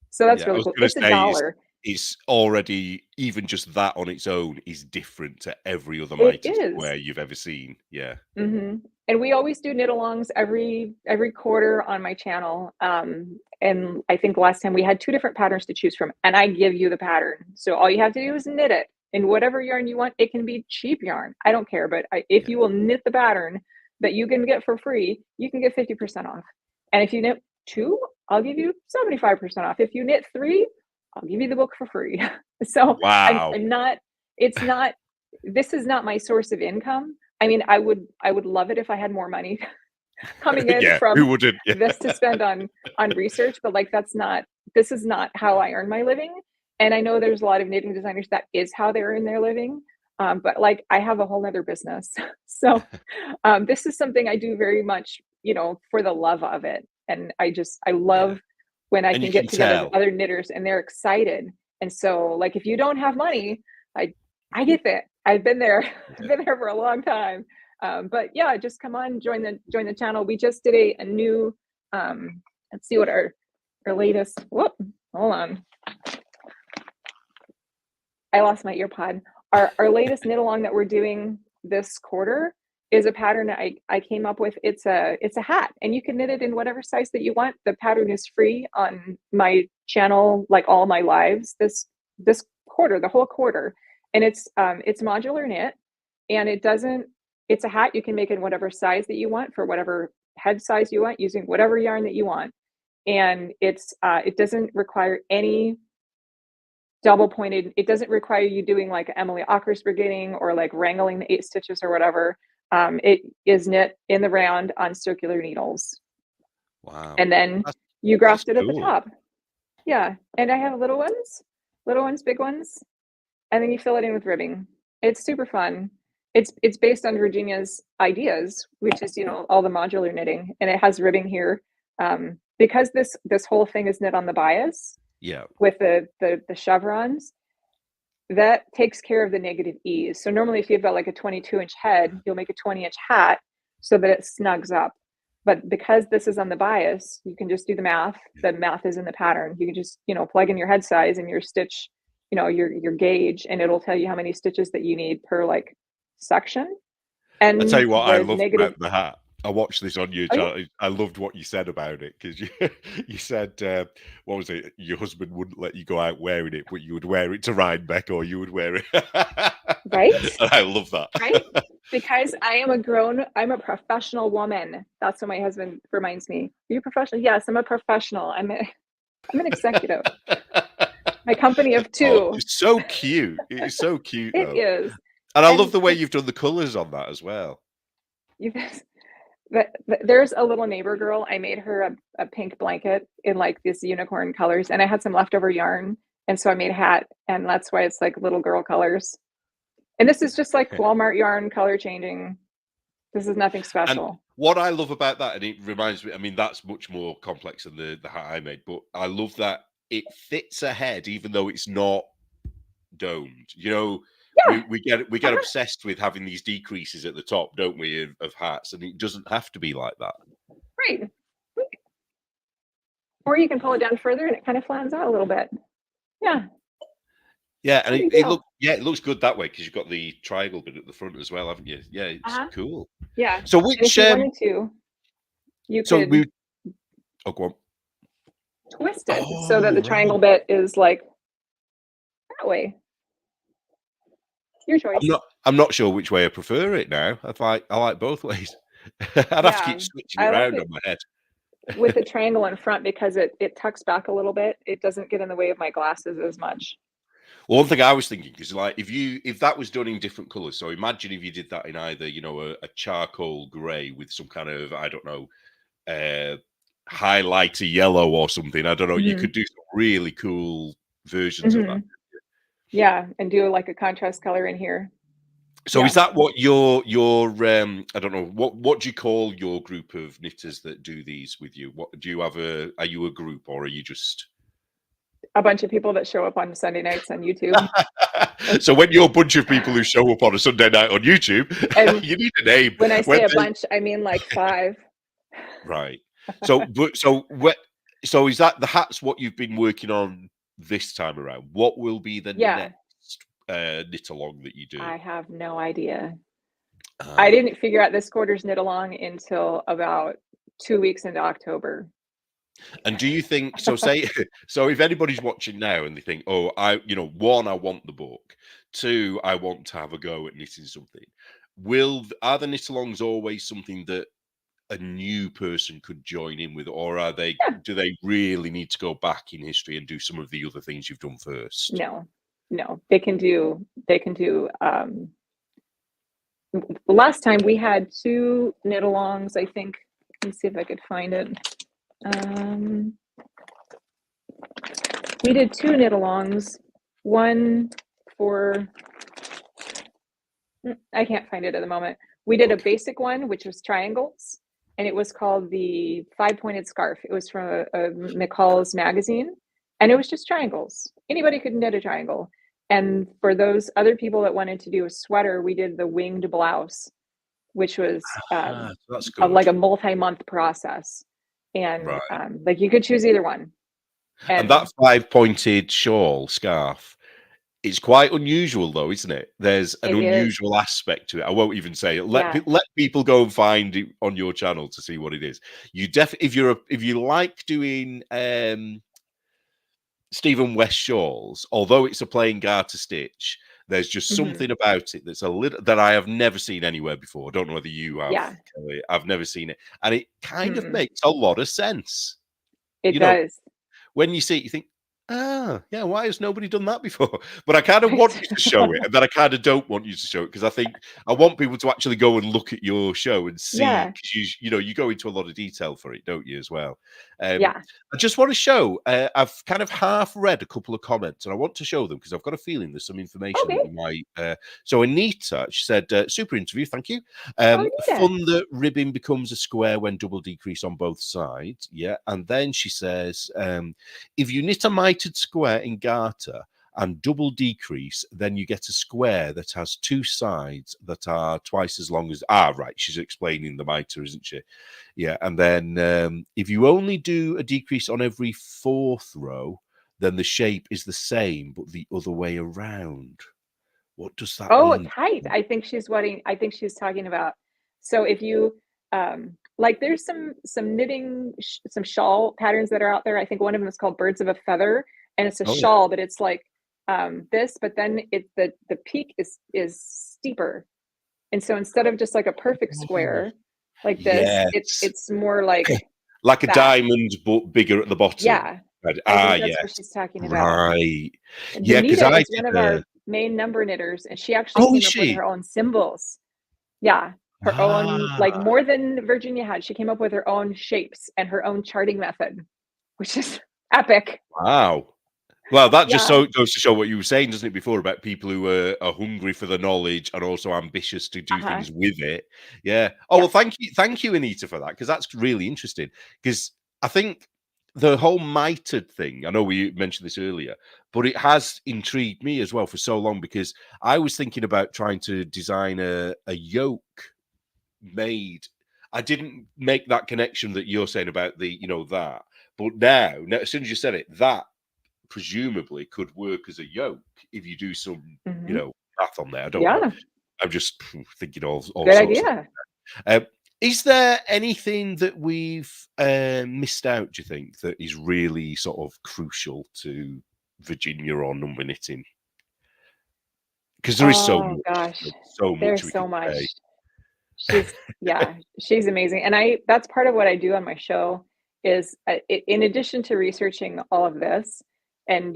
So that's Yeah, I really was cool. gonna It's a say dollar. it's already even just that on its own is different to every other It mitered is. square you've ever seen. Yeah. Mm-hmm. And we always do knit alongs every quarter on my channel. And I think last time we had 2 different patterns to choose from, and I give you the pattern. So all you have to do is knit it in whatever yarn you want. It can be cheap yarn. I don't care, but if Yeah. you will knit the pattern that you can get for free, you can get 50% off. And if you knit 2, I'll give you 75% off. If you knit 3, I'll give you the book for free. So Wow. I'm not. It's not. This is not my source of income. I mean, I would love it if I had more money coming in Yeah, who from wouldn't? Yeah. this to spend on research, but like this is not how I earn my living. And I know there's a lot of knitting designers that is how they earn their living. But like I have a whole nother business. So this is something I do very much, you know, for the love of it. And I Yeah. love when I And you can can get together with tell. other knitters and they're excited. And so like if you don't have money, I I get that. I've been there. I've Yeah. been there for a long time. But yeah, just come on, join the channel. We just did a new let's see what our latest whoop, hold on. I lost my ear pod. Our latest knit along that we're doing this quarter is a pattern I came up with. It's a hat, and you can knit it in whatever size that you want. The pattern is free on my channel, like all my lives this quarter, the whole quarter. And it's modular knit, and it's a hat you can make in whatever size that you want for whatever head size you want using whatever yarn that you want. And it doesn't require any double pointed. It doesn't require you doing like Emily Ocker's brigading or like wrangling the 8 stitches or whatever. It is knit in the round on circular needles, Wow. and then That's you that's graft it at the cool. top. Yeah, and I have little ones, big ones, and then you fill it in with ribbing. It's super fun. It's based on Virginia's ideas, which is, you know, all the modular knitting, and it has ribbing here. Because this whole thing is knit on the bias Yeah. with the chevrons, that takes care of the negative ease. So normally if you've got like a 22-inch head, you'll make a 20-inch hat so that it snugs up. But because this is on the bias, you can just do the math. The math is in the pattern. You can just, you know, plug in your head size and your stitch, you know, your gauge, and it'll tell you how many stitches that you need per like section. I tell And you what I the loved negative, about the hat. I watched this on your oh yeah, channel. I loved what you said about it because you you said what was it? Your husband wouldn't let you go out wearing it, but you would wear it to Rhinebeck or you would wear it. right, And I love that. right. Because I'm a professional woman. That's what my husband reminds me. Are you professional? Yes, I'm a professional. I'm an executive. My company of Oh, 2. it's so cute. It is so cute It though. is. And I love And the way it's you've done the colours on that as well. you there's a little neighbor girl. I made her a pink blanket in like this unicorn colors, and I had some leftover yarn, and so I made a hat, and that's why it's like little girl colors. And this is just like Walmart yarn color changing. This is nothing And special. what I love about that, and it reminds me, I mean, that's much more complex than the hat I made, but I love that it fits a head, even though it's not domed. You know, Yeah. we get Uh-huh. obsessed with having these decreases at the top, don't we, of hats, and it doesn't have to be like that. Right. Or you can pull it down further and it kind of flattens out a little bit. Yeah. Yeah, and No big it deal. look yeah, it looks good that way because you've got the triangle bit at the front as well, haven't you? Yeah, it's Uh-huh. cool. Yeah. So And if which you wanted to, you so could. we oh go on. twisted so that the triangle right. bit is like that way. Your choice. I'm not sure which way I prefer it now. I like both ways. I'd have to Yeah, keep switching it I like around it on my head. with the triangle in front because it tucks back a little bit. It doesn't get in the way of my glasses as much. Well, one thing I was thinking is like if that was done in different colors. So imagine if you did that in either a charcoal gray with some kind of I don't know highlighter yellow or something. I don't know. You Hmm. could do some really cool versions of that. Hmm. Yeah, and do like a contrast color in here. So Yeah. is that what your I don't know what do you call your group of knitters that do these with you? What do you have are you a group or are you just A bunch of people that show up on Sunday nights on YouTube. so when you're a bunch of people who show up on a Sunday night on YouTube, And you need a name. when I When say a they bunch, I mean like 5. right. So is that the hats what you've been working on this time around? What will be the Yeah, next knit along that you do? I have no idea. I Ah. didn't figure out this quarter's knit along until about 2 weeks into October. And do you think so? Say so. If anybody's watching now and they think, "Oh, one, I want the book. Two, I want to have a go at knitting something." Are the knit-alongs always something that a new person could join in with, or Yeah. do they really need to go back in history and do some of the other things you've done first? No, no, the last time we had 2 knit alongs, I think. Let me see if I could find it. We did 2 knit alongs. One for I can't find it at the moment. We did a Okay. basic one, which was triangles, and it was called the 5-pointed scarf. It was from a McCall's magazine, and it was just triangles. Anybody could knit a triangle. And for those other people that wanted to do a sweater, we did the winged blouse, which was So that's like good. a multi-month process. And Right. like you could choose either one. And that And five-pointed shawl scarf, it's quite unusual though, isn't it? There's an it is, unusual aspect to it. I won't even say it. yeah. Let people go and find it on your channel to see what it is. You if you like doing Stephen West shawls, although it's a plain garter stitch, there's just Hmm. something about it that's a little that I have never seen anywhere before. I don't know whether you have, Yeah. Kelly. I've never seen it. And it kind of Mm-mm. makes a lot of sense. It You know, does. when you see it, you think, "Ah, yeah, why has nobody done that before?" But I kind of want Right. you to show it, and then I kind of don't want you to show it because I think I want people to actually go and look at your show and see Yeah. because you go into a lot of detail for it, don't you, as well? Um, Yeah. I just want to show. I've kind of half read a couple of comments, and I want to show them because I've got a feeling there's some information that Okay. you might. So Anita, she said, "Super interview, thank you. Oh, Nita. Fun that ribbing becomes a square when double decrease on both sides. Yeah, and then she says." If you knit a mitered square in garter and double decrease, then you get a square that has 2 sides that are twice as long as right. She's explaining the miter, isn't she? Yeah, and then if you only do a decrease on every 4th row, then the shape is the same, but the other way around. What does that Oh, mean? tight. I think she's talking about. So if you like there's some knitting some shawl patterns that are out there. I think one of them is called Birds of a Feather, and it's a Oh yeah. shawl, but it's like this, but then the peak is steeper. And so instead of just like a perfect Oh, square like this, yes. it's more like Like a that. diamond, but bigger at the bottom. Yeah. Right. I Ah, think that's what yes. she's talking about. Right. And Yeah, because Danita I is one did of our main number knitters, and she actually oh, is came up with she? her own symbols. Yeah, her own, like Ah, more than Virginia had. She came up with her own shapes and her own charting method, which is epic. wow. Well, that just Yeah. so goes to show what you were saying, doesn't it, before about people who are hungry for the knowledge and also ambitious to do Uh-huh. things with it. Yeah. Oh, well, Yep. thank you, Anita, for that, because that's really interesting. Because I think the whole mitered thing, I know we mentioned this earlier, but it has intrigued me as well for so long because I was thinking about trying to design a yoke made. I didn't make that connection that you're saying about that. But now, as soon as you said it, that presumably could work as a yoke if you do some, Hmm. math on there. I don't know. Yeah. I'm just thinking all Good sorts of. idea. Um, Is there anything that we've missed out, do you think, that is really sort of crucial to Virginia or number knitting? Because there is so Oh much. gosh, There's so much there's we so could much. say. Yeah, she's amazing. And that's part of what I do on my show is in addition to researching all of this and,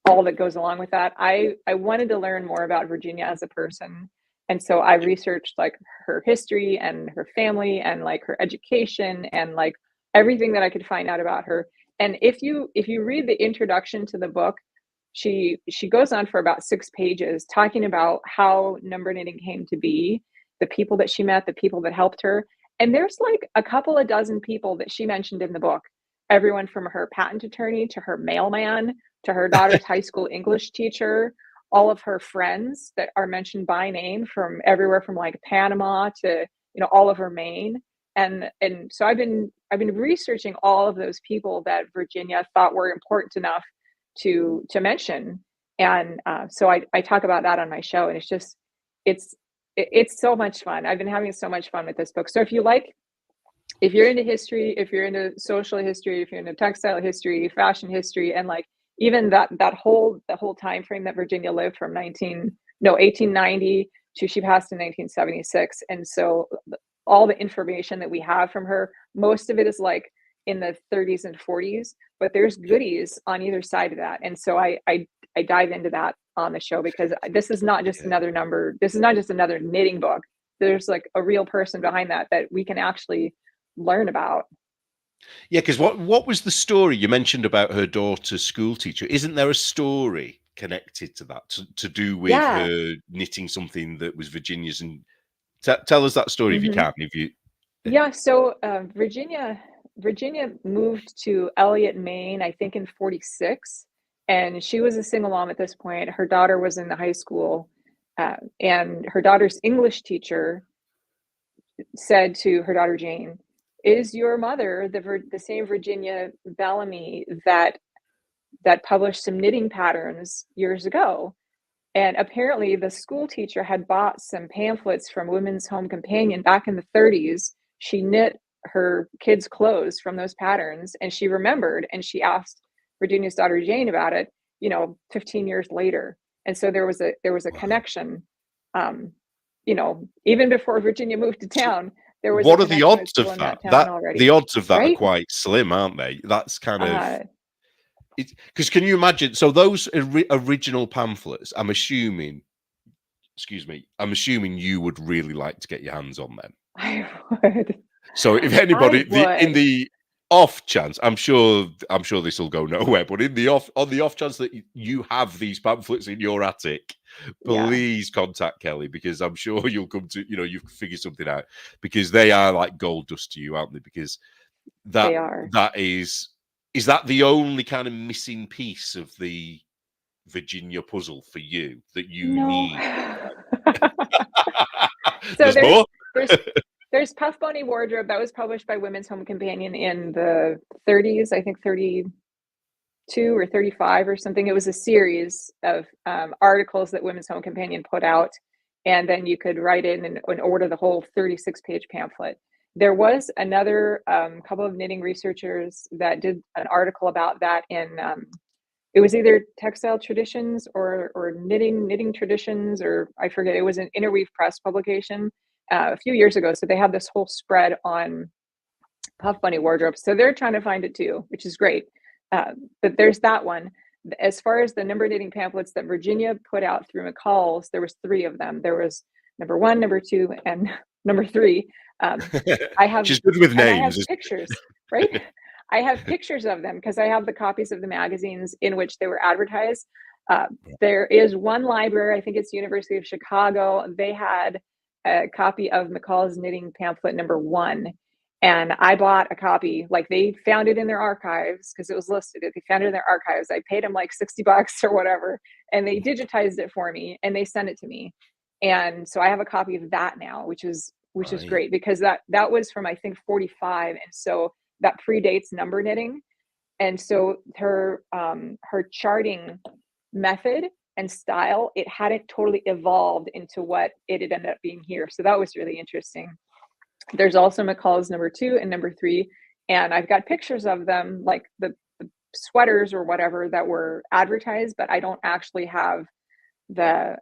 all that goes along with that, I wanted to learn more about Virginia as a person. And so I researched like her history and her family and like her education and like everything that I could find out about her. And if you read the introduction to the book, she goes on for about 6 pages talking about how number knitting came to be, the people that she met, the people that helped her. And there's like a couple of dozen people that she mentioned in the book. Everyone from her patent attorney to her mailman to her daughter's high school English teacher, all of her friends that are mentioned by name from everywhere from like Panama to, all over Maine. And so I've been researching all of those people that Virginia thought were important enough to mention. And so I talk about that on my show, and it's it's so much fun. I've been having so much fun with this book. So if you're into history, if you're into social history, if you're into textile history, fashion history, and like even the whole time frame that Virginia lived from 1890 to she passed in 1976. And so all the information that we have from her, most of it is like in the 30s and 40s, but there's goodies on either side of that. And so I dive into that on the show because this is not just Yeah. this is not just another knitting book. There's like a real person behind that we can actually learn about. Yeah, because what was the story you mentioned about her daughter's school teacher? Isn't there a story connected to that to do with Yeah. her knitting something that was Virginia's? And tell us that story if you Hmm. can. If you, Yeah. So Virginia moved to Elliott, Maine, I think in 46. And she was a single mom at this point. Her daughter was in the high school. And her daughter's English teacher said to her daughter Jane, "Is your mother the same Virginia Bellamy that published some knitting patterns years ago?" And apparently, the school teacher had bought some pamphlets from Women's Home Companion back in the 30s. She knit her kids' clothes from those patterns, and she remembered, and she asked Virginia's daughter Jane about it, 15 years later. And so there was a wow. connection. Even before Virginia moved to So town, there was a what are the connection with odds people of in that? that town The already, odds of that are right? quite slim, aren't they? That's kind of Uh, it. Because can you imagine? So those original pamphlets, I'm assuming. Excuse me. I'm assuming you would really like to get your hands on them. I would. So if I anybody in would. the off chance, I'm sure this will go nowhere, but in the off chance that you have these pamphlets in your attic, Yeah, please contact Kelly because I'm sure you'll come to you figure something out because they are like gold dust to you, aren't they? Because that they are. that is that the only kind of missing piece of the Virginia puzzle for you that you No. need? So There's more. there's there's Puff Bunny Wardrobe that was published by Women's Home Companion in the 30s, I think 32 or 35 or something. It was a series of articles that Women's Home Companion put out, and then you could write in and order the whole 36-page pamphlet. There was another couple of knitting researchers that did an article about that in it was either Textile Traditions or knitting traditions, or I forget. It was an Interweave Press publication a few years ago. So they had this whole spread on Puff Bunny wardrobes. So they're trying to find it too, which is great. But there's that one. As far as the number knitting pamphlets that Virginia put out through McCall's, there was 3 of them. There was number 1, number 2, and number 3. I have She's good with and I have names. pictures, right? I have pictures of them because I have the copies of the magazines in which they were advertised. Uh, there is one library, I think it's University of Chicago. They had a copy of McCall's knitting pamphlet number 1, and I bought a copy. Like they found it in their archives because it was listed. They found it in their archives. I paid them like $60 or whatever, and they digitized it for me and they sent it to me. And so I have a copy of that now, which is Right. great because that was from I think 45, and so that predates number knitting. And so her charting method and style, it hadn't totally evolved into what it had ended up being here. So that was really interesting. There's also McCall's number 2 and number 3, and I've got pictures of them, like the sweaters or whatever that were advertised, but I don't actually have the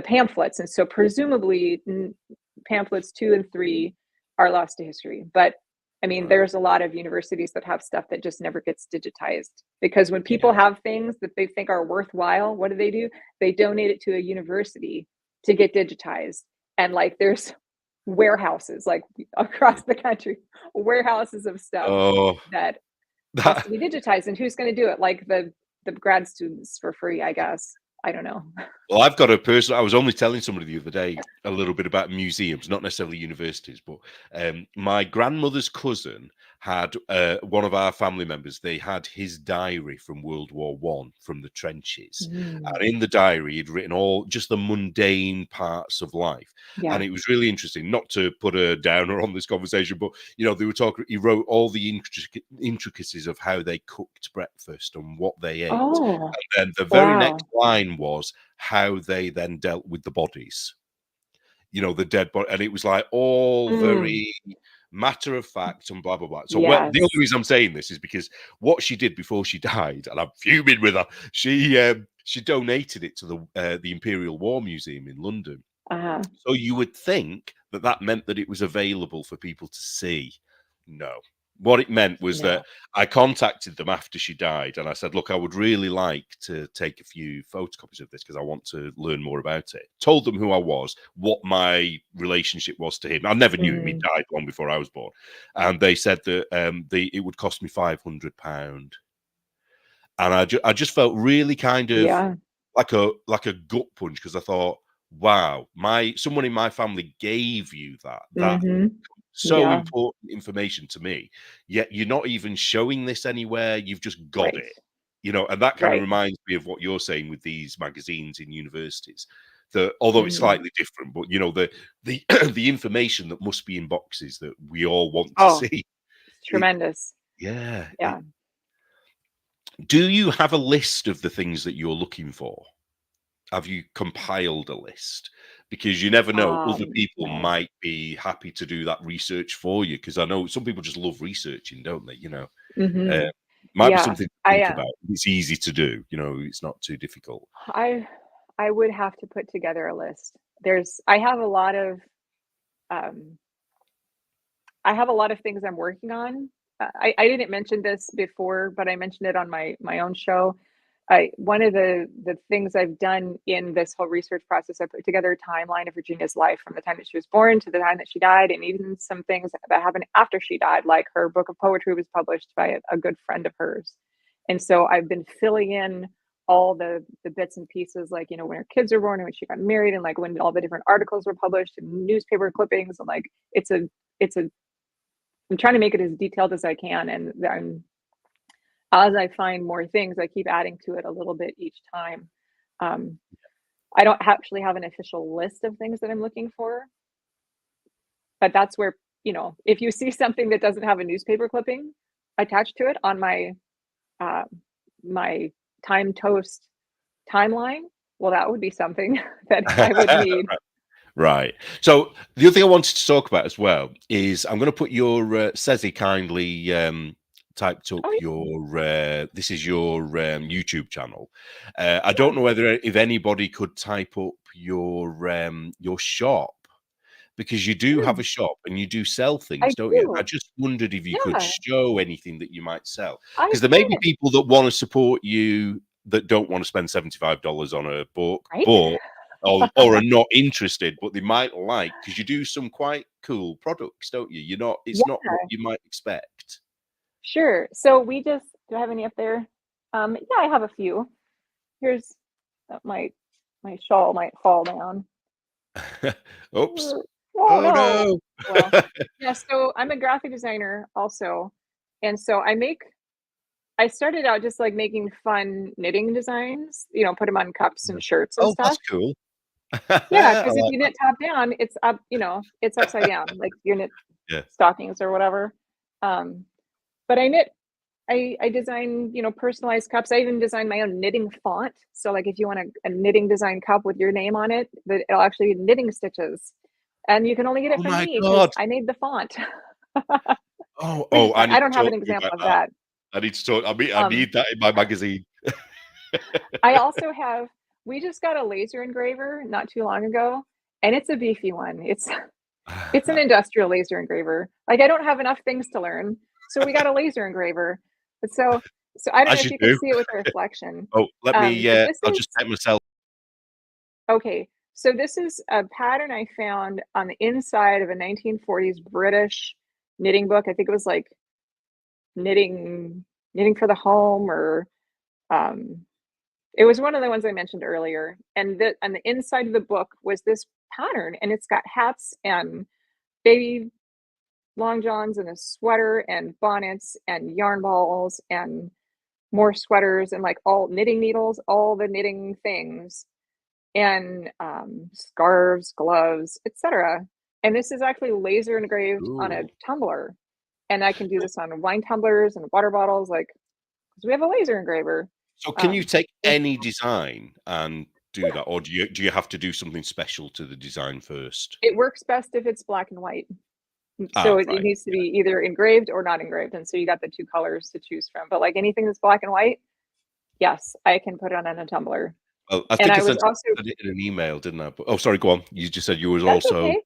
pamphlets, and so presumably pamphlets 2 and 3 are lost to history. But I mean, Right. there's a lot of universities that have stuff that just never gets digitized, because when people Yeah. have things that they think are worthwhile, what do? They donate it to a university to get digitized. And like there's warehouses like across the country, warehouses of stuff Oh, that has that to be digitized. And who's going to do it? Like the grad students for free, I guess. I don't know. well, I've got a person. I was only telling somebody the other day a little bit about museums, not necessarily universities, but my grandmother's cousin had one of our family members. They had his diary from World War I, from the trenches, Mm, and in the diary, he'd written all just the mundane parts of life, yeah. and it was really interesting. Not to put a downer on this conversation, but they were talking. He wrote all the intricacies of how they cooked breakfast and what they ate, Oh, and the very next wow. line was how they then dealt with the bodies, the dead body. And it was like all Mm, very matter of fact and blah, blah, blah. So, well, the only yes. reason I'm saying this is because what she did before she died, and I'm fuming with her, she donated it to the Imperial War Museum in London. Uh-huh. So you would think that that meant that it was available for people to see. No. What it meant was that No. I contacted them after she died and I said, look, I would really like to take a few photocopies of this because I want to learn more about it. Told them who I was, what my relationship was to him. I never knew him. He Mm, died long before I was born. And they said that it would cost me £500. And I just felt really kind of yeah. like a gut punch because I thought, wow, my someone in my family gave you that Mm-hmm. so Yeah. important information to me, yet you're not even showing this anywhere. You've just got Right. it, and that kind of Right. reminds me of what you're saying with these magazines in universities. That although it's Mm-hmm. slightly different, but the the information that must be in boxes that we all want to Oh, see. it's It, tremendous. yeah. Yeah. Do you have a list of the things that you're looking for? Have you compiled a list? Because you never know, other people No. might be happy to do that research for you. Because I know some people just love researching, don't they? Uh, Mm-hmm. might be Yeah. something to I think about. It's easy to do, it's not too difficult. I I would have to put together a list. I have a lot of um things I'm working on. I didn't mention this before, but I mentioned it on my own show. I One of the things I've done in this whole research process, I put together a timeline of Virginia's life from the time that she was born to the time that she died, and even some things that happened after she died, like her book of poetry was published by a good friend of hers. And so I've been filling in all the bits and pieces, like when her kids were born and when she got married, and like when all the different articles were published and newspaper clippings, and like it's a I'm trying to make it as detailed as I can, and as I find more things, I keep adding to it a little bit each time. Um, I don't actually have an official list of things that I'm looking for, but that's where, if you see something that doesn't have a newspaper clipping attached to it on uh, my time toast timeline, well, that would be something that I would need. Right. So the other thing I wanted to talk about as well is I'm going to put your Sezi kindly typed up Oh, yeah. your this is your YouTube channel. I don't Yeah. know whether if anybody could type up your shop because you do have Hmm, a shop and you do sell I things, don't you? I do. just wondered if you could Yeah, show anything that you might sell I because there may be can. people that want to support you that don't want to spend $75 on a book, Right? but or are not interested, but they might like because you do some quite cool products, don't you? It's not what Yeah, you might expect. sure. So do I have any up there? Yeah, I have a few. Here's my shawl might fall down. Oops. Oh Oh no. no. Well, yeah, so I'm a graphic designer also. And so I started out just like making fun knitting designs, put them on cups and shirts and Oh, that's stuff. cool. Yeah, I because if like you that. knit top down, it's up, it's upside down, like you knit Yeah. stockings or whatever. Um, but I design, personalized cups. I even design my own knitting font. So like if you want a knitting design cup with your name on it, that it'll actually be knitting stitches. and you can only get it Oh from my me because god. I made the font. Oh, Which is I fine. need I to don't have talk an to you example about of that. that. I need to talk. I Um, need that in my magazine. I also have. We just got a laser engraver not too long ago, and it's a beefy one. It's an industrial laser engraver. Like I don't have enough things to learn, so we got a laser engraver. But so I don't know As if you you can do. see it with the reflection. Oh, let me, But this I'll is just take myself. okay. So this is a pattern I found on the inside of a 1940s British knitting book. I think it was like knitting for the home, or um, it was one of the ones I mentioned earlier. And on the inside of the book was this pattern, and it's got hats and baby long johns and a sweater and bonnets and yarn balls and more sweaters and like all knitting needles, all the knitting things, and scarves, gloves, etc. And this is actually laser engraved on a Ooh. tumbler. And I can do this on wine tumblers and water bottles, like because we have a laser engraver. So can you take It's any design and do that, or do you have to do something special to the design first? it works best if it's black and white. So Ah, it right. needs to be either engraved or not engraved. And so you got the two colors to choose from. But like anything that's black and white, yes, I can put it on a tumbler. Well, I And think I was also said it in an email, didn't I? But, oh, sorry, go on. You just said you was that's also okay.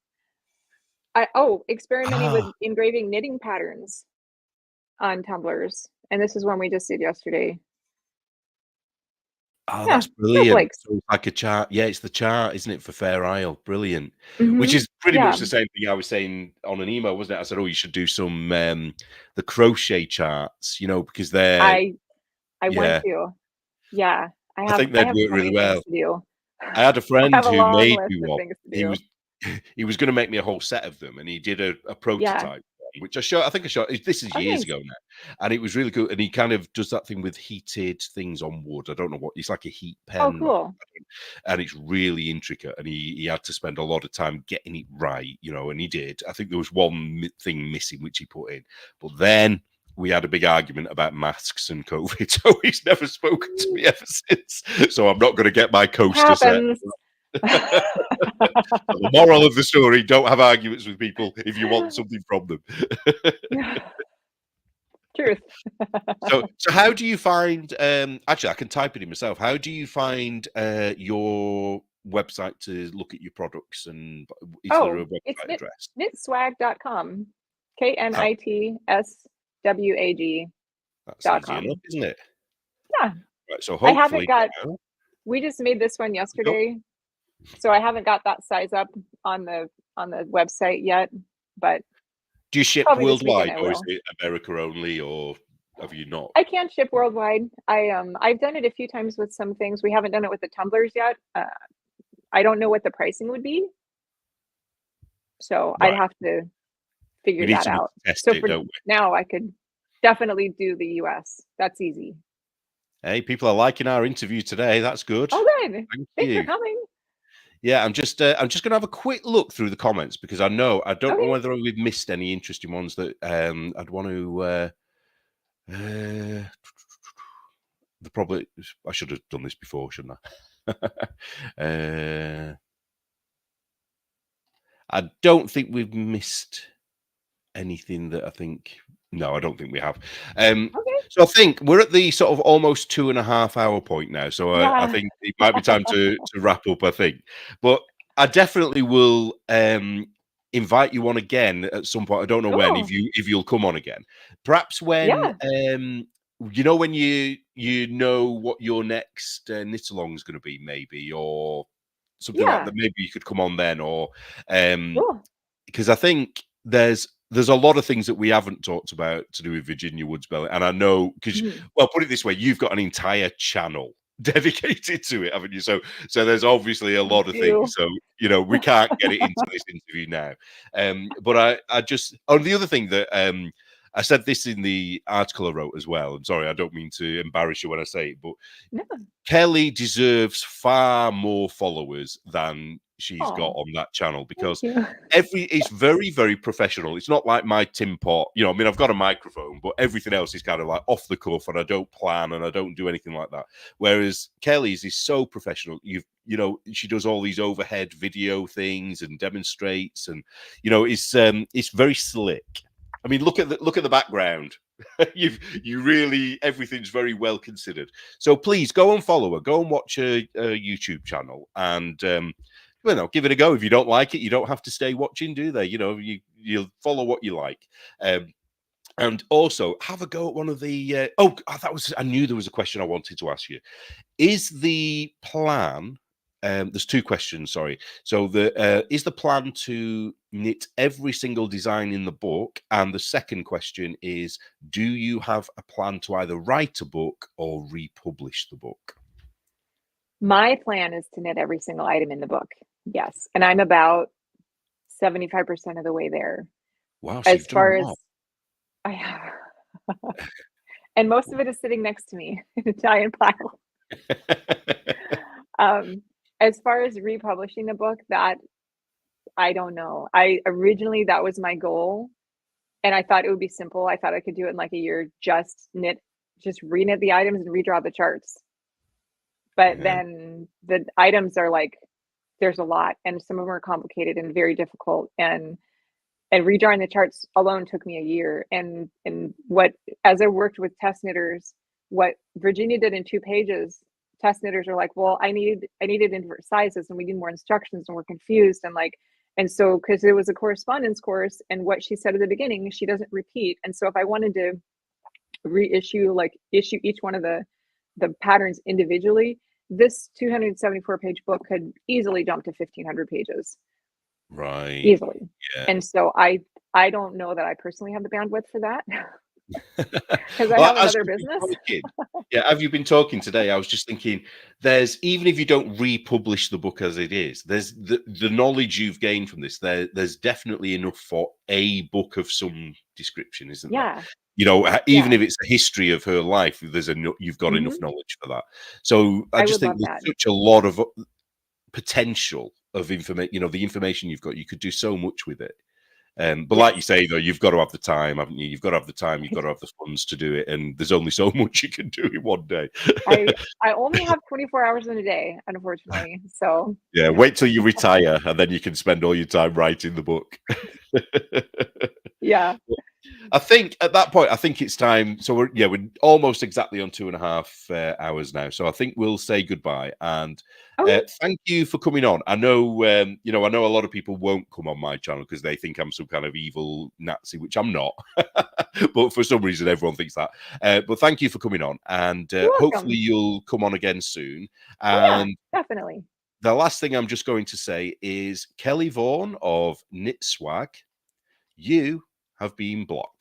Experimenting with ah, engraving knitting patterns on tumblers. And this is one we just did yesterday. oh, Yeah, that's brilliant. snowflakes. So it's like a chart. Yeah, it's the chart, isn't it, for Fair Isle? Brilliant. Which Hmm. is pretty Yeah, much the same thing I was saying on an email, wasn't it? I said, oh, you should do some the crochet charts, because they're I I want yeah, to. Yeah, I think I they'd have work so really many things well. to do. I had a I friend have a who long made list me of one. things to He do. was he was gonna make me a whole set of them, and he did a Yeah. prototype, which I think I showed this is Oh, years nice. ago now, and it was really good, and he kind of does that thing with heated things on wood. I don't know what it's like a heat Oh, pen, cool. and it's really intricate, and he had to spend a lot of time getting it right, and he did. I think there was one thing missing which he put in, but then we had a big argument about masks and COVID, so he's never spoken to me ever since. So I'm not going to get my It coaster set. happens. So the moral of the story: don't have arguments with people if you want something from them. Truth. So how do you find? Actually, I can type it in myself. How do you find your website to look at your products? And is there Oh, a it's website address? knitswag.com. Ah, KNITSWAG that's dot easy com. enough, isn't it? Yeah. Right. So I haven't hopefully, got we just made this one go. yesterday, so I haven't got that size up on the website yet, but Do you ship probably this weekend worldwide, I or is will. it America only, or have you not? I can ship worldwide. I've done it a few times with some things. We haven't done it with the tumblers yet. I don't know what the pricing would be, so I'd Right. have to We figure need that somebody out. to test So it, for don't we? now, I could definitely do the US. That's easy. Hey, people are liking our interview today. That's good. Oh, good. Thank Thanks for you. coming. Yeah, I'm just gonna have a quick look through the comments because I don't know Okay. whether we've missed any interesting ones that I'd want to. Uh, the probably I should have done this before, shouldn't I? I don't think we've missed anything that I think. No, I don't think we have. Okay. So I think we're at the sort of almost 2.5 hour point now. So I Yeah. think it might be time to wrap up. I think, but I definitely will invite you on again at some point. I don't know when. Cool. If you'll come on again, perhaps when Yeah. when you know what your next knit along is going to be, maybe, or something like Yeah. that. Maybe you could come on then, or um, Cool. because I think there's a lot of things that we haven't talked about to do with Virginia Woods Bellamy, and I know because Mhm. well, put it this way, you've got an entire channel dedicated to it, haven't you? So there's obviously a I lot of things. do. So we can't get it into this interview now. But I just the other thing that I said this in the article I wrote as well. I'm sorry, I don't mean to embarrass you when I say it, but No. Kelly deserves far more followers than she's got Oh, on that channel, because thank you. it's very, very professional. It's not like my Tim Pot, you know, I mean, I've got a microphone, but everything else is kind of like off the cuff, and I don't plan and I don't do anything like that. Whereas Kelly's is so professional. You know, she does all these overhead video things and demonstrates, and you know, it's very slick. I mean, look at the background. You really, everything's very well considered. So please go and follow her. Go and watch her YouTube channel, and you know, give it a go. If you don't like it, you don't have to stay watching, do they? You know, you'll follow what you like. And also have a go at one of the. I knew there was a question I wanted to ask you. Is the plan? There's two questions. Sorry. So is the plan to knit every single design in the book? And the second question is, do you have a plan to either write a book or republish the book? My plan is to knit every single item in the book. Yes, and I'm about 75% of the way there. Wow. So As you've done far a as lot. I have, and most of it is sitting next to me in a giant pile. As far as republishing the book, that I don't know. Originally that was my goal, and I thought it would be simple. I thought I could do it in like a year, just reknit the items and redraw the charts. But then the items are like, there's a lot, and some of them are complicated and very difficult, and redrawing the charts alone took me a year. And what, as I worked with test knitters, what Virginia did in 2 pages, test knitters are like, well, I needed in different sizes, and we need more instructions, and we're confused. And so, because it was a correspondence course, and what she said at the beginning, she doesn't repeat. And so if I wanted to issue each one of the patterns individually, this 274-page book could easily jump to 1,500 pages. Right. Easily. Yeah. And so I don't know that I personally have the bandwidth for that. Because I Well, have another business. Have you been talking today? I was just thinking, even if you don't republish the book as it is, there's the knowledge you've gained from this. There's definitely enough for a book of some description, isn't there? You know, even if it's a history of her life, you've got enough knowledge for that. So I just think there's such a lot of potential of information. You know, the information you've got, you could do so much with it. But like you say, though, you've got to have the time, haven't you? You've got to have the time, you've got to have the funds to do it, and there's only so much you can do in one day. I only have 24 hours in a day, unfortunately. So yeah, wait till you retire, and then you can spend all your time writing the book. Yeah. I think at that point, I think it's time. So we're almost exactly on 2.5 hours now. So I think we'll say goodbye, and thank you for coming on. I know, you know, I know a lot of people won't come on my channel because they think I'm some kind of evil Nazi, which I'm not. But for some reason, everyone thinks that. But thank you for coming on, and hopefully you'll come on again soon. And definitely. The last thing I'm just going to say is, Kelly Vaughan of Knitswag, you have been blocked.